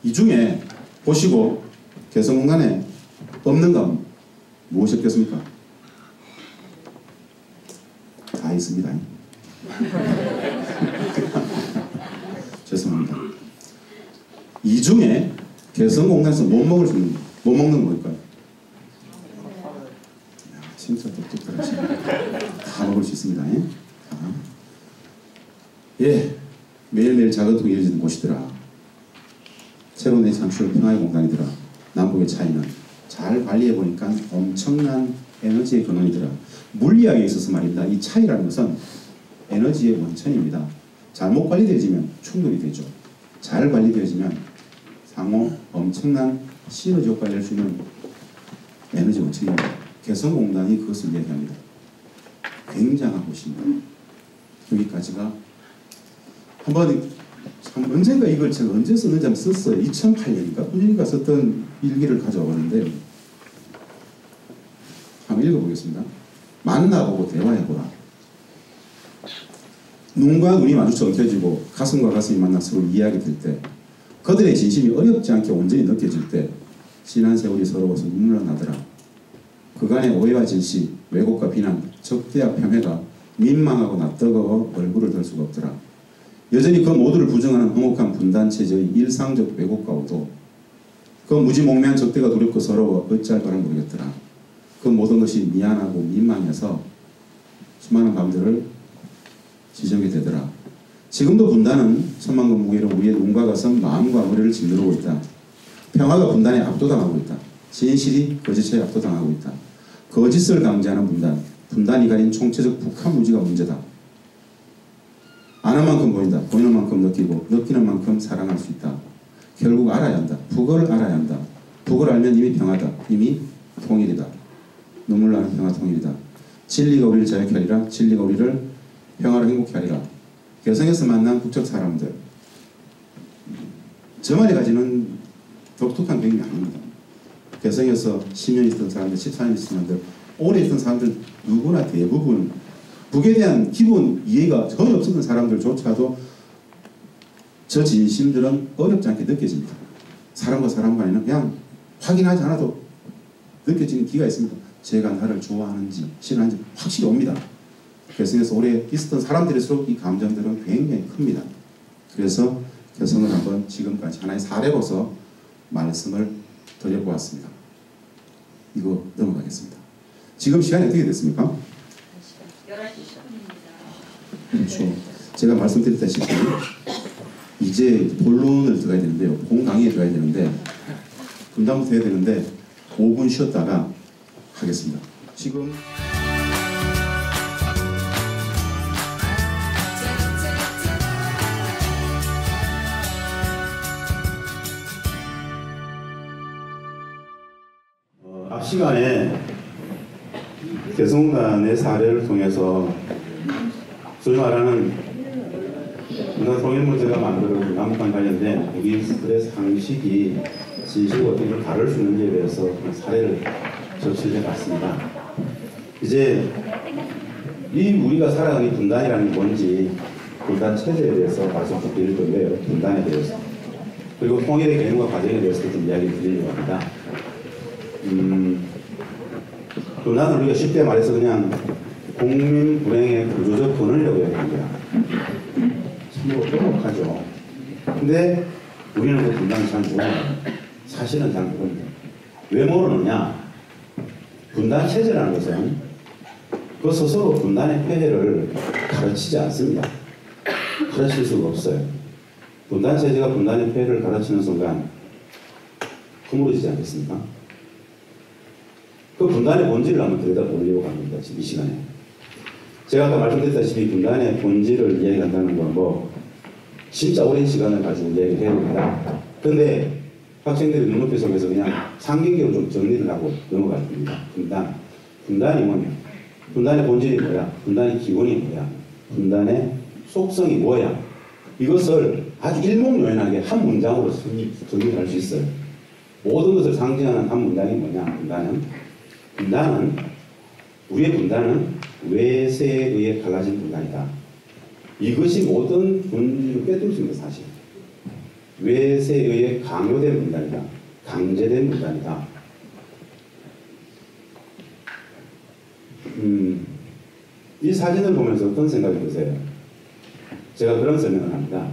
S1: 이 중에 보시고 개성공단에 없는 건 무엇이었겠습니까? 다 있습니다. 죄송합니다. 이 중에 개성공단에서 못 먹는 뭘까요? 진짜 똑똑하시네. 다 먹을 수 있습니다. 예, 매일매일 작은 통이 이어지는 곳이더라. 새로운 내 창출 평화의 공간이더라. 남북의 차이는 잘 관리해보니까 엄청난 에너지의 근원이더라. 물리학에 있어서 말입니다. 이 차이라는 것은 에너지의 원천입니다. 잘못 관리되어지면 충돌이 되죠. 잘 관리되어지면 상호 엄청난 시너지 효과를 낼 수 있는 에너지 원천입니다. 개성공단이 그것을 이야기합니다. 굉장한 곳입니다. 여기까지가 언젠가 이걸 제가 언제 썼는지 한번 썼어요. 2008년인가? 9년인가 썼던 일기를 가져오는데 한번 읽어보겠습니다. 만나보고 대화해보라. 눈과 눈이 마주쳐 엉켜지고 가슴과 가슴이 만나 서로 이해하게 될 때, 그들의 진심이 어렵지 않게 온전히 느껴질 때 지난 세월이 서러워서 눈물 나더라. 그간의 오해와 질시, 왜곡과 비난, 적대와 폄훼가 민망하고 낯뜨거워 얼굴을 들 수가 없더라. 여전히 그 모두를 부정하는 엄혹한 분단체제의 일상적 왜곡과 오도, 그 무지몽매한 적대가 두렵고 서러워 어찌할 바를 모르겠더라. 그 모든 것이 미안하고 민망해서 수많은 밤들을 지저게 되더라. 지금도 분단은 천만금 무게로 우리의 눈과 가슴, 마음과 머리를 짓누르고 있다. 평화가 분단에 압도당하고 있다. 진실이 거짓에 압도당하고 있다. 거짓을 강제하는 분단, 분단이 가진 총체적 북한 무지가 문제다. 아는 만큼 보인다. 보이는 만큼 느끼고 느끼는 만큼 사랑할 수 있다. 결국 알아야 한다. 북을 알아야 한다. 북을 알면 이미 평화다. 이미 통일이다. 눈물 나는 평화 통일이다. 진리가 우리를 자유케 하리라. 진리가 우리를 평화로 행복케 하리라. 개성에서 만난 북적 사람들, 저만이 가지는 독특한 배경이 아닙니다. 개성에서 10년 있던 사람들, 14년 있던 사람들, 오래 있던 사람들 누구나 대부분 북에 대한 기본 이해가 전혀 없었던 사람들조차도 저 진심들은 어렵지 않게 느껴집니다. 사람과 사람 간에는 그냥 확인하지 않아도 느껴지는 기가 있습니다. 제가 나를 좋아하는지 싫어하는지 확실히 옵니다. 개성에서 오래 있었던 사람들일수록 이 감정들은 굉장히 큽니다. 그래서 개성을 한번 지금까지 하나의 사례로서 말씀을 드려보았습니다. 이거 넘어가겠습니다. 지금 시간이 어떻게 됐습니까?
S2: 11시 10분입니다.
S1: 그렇죠. 제가 말씀드렸다시피 이제 본론을 들어가야 되는데요. 본 강의에 들어가야 되는데 분담부터 해야 되는데 5분 쉬었다가 하겠습니다. 지금 앞 시간에 개성단의 사례를 통해서 소위 말하는 문화 통일 문제가 만들어진 남북한 관련된 우리들의 상식이 진실과 어떻게 다를 수 있는지에 대해서 사례를 적시해 봤습니다. 이제 이 우리가 살아가는 분단이라는 게 뭔지, 분단 체제에 대해서 말씀 드릴 건데요. 분단에 대해서. 그리고 통일의 개념과 과정에 대해서도 좀 이야기를 드리려고 합니다. 분단은 우리가 쉽게 말해서 그냥 국민 불행의 구조적 근원이라고 얘기합니다. 참으로 행복하죠. 근데 우리는 그 분단을 잘 모르는, 사실은 잘 모릅니다. 왜 모르느냐? 분단 체제라는 것은 그 스스로 분단의 폐해를 가르치지 않습니다. 가르칠 수가 없어요. 분단 체제가 분단의 폐해를 가르치는 순간 허물어지지 않겠습니까? 그 분단의 본질을 한번 들여다보려고 합니다. 지금 이 시간에. 제가 아까 말씀드렸다시피 분단의 본질을 이야기한다는 건 뭐 진짜 오랜 시간을 가지고 이야기를 해야 됩니다. 그런데 학생들이 눈높이 속에서 그냥 상징적으로 좀 정리를 하고 넘어갈 겁니다. 분단이 뭐냐? 분단의 본질이 뭐야? 분단의 기본이 뭐야? 분단의 속성이 뭐야? 이것을 아주 일목요연하게 한 문장으로 정리할 수 있어요. 모든 것을 상징하는 한 문장이 뭐냐? 우리의 분단은 외세에 의해 갈라진 분단이다. 이것이 모든 본질을 꿰뚫을 수 있는 사실. 외세에 의해 강요된 분단이다. 강제된 분단이다. 이 사진을 보면서 어떤 생각이 드세요? 제가 그런 설명을 합니다.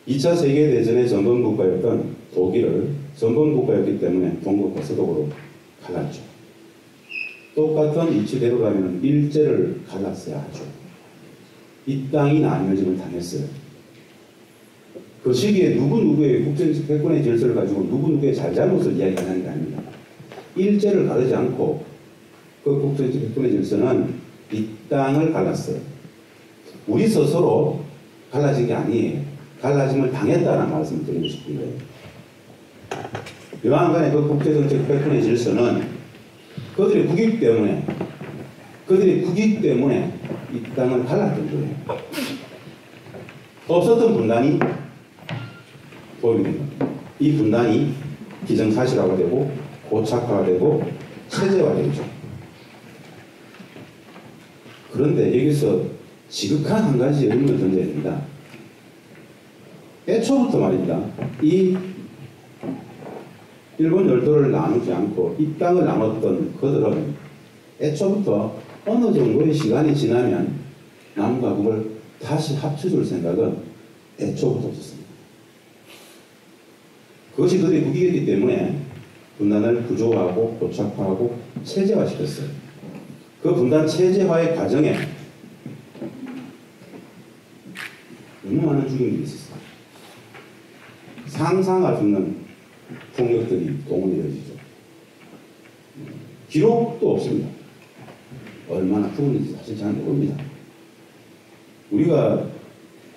S1: 2차 세계대전의 전범국가였던 독일을 전범국가였기 때문에 동국과 서독으로 갈랐죠. 똑같은 이치대로라면 일제를 갈랐어야 하죠. 이 땅이 나뉘어짐을 당했어요. 그 시기에 누구누구의 국제패권의 질서를 가지고 누구누구의 잘잘못을 이야기하는 게 아닙니다. 일제를 가르지 않고 그 국제패권의 질서는 이 땅을 갈랐어요. 우리 스스로 갈라진 게 아니에요. 갈라짐을 당했다는 말씀을 드리고 싶은 거예요. 여하간에 그 국제정책 패권의 질서는 그들의 국익 때문에 이 땅을 갈랐던 거예요. 없었던 분단이 도입이 된 겁니다. 이 분단이 기정사실화가 되고 고착화가 되고 체제화되죠. 그런데 여기서 지극한 한 가지 의문을 던져야 됩니다. 애초부터 말입니다. 이 일본 열도를 나누지 않고 이 땅을 나눴던 그들은 애초부터 어느 정도의 시간이 지나면 남과 북을 다시 합쳐줄 생각은 애초부터 없었습니다. 그것이 그들의 무기였기 때문에 분단을 구조화하고 고착화하고 체제화시켰어요. 그 분단 체제화의 과정에 너무 많은 죽임들이 있었어요. 상상할 수 없는 폭력들이 동원되어지죠. 기록도 없습니다. 얼마나 죽었는지 사실 잘 모릅니다. 우리가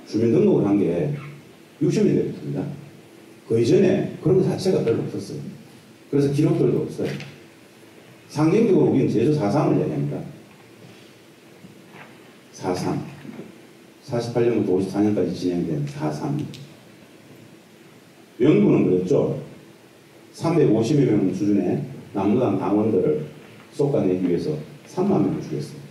S1: 주민등록을 한 게 60년대부터입니다. 그 이전에 그런 것 자체가 별로 없었어요. 그래서 기록들도 없어요. 상징적으로 우리는 제주 4.3을 이야기합니다. 4.3. 48년부터 54년까지 진행된 4.3. 명분은 그랬죠. 350여 명 수준의 남로당 당원들을 쏟아내기 위해서 3만 명을 죽였어요.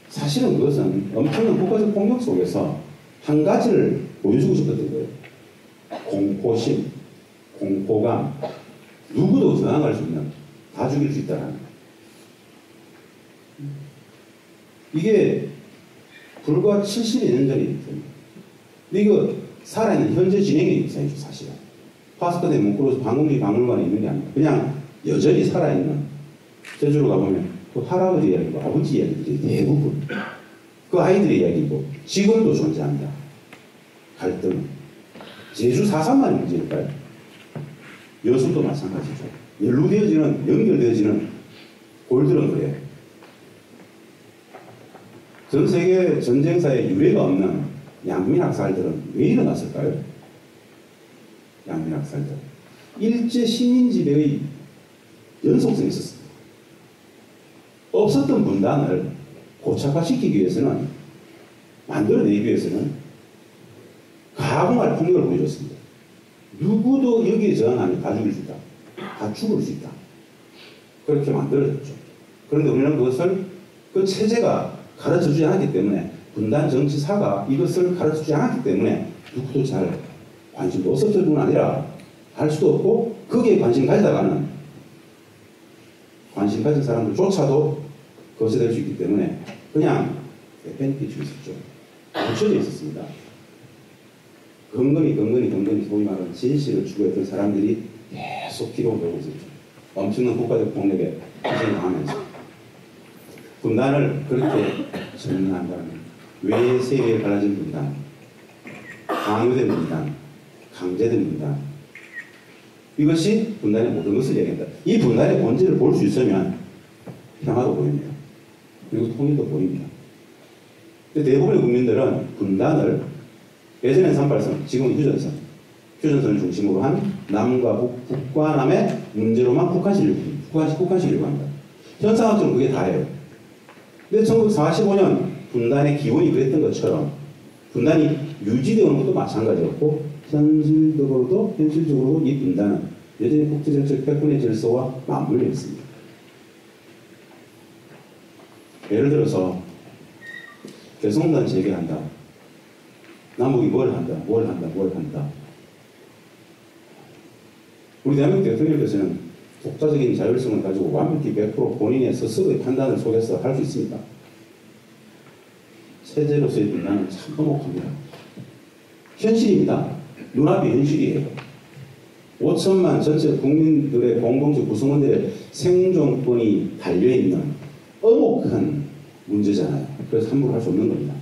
S1: 사실은 그것은 엄청난 국가적 폭력 속에서 한 가지를 보여주고 싶었던 거예요. 공포심, 공포감, 누구도 저항할 수 있는, 다 죽일 수 있다는 거예요. 이게 불과 70여 년 전의 일입니다. 근데 이거 살아있는 현재 진행의 일이죠, 사실은. 파스코대 문구로서 방공기 박물관에 있는 게 아니라 그냥 여전히 살아있는, 제주로 가보면 그 할아버지 이야기고 아버지 이야기들이 대부분 그 아이들의 이야기고 지금도 존재합니다. 갈등. 제주 4.3만이 문제일까요? 여수도 마찬가지죠. 연결되어지는 골들은 그래요. 전 세계 전쟁사에 유례가 없는 양민학살들은 왜 일어났을까요? 양민학살들. 일제 식민지배의 연속성이 있었습니다. 없었던 분단을 고착화시키기 위해서는, 만들어내기 위해서는 가공할 폭력을 보여줬습니다. 누구도 여기에 저항하면 다 죽일 수 있다. 다 죽을 수 있다. 그렇게 만들어졌죠. 그런데 우리는 그것을 그 체제가 가르쳐주지 않았기 때문에, 분단 정치사가 이것을 가르쳐주지 않았기 때문에 누구도 잘 관심도 없었을 뿐 아니라 할 수도 없고, 거기에 관심 가지다가는 관심 가진 사람들조차도 거세될 수 있기 때문에 그냥 팬티 줄 수 있죠. 멈춰져 있었습니다. 근근히 소위 말하는 진실을 추구했던 사람들이 계속 기록을 하고 있었죠. 엄청난 국가적 폭력에 희생당하면서 분단을 그렇게 정리한다면 왜 세계에 갈라진 분단, 강요된 분단, 강제된 분단, 이것이 분단의 모든 것을 얘기한다. 이 분단의 본질을 볼 수 있으면 평화도 보입니다. 그리고 통일도 보입니다. 대부분의 국민들은 분단을 예전엔 383, 지금은 휴전선을 중심으로 한 남과 북, 북과 남의 문제로만 국한시키려고 합니다. 현상학적으로 그게 다예요. 근데 1945년 분단의 기원이 그랬던 것처럼 분단이 유지되어 오는 것도 마찬가지였고, 현실적으로도 이 분단은 여전히 국제정책 패권의 질서와 맞물려 있습니다. 예를 들어서 개성공단 재개한다. 남북이 뭘 한다. 우리 대한민국 대통령께서는 독자적인 자율성을 가지고 완벽히 100% 본인의 스스로의 판단을 속에서 할 수 있습니다. 체제로서의 분단은 참 엄혹합니다. 현실입니다. 눈앞이 현실이에요. 5천만 전체 국민들의 공동체 구성원들의 생존권이 달려있는 엄혹한 문제잖아요. 그래서 함부로 할 수 없는 겁니다.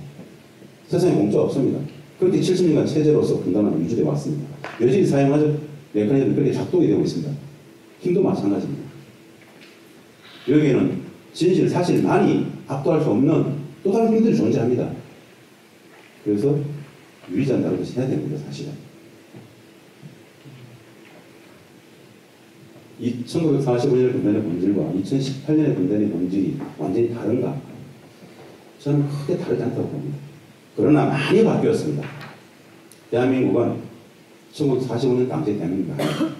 S1: 세상에 공짜 없습니다. 그렇게 70년간 체제로서 분단은 유지되어 왔습니다. 여전히 사용하는 메커니즘이 그렇게 작동이 되고 있습니다. 힘도 마찬가지입니다. 여기에는 진실, 사실만이 압도할 수 없는 또 다른 힘들이 존재합니다. 그래서 유리잔다로 해야 됩니다, 사실은. 1945년의 분단의 본질과 2018년의 분단의 본질이 완전히 다른가? 저는 크게 다르지 않다고 봅니다.
S3: 그러나 많이 바뀌었습니다. 대한민국은 1945년 당시 대한민국이 아닙니다.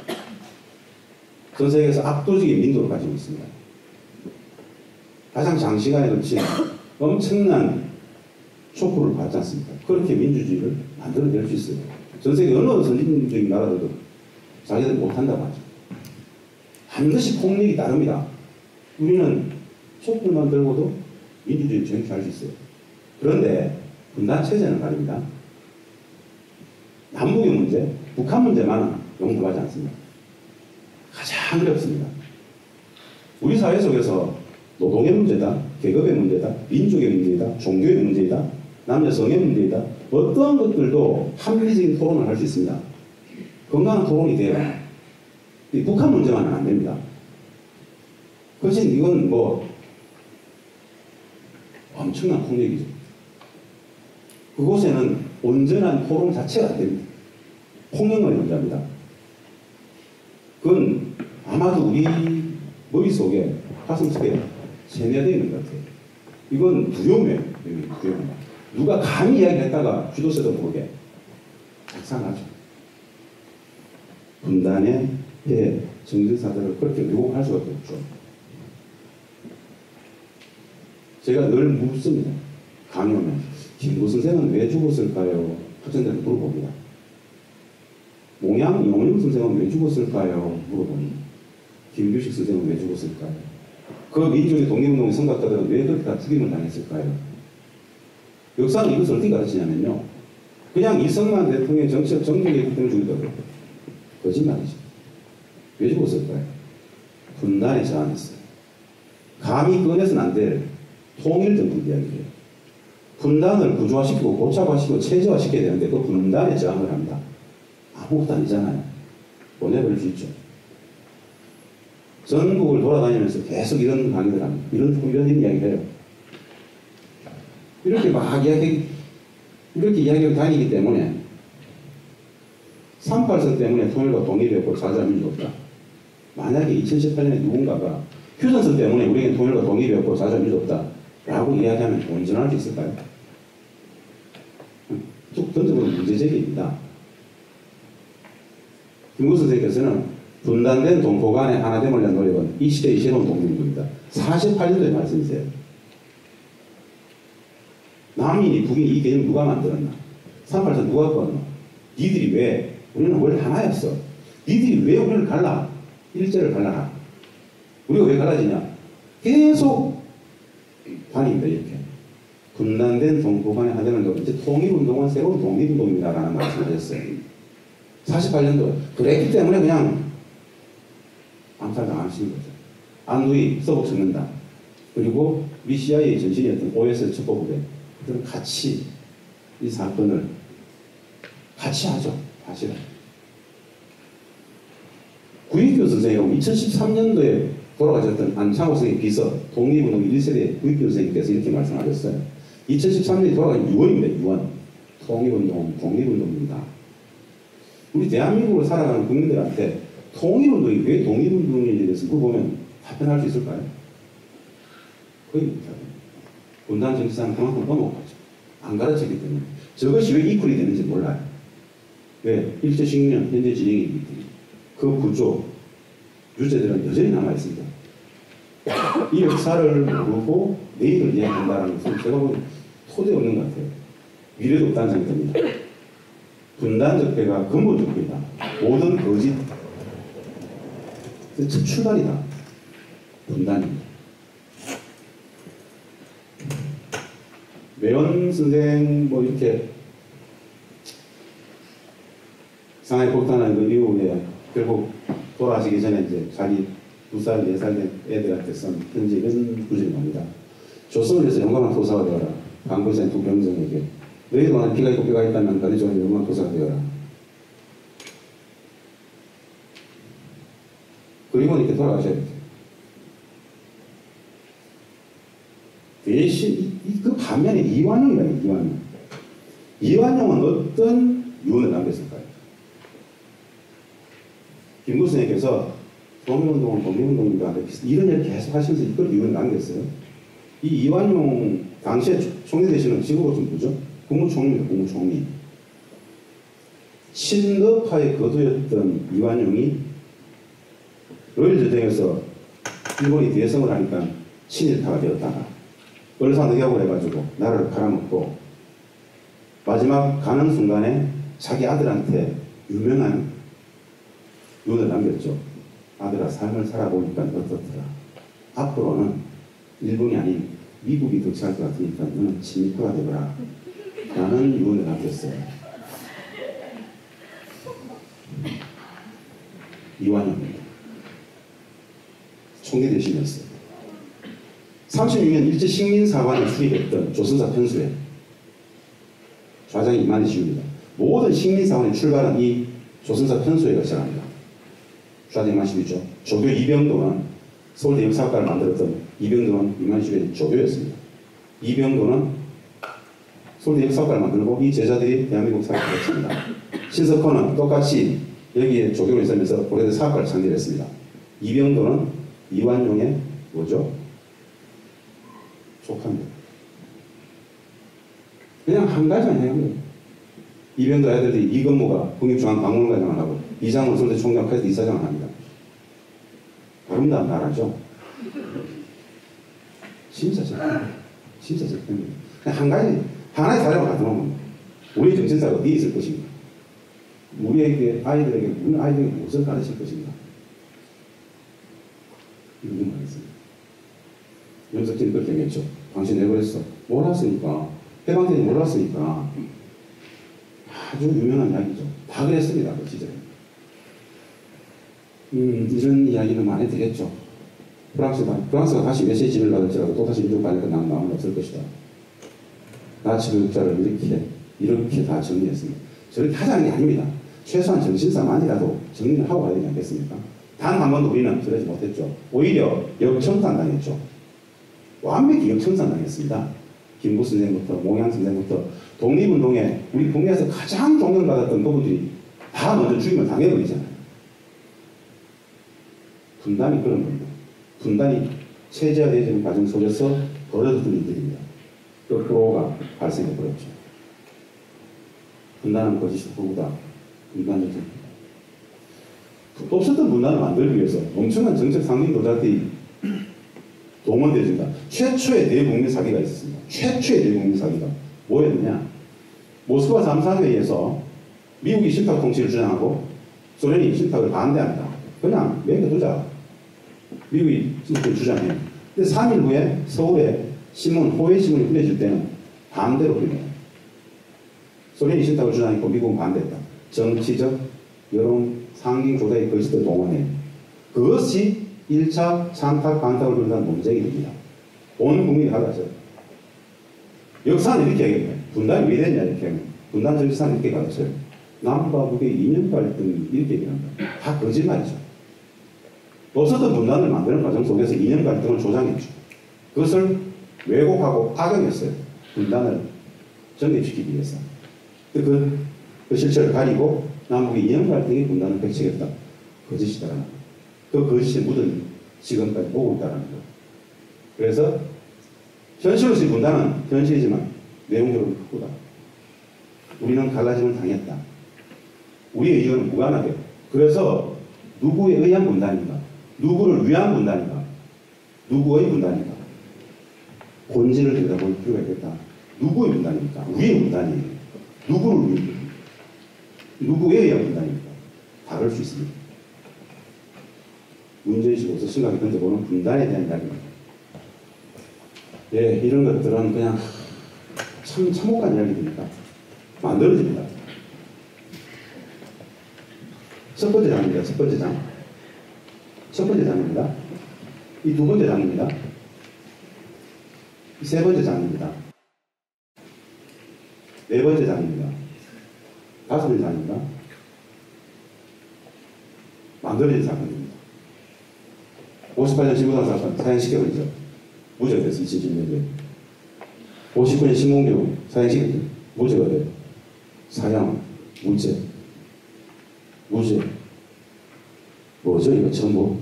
S3: 전 세계에서 압도적인 민족을 가지고 있습니다. 가장 장시간에 걸친 엄청난 촉구를 받지 않습니까? 그렇게 민주주의를 만들어낼 수 있어요. 전 세계 어느 선진적인 나라들도 자기들 못한다고 하죠. 반드시 폭력이 따릅니다. 우리는 촛불만 들고도 민주주의를 정치할 수 있어요. 그런데 분단체제는 말입니다. 남북의 문제, 북한 문제만 용납하지 않습니다. 가장 어렵습니다. 우리 사회 속에서 노동의 문제다, 계급의 문제다, 민족의 문제이다, 종교의 문제이다, 남녀 성의 문제이다, 어떠한 것들도 합리적인 토론을 할 수 있습니다. 건강한 토론이 돼요. 북한 문제만은 안 됩니다. 그렇지, 이건 뭐 엄청난 폭력이죠. 그곳에는 온전한 토론 자체가 안 됩니다. 폭력만 존재합니다. 그건 아마도 우리 머릿속에, 가슴속에 세뇌되어 있는 것 같아요. 이건 두려움이에요. 두려움. 누가 감히 이야기했다가 쥐도새도 모르게 작살나죠. 분단의 폐해, 정전사들을 그렇게 왜곡할 수밖에 없죠. 제가 늘 묻습니다. 감이 오면 김구 선생은 왜 죽었을까요? 학생들한테 물어봅니다. 몽양 영림 선생은 왜 죽었을까요? 물어봅니다. 김규식 선생은 왜 죽었을까요? 그 민족의 독립운동의 선각자들은 왜 그렇게 다 죽임을 당했을까요? 역사는 이것을 어떻게 가르치냐면요. 그냥 이승만 대통령의 정치적 정력이 있기 때문에 죽였다고요. 거짓말이죠. 왜 죽었을까요? 분단에 저항했어요. 감히 꺼내서는 안 될 통일정부 이야기예요. 분단을 구조화시키고 고착화시키고 체제화시켜야 되는데 그 분단에 저항을 합니다. 아무것도 아니잖아요. 보내버릴 수 있죠. 전국을 돌아다니면서 계속 이런 강의를 합니다. 이런 이야기를 해요. 이렇게 이야기하고 다니기 때문에 38선 때문에 통일과 독립이 없고 자주민주가 없다. 만약에 2018년에 누군가가 휴전선 때문에 우리에게 통일과 독립이 없고 자주민주가 없다 라고 이야기하면 온전할 수 있을까요? 쭉 던져보면 문제제기입니다. 김구 선생님께서는 분단된 동포 간의 하나됨을 위한 노력은 이 시대의 새로운 독립운동입니다. 48년도에 말씀이세요. 남인이 북인이 이 개념 누가 만들었나? 38선 누가 꺼냈나? 니들이 왜? 우리는 원래 하나였어. 니들이 왜 우리를 갈라? 일제를 갈라라. 우리가 왜 갈라지냐? 계속 반입니다. 이렇게. 분단된 동포 간의 하나됨을 이제 통일운동은 새로운 독립운동입니다. 라는 말씀을 하셨어요. 48년도. 그랬기 때문에 그냥 암살당하신 거죠. 안누이 서복 적는다. 그리고 미 CIA 전신이었던 OS 첩보부대. 그들은 같이 이 사건을 같이 하죠. 사실은. 구익규 선생이라고 2013년도에 돌아가셨던 안창호 선생의 비서 독립운동 1세대 구익규 선생님께서 이렇게 말씀하셨어요. 2013년에 돌아간 유언입니다. 유언. 통일운동, 독립운동입니다. 우리 대한민국으로 살아가는 국민들한테 통일운동이 왜 독립운동인지에 대해서 물어보면 답변할 수 있을까요? 거의 못하죠. 분단 정치사는 그만큼 넘어가죠. 안 가르치기 때문에. 저것이 왜 이퀄이 되는지 몰라요. 왜? 일제식민 현재 진행이기 때문에. 그 구조, 유죄들은 여전히 남아있습니다. 이 역사를 모르고 내일을 이야기한다는 것은 제가 보기엔 토대 없는 것 같아요. 미래도 없다는 생각이 듭니다. 분단적 배가 근본적 배다. 모든 거짓. 첫 출발이다. 분단입니다. 매원 선생 뭐 이렇게 상하이 폭탄한 그 이후에 결국 돌아가시기 전에 이제 자기 2살, 4살 된 애들한테 쓴 편지 이런 구절이 나옵니다. 조선을 위해서 영광한 도사가 되어라. 강건생 두 병정에게 너희도 만약 피가 있고 뼈가 있다면 너희 조선의 영광한 도사가 되어라. 그리고 이렇게 돌아가셔야 돼요. 대신 그 반면에 이완용이라는 이완용. 이완용은 어떤 유언을 남겼을까요? 김구 선생님께서 독립운동은 독립운동입니다. 이런 얘기를 계속 하시면서 이걸 유언을 남겼어요. 이 이완용 당시에 총리 되시는 직업은 좀 뭐죠? 국무총리입니다. 국무총리. 친러파의 거두였던 이완용이 러일 전쟁에서 일본이 대성을 하니까 친일파가 되었다가 얼사늑약을 해가지고 나라를 팔아먹고 마지막 가는 순간에 자기 아들한테 유명한 유언을 남겼죠. 아들아, 삶을 살아보니까 어떻더라. 앞으로는 일본이 아닌 미국이 득세할 것 같으니까 너는 친일파가 되거라. 라는 유언을 남겼어요. 이완용입니다. 총리 되시면서 36년 일제 식민사관에 수립했던 조선사 편수회 좌장이 이만희씨입니다. 모든 식민사관에 출발한 이 조선사 편수회가 시작합니다. 좌장 이만희씨죠. 조교 이병도는 서울대 역사학과를 만들었던 이병도는 이만희씨의 조교였습니다. 이병도는 서울대 역사학과를 만들고 이 제자들이 대한민국 사회를 했습니다. 신석호는 똑같이 여기에 조교로 있으면서 고려대 사학과를 창립했습니다. 이병도는 이완용의 뭐죠? 조카입니다. 그냥 한 가지만 해요. 이병도 애들이 이건모가 국립중앙박물관장을 하고 이장훈 서울대 총장까지 이사장을 합니다. 아름다운 나라죠. 진짜 적합니다. 진짜 적합니다. 그냥 한 가지, 하나의 사람을 가져놓으면 우리 정신사가 어디에 있을 것인가? 우리에게, 우리 아이들에게 무엇을 가르칠 것인가? 이런 말했습니다. 윤석진이 그렇게 얘기했죠. 당신 내버렸어. 몰랐으니까. 해방전이 몰랐으니까. 아주 유명한 이야기죠. 다 그랬습니다. 그 시절에. 이런 이야기는 많이 되겠죠. 프랑스가 다시 메시지를 받을지라도 또다시 민족반역과 나는 마음은 없을 것이다. 나치 교육자를 이렇게 다 정리했습니다. 저렇게 하자는 게 아닙니다. 최소한 정신상만이라도 정리를 하고 가야 되지 않겠습니까? 단 한 번도 우리는 그러지 못했죠. 오히려 역청산당했죠. 완벽히 역청산당했습니다. 김구 선생부터 몽양 선생부터 독립운동에 우리 국내에서 가장 존경받았던 그분들이 다 먼저 죽임을 당해버리잖아요. 분단이 그런 겁니다. 분단이 체제화되어지는 과정 속에서 벌어졌던 일들입니다. 거꾸로가 발생해버렸죠. 분단은 거짓이 허구다. 분단은 없었던 분단을 만들기 위해서 엄청난 정책 상징 노자들이 동원되어진다. 최초의 대국민 사기가 있었습니다. 최초의 대국민 사기가 뭐였느냐? 모스크바 잠상회의에서 미국이 신탁 통치를 주장하고 소련이 신탁을 반대합니다. 그냥 매겨두자. 미국이 신탁을 주장해요. 근데 3일 후에 서울에 신문, 호외신문이 뿌려질 때는 반대로 뿌립니다. 소련이 신탁을 주장했고 미국은 반대했다. 정치적, 여론, 상징 조작의 거짓을 동원해요. 그것이 1차 찬탁 반탁을 불러한 논쟁이 됩니다. 온 국민이 하다죠. 역사는 이렇게 얘기해요. 분단이 왜 되냐 이렇게 하면 분단 정치사는 이렇게 가르쳐요. 남과 북의 이념 갈등이 이렇게 얘기합니다. 다 거짓말이죠. 없었던 분단을 만드는 과정 속에서 이념 갈등을 조장했죠. 그것을 왜곡하고 악용했어요. 분단을 정립시키기 위해서. 그 실체를 가리고 남북의 이념 갈등이 분단을 백치겠다. 거짓이다라는 거. 그 거짓이 묻은 지금까지 보고 있다는 거. 그래서 현실로서의 분단은 현실이지만 내용적으로 크다. 우리는 갈라짐을 당했다. 우리의 의견은 무관하게. 그래서 누구에 의한 분단인가? 누구를 위한 분단인가? 누구의 분단인가? 본질을 들여다볼 필요가 있겠다. 누구의 분단입니까? 우리의 분단이에요. 누구를 위해? 누구에 의한 분단입니까? 다를 수 있습니다. 문제의식으로서 심각하게 던져보는 분단에 대한 이야기입니다. 예, 이런 것들은 그냥 참 참혹한 이야기입니다. 만들어집니다. 첫 번째 장입니다. 첫 번째 장. 첫 번째 장입니다. 이 두 번째 장입니다. 이 세 번째 장입니다. 네 번째 장입니다. 다섯 번째 장입니다. 만들어진 사건입니다. 58년 신부당 사건 사형시켜버리죠. 무죄가 됐어요. 2010년도에. 59년 신공교 사형시켰죠. 무죄가 돼요. 사형, 무죄. 무죄. 뭐죠? 이거 전부.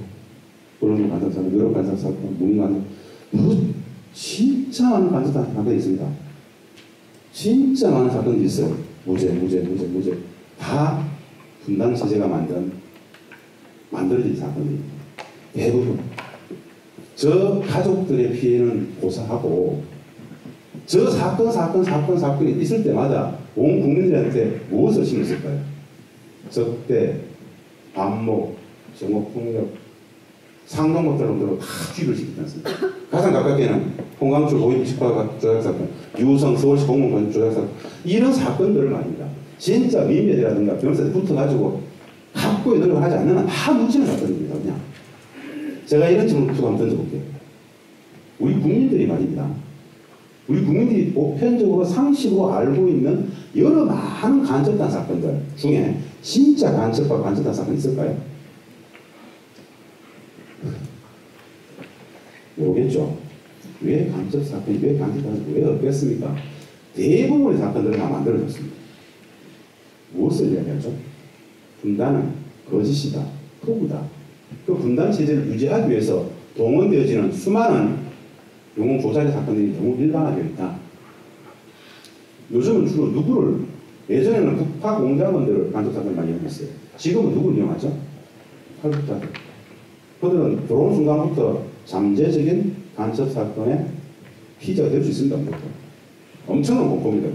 S3: 언론 간섭사건, 여러 간섭사건, 문간섭. 뭐, 진짜 많은 간섭사건이 있습니다. 진짜 많은 사건들이 있어요. 무죄. 다 분단 체제가 만들어진 사건입니다. 대부분. 저 가족들의 피해는 고사하고 저 사건이 있을 때마다 온 국민들한테 무엇을 심었을까요? 적대, 반목, 정오폭력, 상동법들로 다 주입을 시키지 않습니까? 가장 가깝게는 홍강초 고위 치과 조작사건, 유성 서울시 공무원 조작사건 이런 사건들을 말입니다. 진짜 민변이라든가 변호사한테 붙어가지고 각고의 노력을 하지 않는 한 다 묻히는 사건입니다. 그냥 제가 이런 질문을 한번 던져볼게요. 우리 국민들이 말입니다. 우리 국민들이 보편적으로 상식으로 알고 있는 여러 많은 간접단 사건들 중에 진짜 간접단 사건이 있을까요? 모르겠죠. 왜 간접 사건이 왜 없겠습니까? 대부분의 사건들은 다 만들어졌습니다. 무엇을 이야기하죠? 분단은 거짓이다, 포구다. 그 분단 체제를 유지하기 위해서 동원되어지는 수많은 영웅 조작의 사건들이 너무 일반화되어 있다. 요즘은 주로 누구를, 예전에는 국파 공작원들을 간접 사건을 많이 이용했어요. 지금은 누구를 이용하죠? 탈북자들. 그들은 들어온 순간부터 잠재적인 간첩 사건의 피해자가 될 수 있습니다. 엄청난 공포입니다.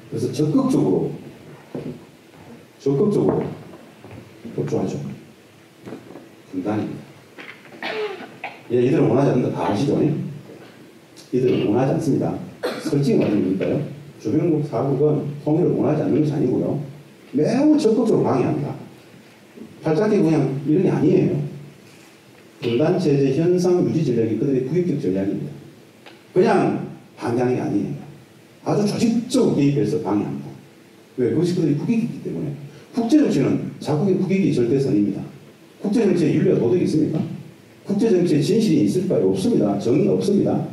S3: 그래서 적극적으로 협조하죠. 분단입니다. 예, 이들은 원하지 않는다. 다 아시죠? 이들은 원하지 않습니다. 솔직히 말해드릴까요? 주변국 사국은 통일을 원하지 않는 것이 아니고요. 매우 적극적으로 방해합니다. 팔짱끼고 그냥 이런 게 아니에요. 분단체제 현상 유지 전략이 그들의 국익적 전략입니다. 그냥 반대하는 게 아니에요. 아주 조직적으로 개입해서 방해합니다. 왜? 그것이 그들의 국익이기 때문에. 국제정치는 자국의 국익이 절대선입니다. 국제정치에 윤리와 도덕이 있습니까? 국제정치에 진실이 있을까요? 없습니다. 정의가 없습니다.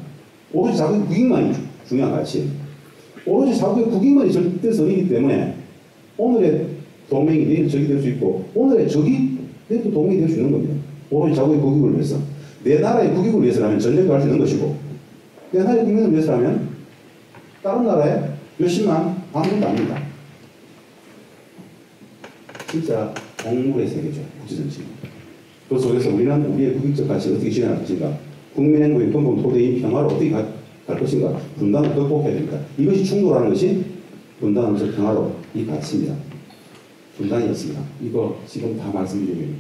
S3: 오로지 자국의 국익만이 중요한 가치예요. 오로지 자국의 국익만이 절대선이기 때문에 오늘의 동맹이 내일 적이 될 수 있고 오늘의 적이 내일 또 동맹이 될 수 있는 겁니다. 오로지 자국의 국익을 위해서. 내 나라의 국익을 위해서라면 전쟁도 할 수 있는 것이고 내 나라의 국민을 위해서라면 다른 나라에 몇십만 아무것도 아닙니다. 진짜 동물의 세계죠. 국제정치. 그 속에서 우리는 우리의 국익적 가치를 어떻게 실현할 것인가, 국민행복의 근본 토대인 평화를 어떻게 갈 것인가, 분단을 극복해야 됩니다. 이것이 충돌하는 것이 분단으로서 평화로 이 가치입니다. 분단이었습니다. 이거 지금 다 말씀드리면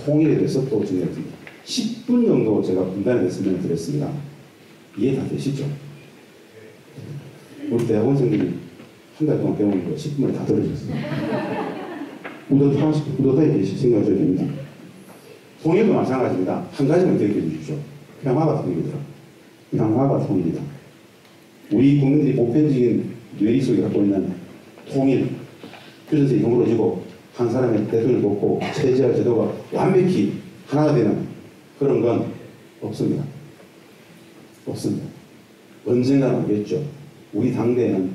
S3: 통일에 대해서 또 정리했습니다. 10분 정도 제가 분단에 대해서 설명을 드렸습니다. 이해 다 되시죠? 우리 대학원생들이 한 달 동안 배우는 거 10분을 다 들으셨어요. 뿌듯하게 생각하셔야 됩니다. 통일도 마찬가지입니다. 한 가지만 기억해 주십시오. 평화가 통일이다. 평화가 통일이다. 우리 국민들이 보편적인 뇌리 속에 갖고 있는 통일, 표준세에 허물어지고 한 사람의 대통령을 뽑고 체제와 제도가 완벽히 하나가 되는 그런 건 없습니다. 없습니다. 언젠가는 오겠죠. 우리 당대에는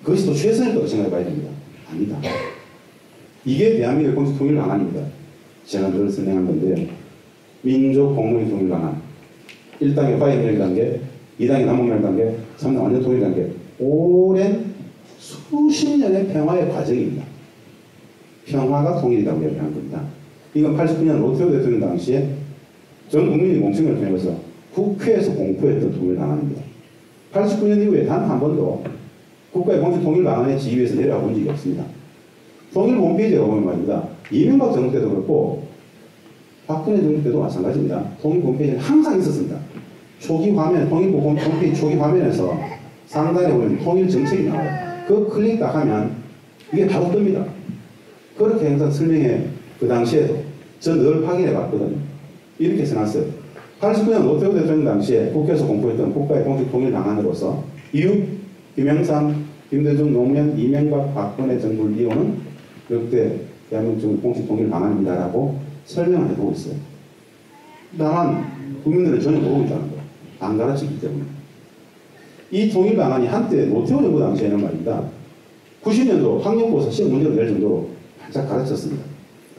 S3: 그것이 또 최선일 거라고 생각해 봐야 됩니다. 아니다. 이게 대한민국의 공식 통일 방안입니다. 제가 늘 설명한 건데요. 민족 공무원 통일 방안. 1단계 화해민족 단계, 2단계 남북민족 단계, 3단 완전 통일 단계. 오랜 수십 년의 평화의 과정입니다. 평화가 통일이라고 이야기하는 겁니다. 이건 89년 노태우 대통령 당시에 전 국민이 공청회를 통해서 국회에서 공포했던 통일 방안입니다. 89년 이후에 단 한 번도 국가의 공식 통일 방안의 지휘에서 내려가 본 적이 없습니다. 통일 홈페이지에 가보면 말입니다. 이명박 정부 때도 그렇고 박근혜 정부 때도 마찬가지입니다. 통일 홈페이지는 항상 있었습니다. 초기 화면, 통일 홈페이지 초기 화면에서 상단에 보면 통일 정책이 나와요. 그거 클릭 딱 하면 이게 바로 뜹니다. 그렇게 항상 설명해. 그 당시에도 저 늘 확인해 봤거든요. 이렇게 써놨어요. 89년 노태우 대통령 당시에 국회에서 공포했던 국가의 공식 통일 방안으로서 이후 김영삼, 김대중, 노무현, 이명박, 박근혜 정부를 이용은 역대 대한민국 공식 통일 방안입니다라고 설명을 해보고 있어요. 다만 국민들은 전혀 모르고 있다는 거예요. 안 가르치기 때문에. 이 통일 방안이 한때 노태우 정부 당시에는 말입니다. 90년도 학력고사 시험 문제로 낼 정도로 반짝 가르쳤습니다.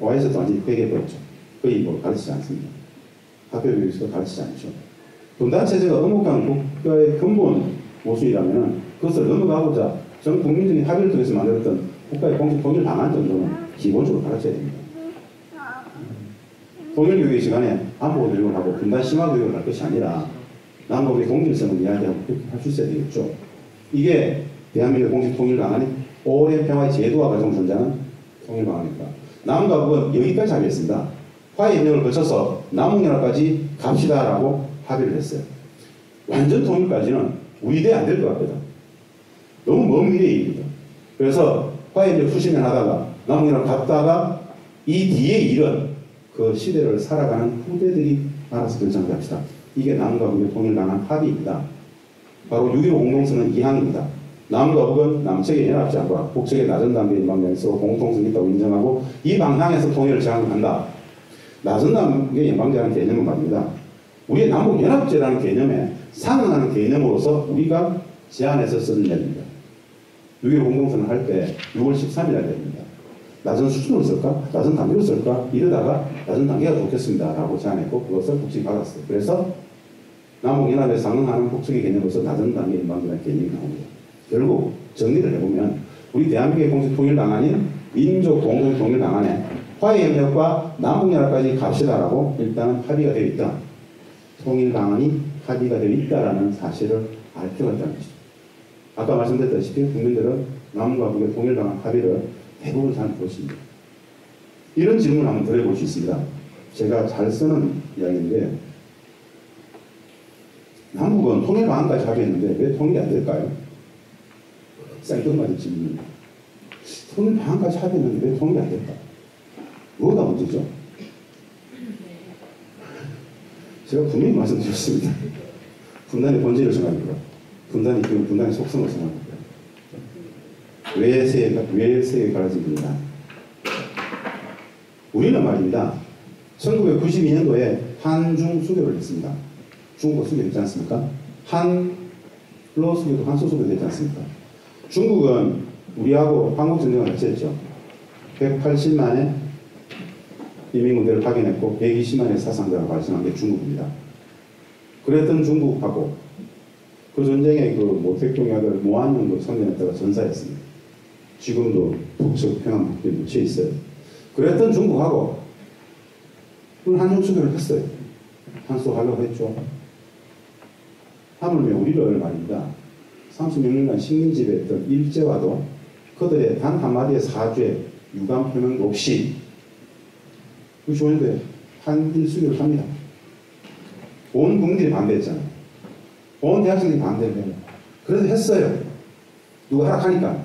S3: 와이에서도 완전히 회개해버렸죠. 거의 뭐 가르치지 않습니다. 학교 교육에서도 가르치지 않죠. 분단체제가 엄혹한 국가의 근본 모순이라면 그것을 넘어가고자 전 국민적인 합의를 통해서 만들었던 국가의 공식 통일 방안 정도는 기본적으로 가르쳐야 됩니다. 통일 교육의 시간에 안보 교육을 하고 분단 심화 교육을 할 것이 아니라 남북의 동질성을 이야기하고 그렇게 할 수 있어야 되겠죠. 이게 대한민국의 공식 통일 방안이 오랜 평화의 제도와 과정을 전제하는 통일 방안입니다. 남과 북은 여기까지 합의했습니다. 화해협력을 거쳐서 남북연합까지 갑시다라고 합의를 했어요. 완전 통일까지는 우리 대 안 될 것 같거든. 너무 먼 미래입니다. 그래서 화해협력 수십 년 하다가 남북연합 갔다가 이 뒤의 일은 그 시대를 살아가는 후대들이 알아서 결정합시다. 이게 남과 북의 통일 방안 합의입니다. 바로 6.15 공동선언 2항입니다. 남과 북은 남측의 연합지 않고 북측의 낮은 단계인 방면에 서로 공통성이 있다고 인정하고 이 방향에서 통일을 제한한다. 낮은 단계의 연방제라는 개념은 말입니다. 우리의 남북연합제라는 개념에 상응하는 개념으로서 우리가 제안해서 쓰는 내용입니다. 6.15 공동선언을 할 때 6월 13일 날 됩니다. 낮은 수준으로 쓸까? 낮은 단계로 쓸까? 이러다가 낮은 단계가 좋겠습니다. 라고 제안했고 그것을 북측이 받았어요. 그래서 남북연합에 상응하는 북측의 개념으로서 낮은 단계 연방제라는 개념이 나옵니다. 결국 정리를 해보면 우리 대한민국의 공식 통일 방안인 민족 공동 통일 방안에 화해협력과 남북연합까지 갑시다라고 일단은 합의가 되어 있다. 통일 방안이 합의가 되어 있다라는 사실을 알 필요가 있다는 것이죠. 아까 말씀드렸다시피 국민들은 남과 북의 통일 방안 합의를 대부분 잘 모르십니다. 이런 질문을 한번 드려볼 수 있습니다. 제가 잘 쓰는 이야기인데 남북은 통일 방안까지 합의했는데 왜 통일이 안 될까요? 쌀떡맞은 질문입니다. 통일 방안까지 합의했는데 왜 통일이 안 될까? 뭐가 문제죠? 제가 분명히 말씀드렸습니다. 분단의 본질을 정합니다. 분단의 속성을 정합니다. 외세에 갈라집니다. 우리는 말입니다. 1992년도에 한중 수교를 했습니다. 중국과 수교했지 않습니까? 한러 수교도 한소 수교도 했지 않습니까? 중국은 우리하고 한국전쟁을 같이 했죠. 180만의 인민군대를 파견했고 120만의 사상자가 발생한 게 중국입니다. 그랬던 중국하고 그 전쟁에 그 모택동의 아들 모한영도 참전했다가 전사했습니다. 지금도 북측 평안북도에 묻혀 있어요. 그랬던 중국하고 한중 수교를 했어요. 한소 하려고 했죠. 하물며 우리를 말입니다. 36년간 식민지배했던 일제와도 그들의 단 한마디의 사죄, 유감 표명도 없이 95년도에 한일 수교를 합니다. 온 국민들이 반대했잖아요. 온 대학생들이 반대를 해요. 그래서 했어요. 누가 하락하니까.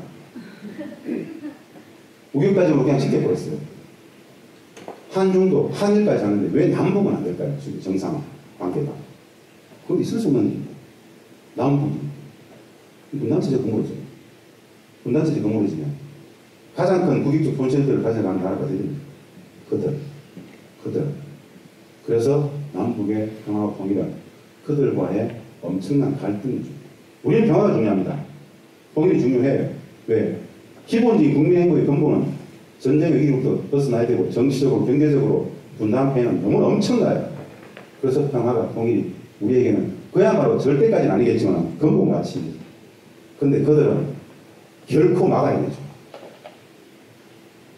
S3: 우기까지로 그냥 지켜버렸어요. 한중도 한일까지 하는데 왜 남북은 안 될까요? 정상 관계가. 그건 있을 수 없는 일입니다. 남북이. 분단체제 건물이죠. 분단체제 건물이지만 가장 큰 국익적 손실들을 가져가는 나라가 됩니다. 그들. 그래서 남북의 평화와 통일은 그들과의 엄청난 갈등이죠. 우리는 평화가 중요합니다. 통일이 중요해요. 왜? 기본적인 국민 행복의 근본은 전쟁의 위기부터 벗어나야 되고 정치적으로 경제적으로 분담해는 너무 엄청나요. 그래서 평화가 통일이 우리에게는 그야말로 절대까지는 아니겠지만 근본 가치입니다. 그런데 그들은 결코 막아야 되죠.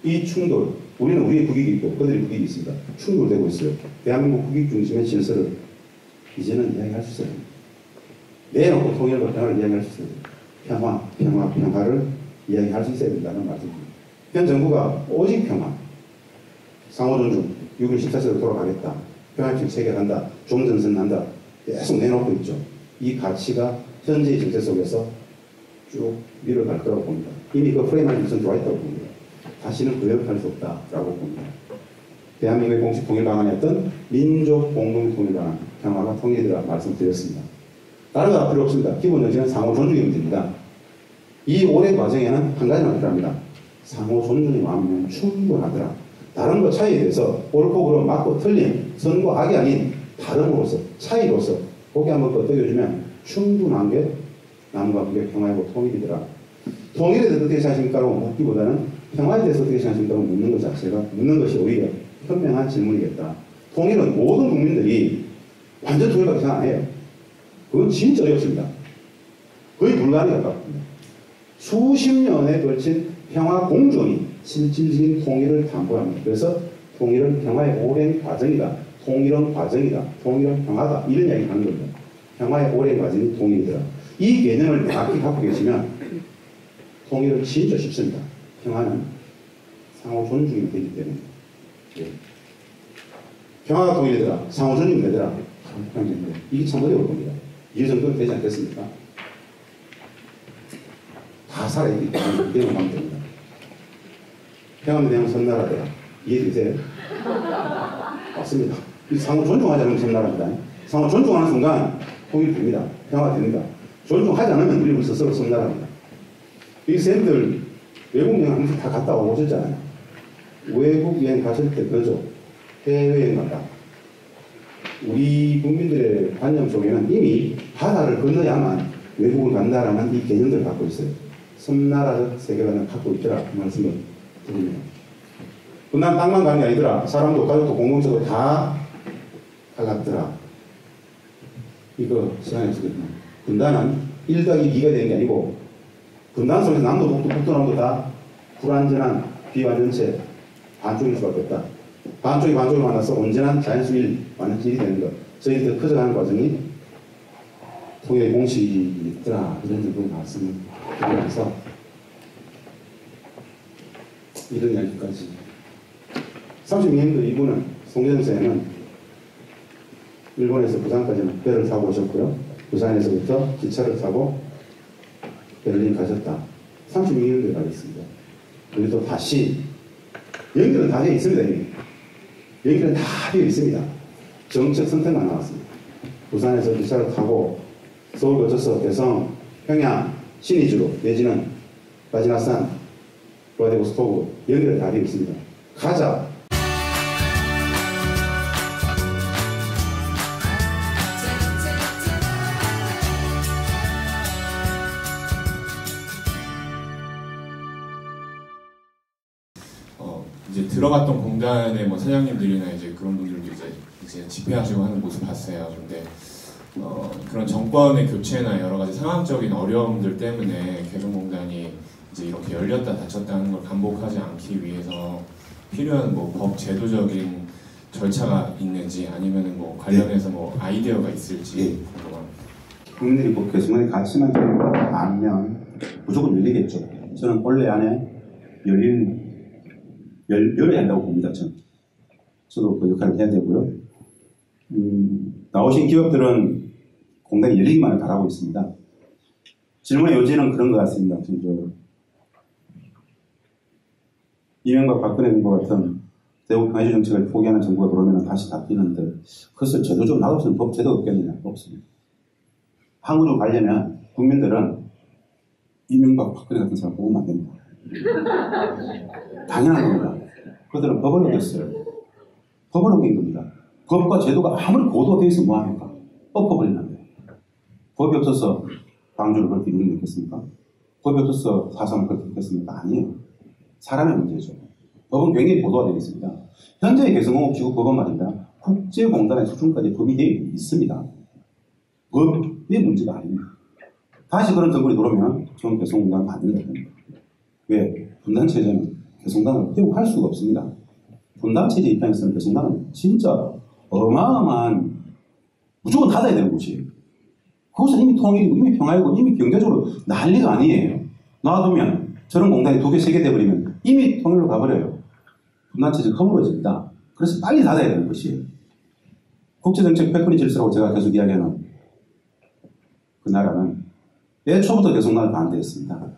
S3: 이 충돌, 우리는 우리의 국익이 있고 그들의 국익이 있습니다. 충돌되고 있어요. 대한민국 국익 중심의 질서를 이제는 이야기할 수 있어요. 내놓고 통일과 평화를 이야기할 수 있어요. 평화를 이야기할 수 있어야 된다는 말씀입니다. 현 정부가 오직 평화, 상호 존중, 6월 14세로 돌아가겠다, 평화협정 체결한다, 종전선언한다 계속 내놓고 있죠. 이 가치가 현재의 정세 속에서 쭉 밀어갈 거라고 봅니다. 이미 그 프레임 안에 우선 들어와 있다고 봅니다. 다시는 거역할 수 없다라고 봅니다. 대한민국의 공식 통일 방안이었던 민족 공동 통일 방안, 평화가 통일이라 말씀드렸습니다. 다른 거 필요 없습니다. 기본 정신은 상호 존중의 문제입니다. 이 오랜 과정에는 한 가지만 필요합니다. 상호 존중이 많으면 충분하더라. 다른 것 차이에 대해서 옳고 그름, 맞고 틀린, 선과 악이 아닌 다름으로서, 차이로서 고개 한번 끄덕여주면 충분한 게 남과 북의 평화이고 통일이더라. 통일에 대해서 어떻게 생각하십니까라고 묻기보다는 평화에 대해서 어떻게 생각하십니까라고 묻는 것 자체가, 묻는 것이 오히려 현명한 질문이겠다. 통일은 모든 국민들이 완전 통일밖에 생각 안 해요. 그건 진짜 어렵습니다. 불가능에 가깝습니다. 수십 년에 걸친 평화 공존이 실질적인 통일을 담보합니다. 그래서 통일은 평화의 오랜 과정이다. 통일은 과정이다. 통일은 평화다. 이런 이야기 하는 겁니다. 평화의 오랜 과정이 통일이더라. 이 개념을 정확히 갖고 계시면 통일은 진짜 쉽습니다. 평화는 상호 존중이 되기 때문에. 예. 평화가 통일이더라. 상호 존중이 되더라. 이게 참 어려울 겁니다. 이 정도는 되지 않겠습니까? 다 살아있기 때문에 이대로 가면 됩니다. 평화에 대한 선나라더라. 이해되세요? 맞습니다. 상호 존중하지 않으면 선나라입니다. 상호 존중하는 순간 통일이 됩니다. 평화가 됩니다. 존중하지 않으면 우리 스스로 선나라입니다. 이 쌤들 외국 여행 항상 다 갔다 오셨잖아요. 외국 여행 가실 때 그러죠. 해외여행 간다. 우리 국민들의 관념 속에는 이미 바다를 건너야만 외국을 간다라는 이 개념들을 갖고 있어요. 섬나라적 세계관을 갖고 있더라. 그 말씀을 드립니다. 난 땅만 가는 게 아니더라. 사람도 가족도 공동체도 다 갈랐더라. 이거 시간에 쓰거든요. 분단은 1 더하기 2가 되는 게 아니고 분단 속에서 남도 북도 북도 남도 다 불완전한 비완전체 반쪽일 수밖에 없다. 반쪽이 반쪽을 만나서 온전한 자연수 1, 완전체 1이 되는 것. 저희들 커져가는 과정이 통일의 공식이 있더라. 이런 정도의 말씀을 드리면서 이런 이야기까지. 32년도 이분은 송재정 쌤은 일본에서 부산까지는 배를 타고 오셨고요. 부산에서부터 기차를 타고 베를린 가셨다. 36년도에 가셨습니다. 그리고 또 다시 연결은 다 되어 있습니다. 이미. 연결은 다 되어 있습니다. 정책 선택만 나왔습니다. 부산에서 기차를 타고 서울 거쳐서 대성, 평양, 신의주로 내지는 바지나산, 블라디보스토크 연결은 다 되어 있습니다. 가자.
S4: 이제 들어갔던 공단의 뭐 사장님들이나 이제 그런 분들도 이제 집회하시고 하는 모습 봤어요. 근데 그런 정권의 교체나 여러 가지 상황적인 어려움들 때문에 개성공단이 이제 이렇게 열렸다 닫혔다 하는 걸 반복하지 않기 위해서 필요한 뭐 법 제도적인 절차가 있는지 아니면은 뭐 관련해서 뭐 아이디어가 있을지 궁금합니다.
S3: 국민들이 뭐 개성의 가치만 알면 무조건 열리겠죠. 저는 원래 안에 열려야 한다고 봅니다. 저도 그 역할을 해야 되고요. 나오신 기업들은 공단이 열리기만을 바라고 있습니다. 질문의 요지는 그런 것 같습니다. 이명박 박근혜 정부 같은 대북 강의주 정책을 포기하는 정부가 들어오면 다시 바뀌는데 그것을 제도적으로 나올 수 있는 법 제도가 없겠느냐? 없습니다. 한국으로 가려면 국민들은 이명박 박근혜 같은 사람 보면 안 됩니다. 당연한 겁니다. 그들은 법을 어겼어요. 법을 어긴 겁니다. 법과 제도가 아무리 고도가 되어 있으면 뭐합니까? 엎어버리는데. 법이 없어서 방주를 그렇게 이루는 게 있겠습니까? 법이 없어서 사상을 그렇게 있겠습니까? 아니에요. 사람의 문제죠. 법은 굉장히 고도화 되어 있습니다. 현재의 개성공업지구 법은 말입니다. 국제공단의 수준까지 법이 되어 있습니다. 법의 문제가 아닙니다. 다시 그런 정권이 들어오면 저는 개성공단 반대가 됩니다. 왜? 분단체제는 개성공단을 회복할 수가 없습니다. 분단체제 입장에서는 개성공단은 진짜 어마어마한 무조건 닫아야 되는 곳이에요. 그것은 이미 통일이고 이미 평화이고 이미 경제적으로 난리가 아니에요. 놔두면 저런 공단이 2개, 3개 돼버리면 이미 통일로 가버려요. 분단체제가 허물어집니다. 그래서 빨리 닫아야 되는 것이에요. 국제정책 패권이 질서라고 제가 계속 이야기하는 그 나라는 애초부터 개성공단을 반대했습니다.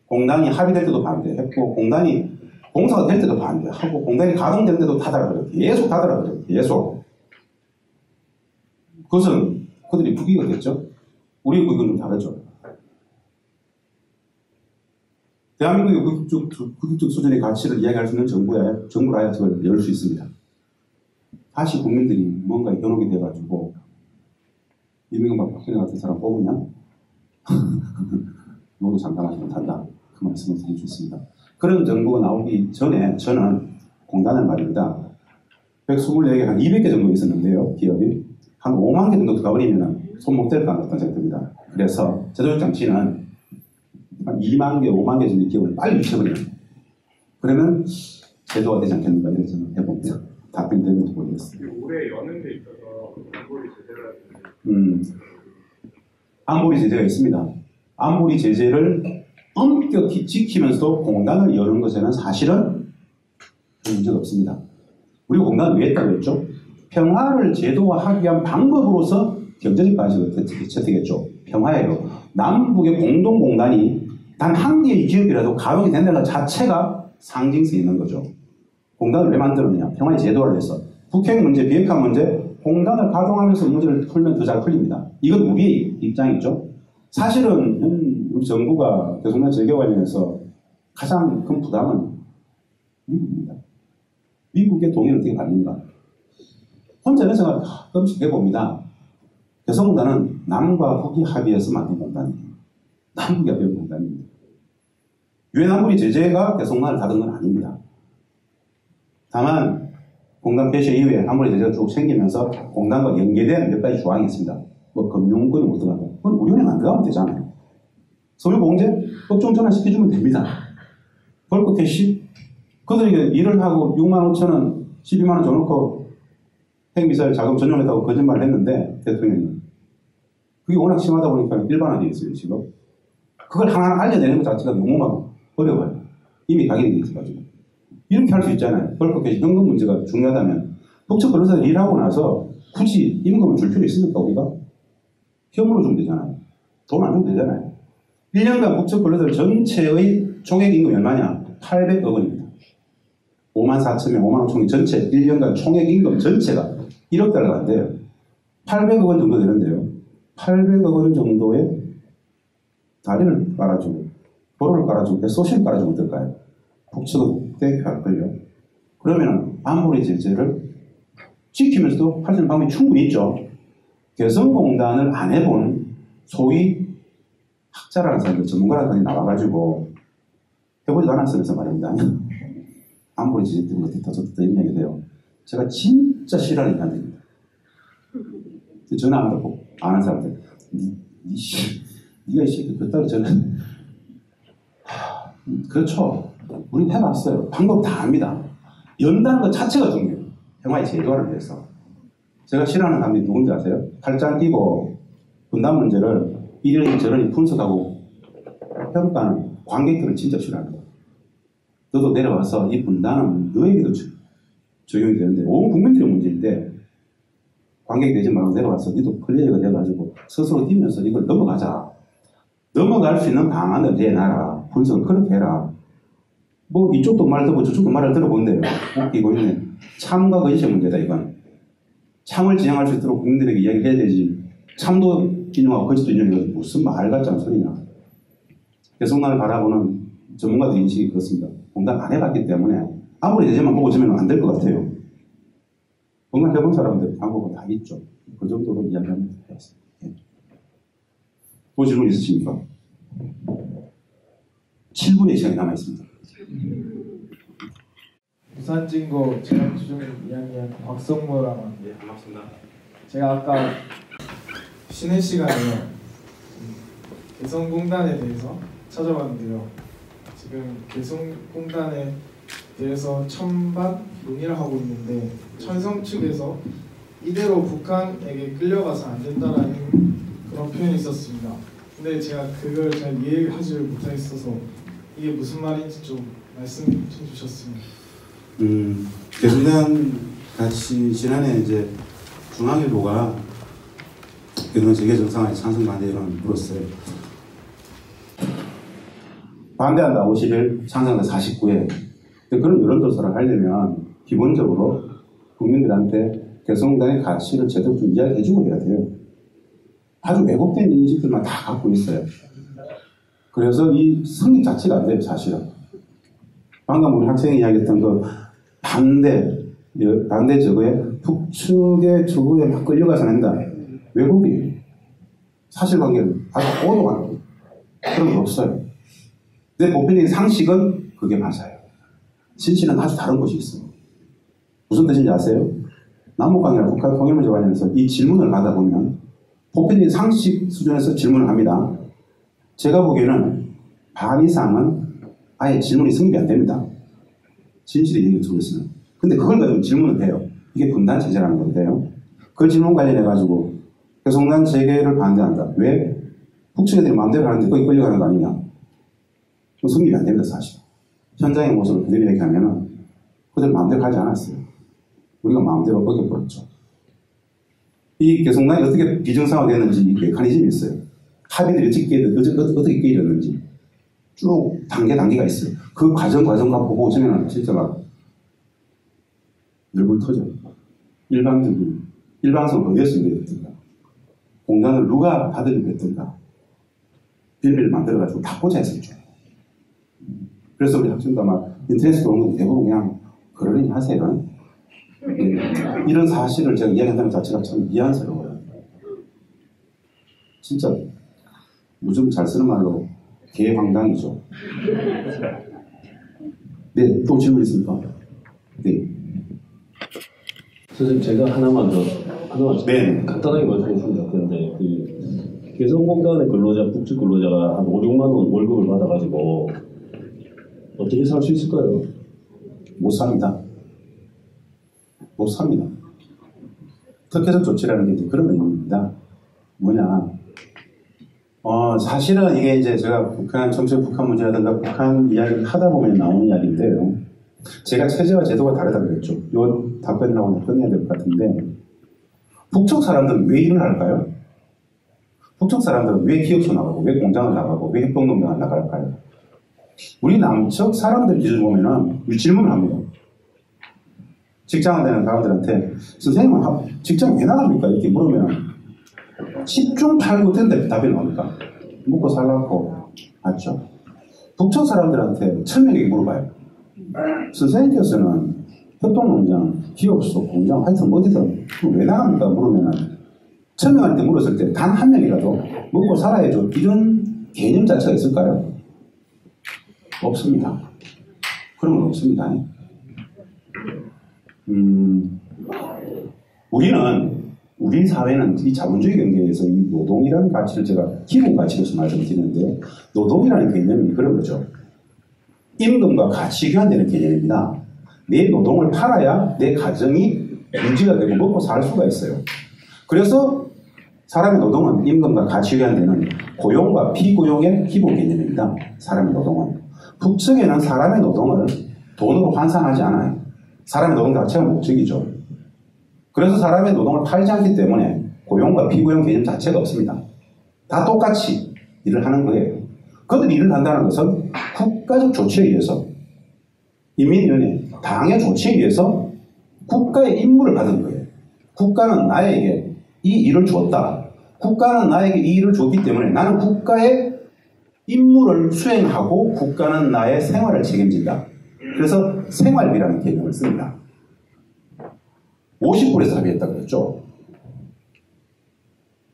S3: 공단이 합의될 때도 반대했고 공단이 공사가 될 때도 반대하고 공단이 가동될 때도 닫아버려요. 계속 닫아버려요. 계속. 그것은 그들이 국익이겠죠. 우리 국익은 좀 다르죠. 대한민국의 국익적 수준의 가치를 이야기할 수 있는 정부라야 저걸 열 수 있습니다. 다시 국민들이 뭔가 현혹이 돼가지고 이명박 박근혜 같은 사람 뽑으면 너무 장담하지 못한다. 그 말씀을 해주셨습니다. 그런 정부가 나오기 전에 저는 공단을 말입니다. 124개, 한 200개 정도 있었는데요. 기업이. 한 5만 개 정도 가버리면 손목 뗄 것 같다는 생각이 듭니다. 그래서 제도적 장치는 한 2만 개, 5만 개 정도 기업을 빨리 미쳐버려요. 그러면 제도가 되지 않겠는가 이런 생각을 해봅니다. 답변이 되는지 모르겠어요.
S5: 올해 여는 데 있어서 안보리 제재를
S3: 안보리 제재가 있습니다. 안보리 제재를 엄격히 지키면서도 공단을 여는 것에는 사실은 문제가 없습니다. 우리가 공단을 왜 했다고 했죠? 평화를 제도화하기 위한 방법으로서 경제적 방식을 채택했죠. 평화예요. 남북의 공동공단이 단 한 개의 기업이라도 가동이 된다는 것 자체가 상징성이 있는 거죠. 공단을 왜 만들었느냐? 평화의 제도화를 해서 북핵 문제, 비핵화 문제, 공단을 가동하면서 문제를 풀면 더 잘 풀립니다. 이건 우리의 입장이죠. 사실은 우리 정부가 개성공단 재개 관련해서 가장 큰 부담은 미국입니다. 미국의 동의를 어떻게 받는가? 혼자 이런 생각을 가끔씩 해봅니다. 개성공단은 남과 북이 합의해서 만든 공단이에요. 남북이 합의한 공단입니다. 유엔 안보리 제재가 개성공단을 닫은 건 아닙니다. 다만 공단 폐쇄 이후에 안보리 제재가 쭉 생기면서 공단과 연계된 몇 가지 조항이 있습니다. 뭐 금융권이 못 들어가고 그건 우리은행 안 들어가면 되잖아요. 서울공제 법정 전환시켜주면 됩니다. 벌크 캐시 그들에게 일을 하고 6만 5천 원, 12만 원 줘놓고 핵미사일 자금 전용했다고 거짓말을 했는데 대통령이 그게 워낙 심하다 보니까 일반화되어 있어요. 지금 그걸 하나 알려내는 것 자체가 너무 막 어려워요. 이미 각인이 되어 있어가지고 이렇게 할 수 있잖아요. 벌크 캐시 현금 문제가 중요하다면 법적 변호사들 일하고 나서 굳이 임금을 줄 필요 있습니까? 우리가 현물로 주면 되잖아요. 돈 안 주면 되잖아요. 1년간 법적 변호사들 전체의 총액 임금이 얼마냐? 800억 원입니다. 5만 4천 명, 5만 5천 명 전체 1년간 총액 임금 전체가 1억 달러가 안 돼요. 800억 원 정도 되는데요. 800억 원 정도의 다리를 깔아주고 도로를 깔아주고 소시를 깔아주면 어떨까요? 북측은 대표할걸요. 그러면 안보리 제재를 지키면서도 할 수 있는 방법이 충분히 있죠. 개성공단을 안 해본 소위 학자라는 사람들, 전문가라는 사람이 나와가지고 해보지도 않았으면서 말입니다. 안보리 제재 때문에 어떻게 터졌다 이런 얘기 돼요. 제가 진짜 싫어하는 인간들입니다. 전화 안 받고 아는 사람들 니가 이 새끼 그따위 저는 그렇죠. 우리는 해봤어요. 방법 다 압니다. 연다는 것 자체가 중요해요. 평화의 제도화를 위해서. 제가 싫어하는 사람들이 누군지 아세요? 팔짱 끼고 분단 문제를 이러니 저러니 분석하고 평가하는 관객들을 진짜 싫어합니다. 너도 내려와서 이 분단은 너에게도 적용이 되는데 온 국민들의 문제인데 관객이 되지 말고 내려와서 니도 플레이어가 돼가지고 스스로 뛰면서 이걸 넘어가자. 넘어갈 수 있는 방안을 내놔라. 분석을 그렇게 해라. 뭐 이쪽도 말 듣고 저쪽도 말을 들어본대요. 웃기고 있네. 참과 근시의 문제다 이건. 참을 지향할 수 있도록 국민들에게 이야기를 해야 되지. 참도 인용하고 근시도 인용해서 무슨 말 같지 않은 소리냐. 개성공단을 바라보는 전문가들 인식이 그렇습니다. 공단 안 해봤기 때문에 아무리 제재만 보고 지면 안 될 것 같아요. 공단 해본 사람들 방법은 다 있죠. 그 정도로 이야기하면 될 것 같습니다. 예. 또 질문 있으십니까? 7분의 시간이 남아있습니다.
S6: 부산진고 재학투쟁 이야기한 곽성모라고.
S3: 예, 반갑습니다.
S6: 제가 아까 쉬는 시간에 개성공단에 대해서 찾아봤는데요. 지금 개성공단에 대해서 찬반 논의를 하고 있는데 천성 측에서 이대로 북한에게 끌려가서 안 된다라는 그런 표현이 있었습니다. 근데 제가 그걸 잘 이해하지 못하겠어서 이게 무슨 말인지 좀 말씀 좀 주셨습니다.
S1: 개성공단 같이 지난해 이제 중앙일보가 개성공단 재개 정상화에 찬성 반대 여론을 물었어요. 반대한다 51, 찬성한다 49에. 그런 여론조사를 하려면 기본적으로 국민들한테 개성공단의 가치를 제대로 좀 이야기해주고 해야 돼요. 아주 왜곡된 인식들만 다 갖고 있어요. 그래서 이 성립 자체가 안 돼요, 사실은. 방금 우리 학생이 이야기했던 그 반대 저거에 북측의 저거에 막 끌려가서 낸다. 왜곡이에요. 사실관계는 아주 오도가는 그런 거 없어요. 내 보편적인 상식은 그게 맞아요. 진실은 아주 다른 것이 있어요. 무슨 뜻인지 아세요? 남북관계나 북한 통일문제 관련해서 이 질문을 받아보면 보편적인 상식 수준에서 질문을 합니다. 제가 보기에는 반 이상은 아예 질문이 성립이 안 됩니다. 진실의 얘기를 속에서는. 근데 그걸 가지고 질문을 해요. 이게 분단 체제라는 건데요. 그 질문 관련해가지고 개성난 재개를 반대한다. 왜? 북측애들이 마음대로 하는데 거기 끌려가는 거 아니냐. 그건 성립이 안 됩니다, 사실. 현장의 모습을 그대로 얘기하면은 그들 마음대로 가지 않았어요. 우리가 마음대로 어겨버렸죠. 이 개성난이 어떻게 비정상화되는지 메커니즘이 있어요. 합의들이 어떻게 깨졌는지 쭉 단계가 있어요. 그 과정과 보고 오시면 진짜 막 열불 터져요. 일방성을 어디에서 연결했던가, 공간을 누가 받으려고 했던가, 비밀을 만들어가지고 다 꽂아했었죠. 그래서 우리 학생도 아마 인터넷에 오는 건 대부분 그냥 그러려니 하세요. 이런 사실을 제가 이야기한다는 자체가 참 미안스러워요. 진짜 요즘 잘 쓰는 말로 개황당이죠. 네, 또 질문 있습니까? 네.
S7: 선생님, 제가 하나만
S1: 네.
S7: 간단하게 말씀했으면 좋겠는데, 그 개성공단의 근로자, 북측 근로자가 한 5, 6만 원 월급을 받아가지고 어떻게 살 수 있을까요?
S1: 못 삽니다. 못 삽니다. 특혜적 조치라는 게 이제 그런 의미입니다. 뭐냐. 사실은 이게 이제 제가 정책 북한 문제라든가 북한 이야기를 하다 보면 나오는 이야기인데요. 제가 체제와 제도가 다르다고 그랬죠. 이 답변을 하고 끝내야 될 것 같은데, 북쪽 사람들은 왜 일을 할까요? 북쪽 사람들은 왜 기업소 나가고, 왜 공장을 나가고, 왜 협동농장을 나갈까요? 우리 남쪽 사람들 기준으로 보면은 질문을 합니다. 직장을 다니는 사람들한테 선생님은 직장 왜 나갑니까? 이렇게 물으면 10중 8구 된다 답이 나옵니까? 먹고 살라고. 맞죠? 북쪽 사람들한테 1000명에게 물어봐요. 선생님께서는 협동농장, 기업소, 공장, 하여튼 어디든 왜 나갑니까? 물으면은 1000명한테 물었을 때 단 한 명이라도 먹고 살아야죠. 이런 개념 자체가 있을까요? 없습니다. 그런 건 없습니다. 우리 사회는 이 자본주의 경제에서 이 노동이라는 가치를 제가 기본 가치로서 말씀드리는데, 노동이라는 개념이 그런 거죠. 임금과 가치 교환되는 개념입니다. 내 노동을 팔아야 내 가정이 유지가 되고 먹고 살 수가 있어요. 그래서 사람의 노동은 임금과 가치 교환되는 고용과 비고용의 기본 개념입니다. 사람의 노동은. 북측에는 사람의 노동을 돈으로 환산하지 않아요. 사람의 노동 자체가 목적이죠. 그래서 사람의 노동을 팔지 않기 때문에 고용과 비고용 개념 자체가 없습니다. 다 똑같이 일을 하는 거예요. 그들이 일을 한다는 것은 국가적 조치에 의해서, 인민위원회, 당의 조치에 의해서 국가의 임무를 받은 거예요. 국가는 나에게 이 일을 주었다. 국가는 나에게 이 일을 줬기 때문에 나는 국가의 임무를 수행하고 국가는 나의 생활을 책임진다. 그래서 생활비라는 개념을 씁니다. 50불에서 합의했다 그랬죠.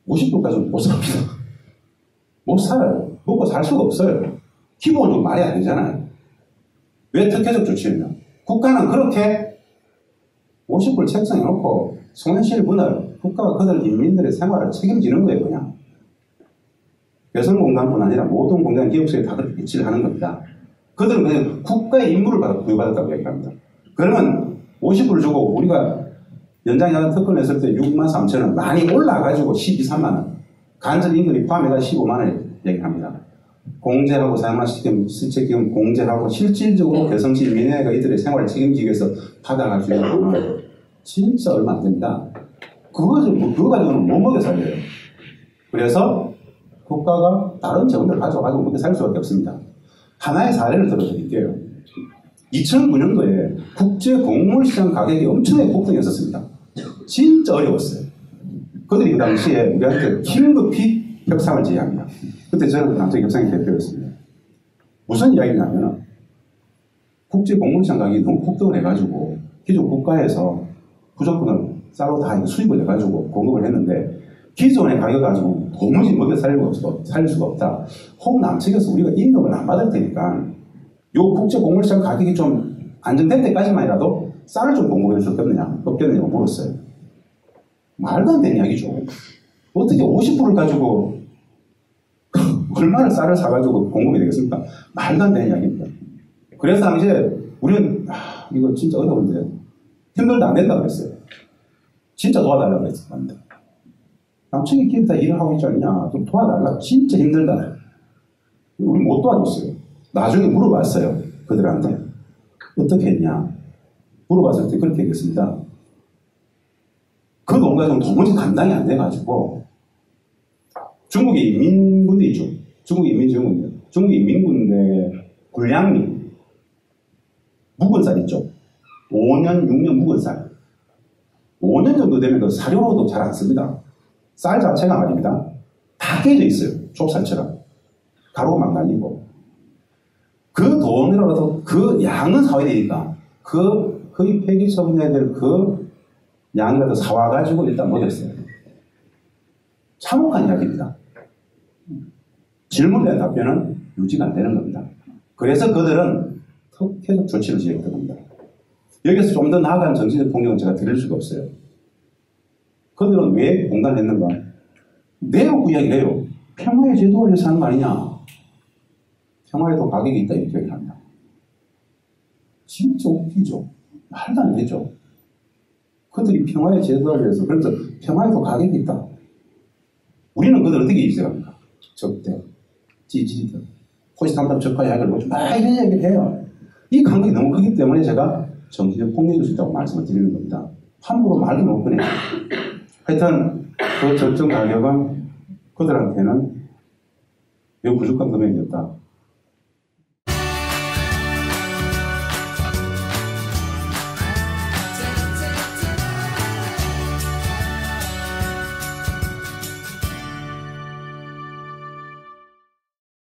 S1: 50불까지는 못 삽니다. 못 살아요. 먹고 살 수가 없어요. 기본적으로 말이 안 되잖아요. 왜 특혜적 조치였냐? 국가는 그렇게 50불 책정해 놓고 손실분을 국가가 그들 인민들의 생활을 책임지는 거예요, 그냥. 개성공단뿐 아니라 모든 공단 기업소에 다 그렇게 배치를 하는 겁니다. 그들은 그냥 국가의 임무를 부여받았다고 얘기합니다. 그러면 50불 주고 우리가 연장야간 특허를 냈을 때 6만 3천 원 많이 올라가지고 12, 3만 원. 간접 임금이 포함해서 15만 원 얘기합니다. 공제하고 사용한 시책기금 공제하고 실질적으로 개성시 민회가 이들의 생활을 책임지기 위해서 받아갈 수 있는 돈은 진짜 얼마 안 됩니다. 그거 가지고는 못 먹여 살려요. 그래서 국가가 다른 재원을 가져가지고 먹여 살 수밖에 없습니다. 하나의 사례를 들어드릴게요. 2009년도에 국제 곡물시장 가격이 엄청나게 폭등했었습니다. 진짜 어려웠어요. 그들이 그 당시에 우리한테 긴급히 협상을 제의합니다. 그때 저는 그 당시 협상의 대표였습니다. 무슨 이야기냐면 국제 곡물시장 가격이 너무 폭등을 해가지고 기존 국가에서 부족분을 쌀로 다 수입을 해가지고 공급을 했는데 기존의 가격 가지고 도무지 먹여 살릴 수가 없다. 혹 남측에서 우리가 임금을 안 받을 테니까 요 국제 곡물시장 가격이 좀 안정될 때까지만이라도 쌀을 좀 공급해 줄 수 없겠느냐고 물었어요. 말도 안 되는 이야기죠.
S3: 어떻게 50불을 가지고 얼마나 쌀을 사가지고 공급이 되겠습니까? 말도 안 되는 이야기입니다. 그래서 당시에 우리는 이거 진짜 어려운데 힘들다 안 된다 그랬어요. 진짜 도와달라고 그랬어요. 남청이 기업 다 일을 하고 있지 않냐. 좀 도와달라. 진짜 힘들다. 우리 못 도와줬어요. 나중에 물어봤어요. 그들한테. 어떻게 했냐. 물어봤을 때 그렇게 얘기했습니다. 그 돈 가지고 도무지 감당이 안 돼가지고 중국의 인민군대 있죠. 중국의 인민정군대. 중국의 인민군대 군량미 묵은 쌀 있죠. 5년, 6년 묵은 쌀. 5년 정도 되면 그 사료로도 잘 안 씁니다. 쌀 자체가 말입니다. 다 깨져 있어요. 좁쌀처럼. 가루가 막 날리고. 그 돈이라도 그 양은 사와야 되니까 거의 폐기 처분해야 될 그 양이라도 사와가지고 일단 먹였어요. 참혹한 이야기입니다. 질문에 대한 답변은 유지가 안 되는 겁니다. 그래서 그들은 특혜적 조치를 지었던 겁니다. 여기서 좀 더 나아간 정치적 폭력은 제가 드릴 수가 없어요. 그들은 왜 공단을 했는가? 매우 그 이야기를 해요. 평화의 제도를 위해서 하는 거 아니냐? 평화에도 가격이 있다 이렇게 얘기합니다. 진짜 웃기죠. 말도 안 되죠. 그들이 평화의 제도를 위해서 그래서 평화에도 가격이 있다. 우리는 그들 어떻게 인식합니까? 적대, 찌질이들, 호시탐탐 적화 이야기를 보죠. 막 이런 이야기를 해요. 이 간격이 너무 크기 때문에 제가 정치적 폭력일 수 있다고 말씀을 드리는 겁니다. 함부로 말도 못 꺼내요. 하여튼 그 적정 가격은 그들한테는 매우 부족한 금액이었다.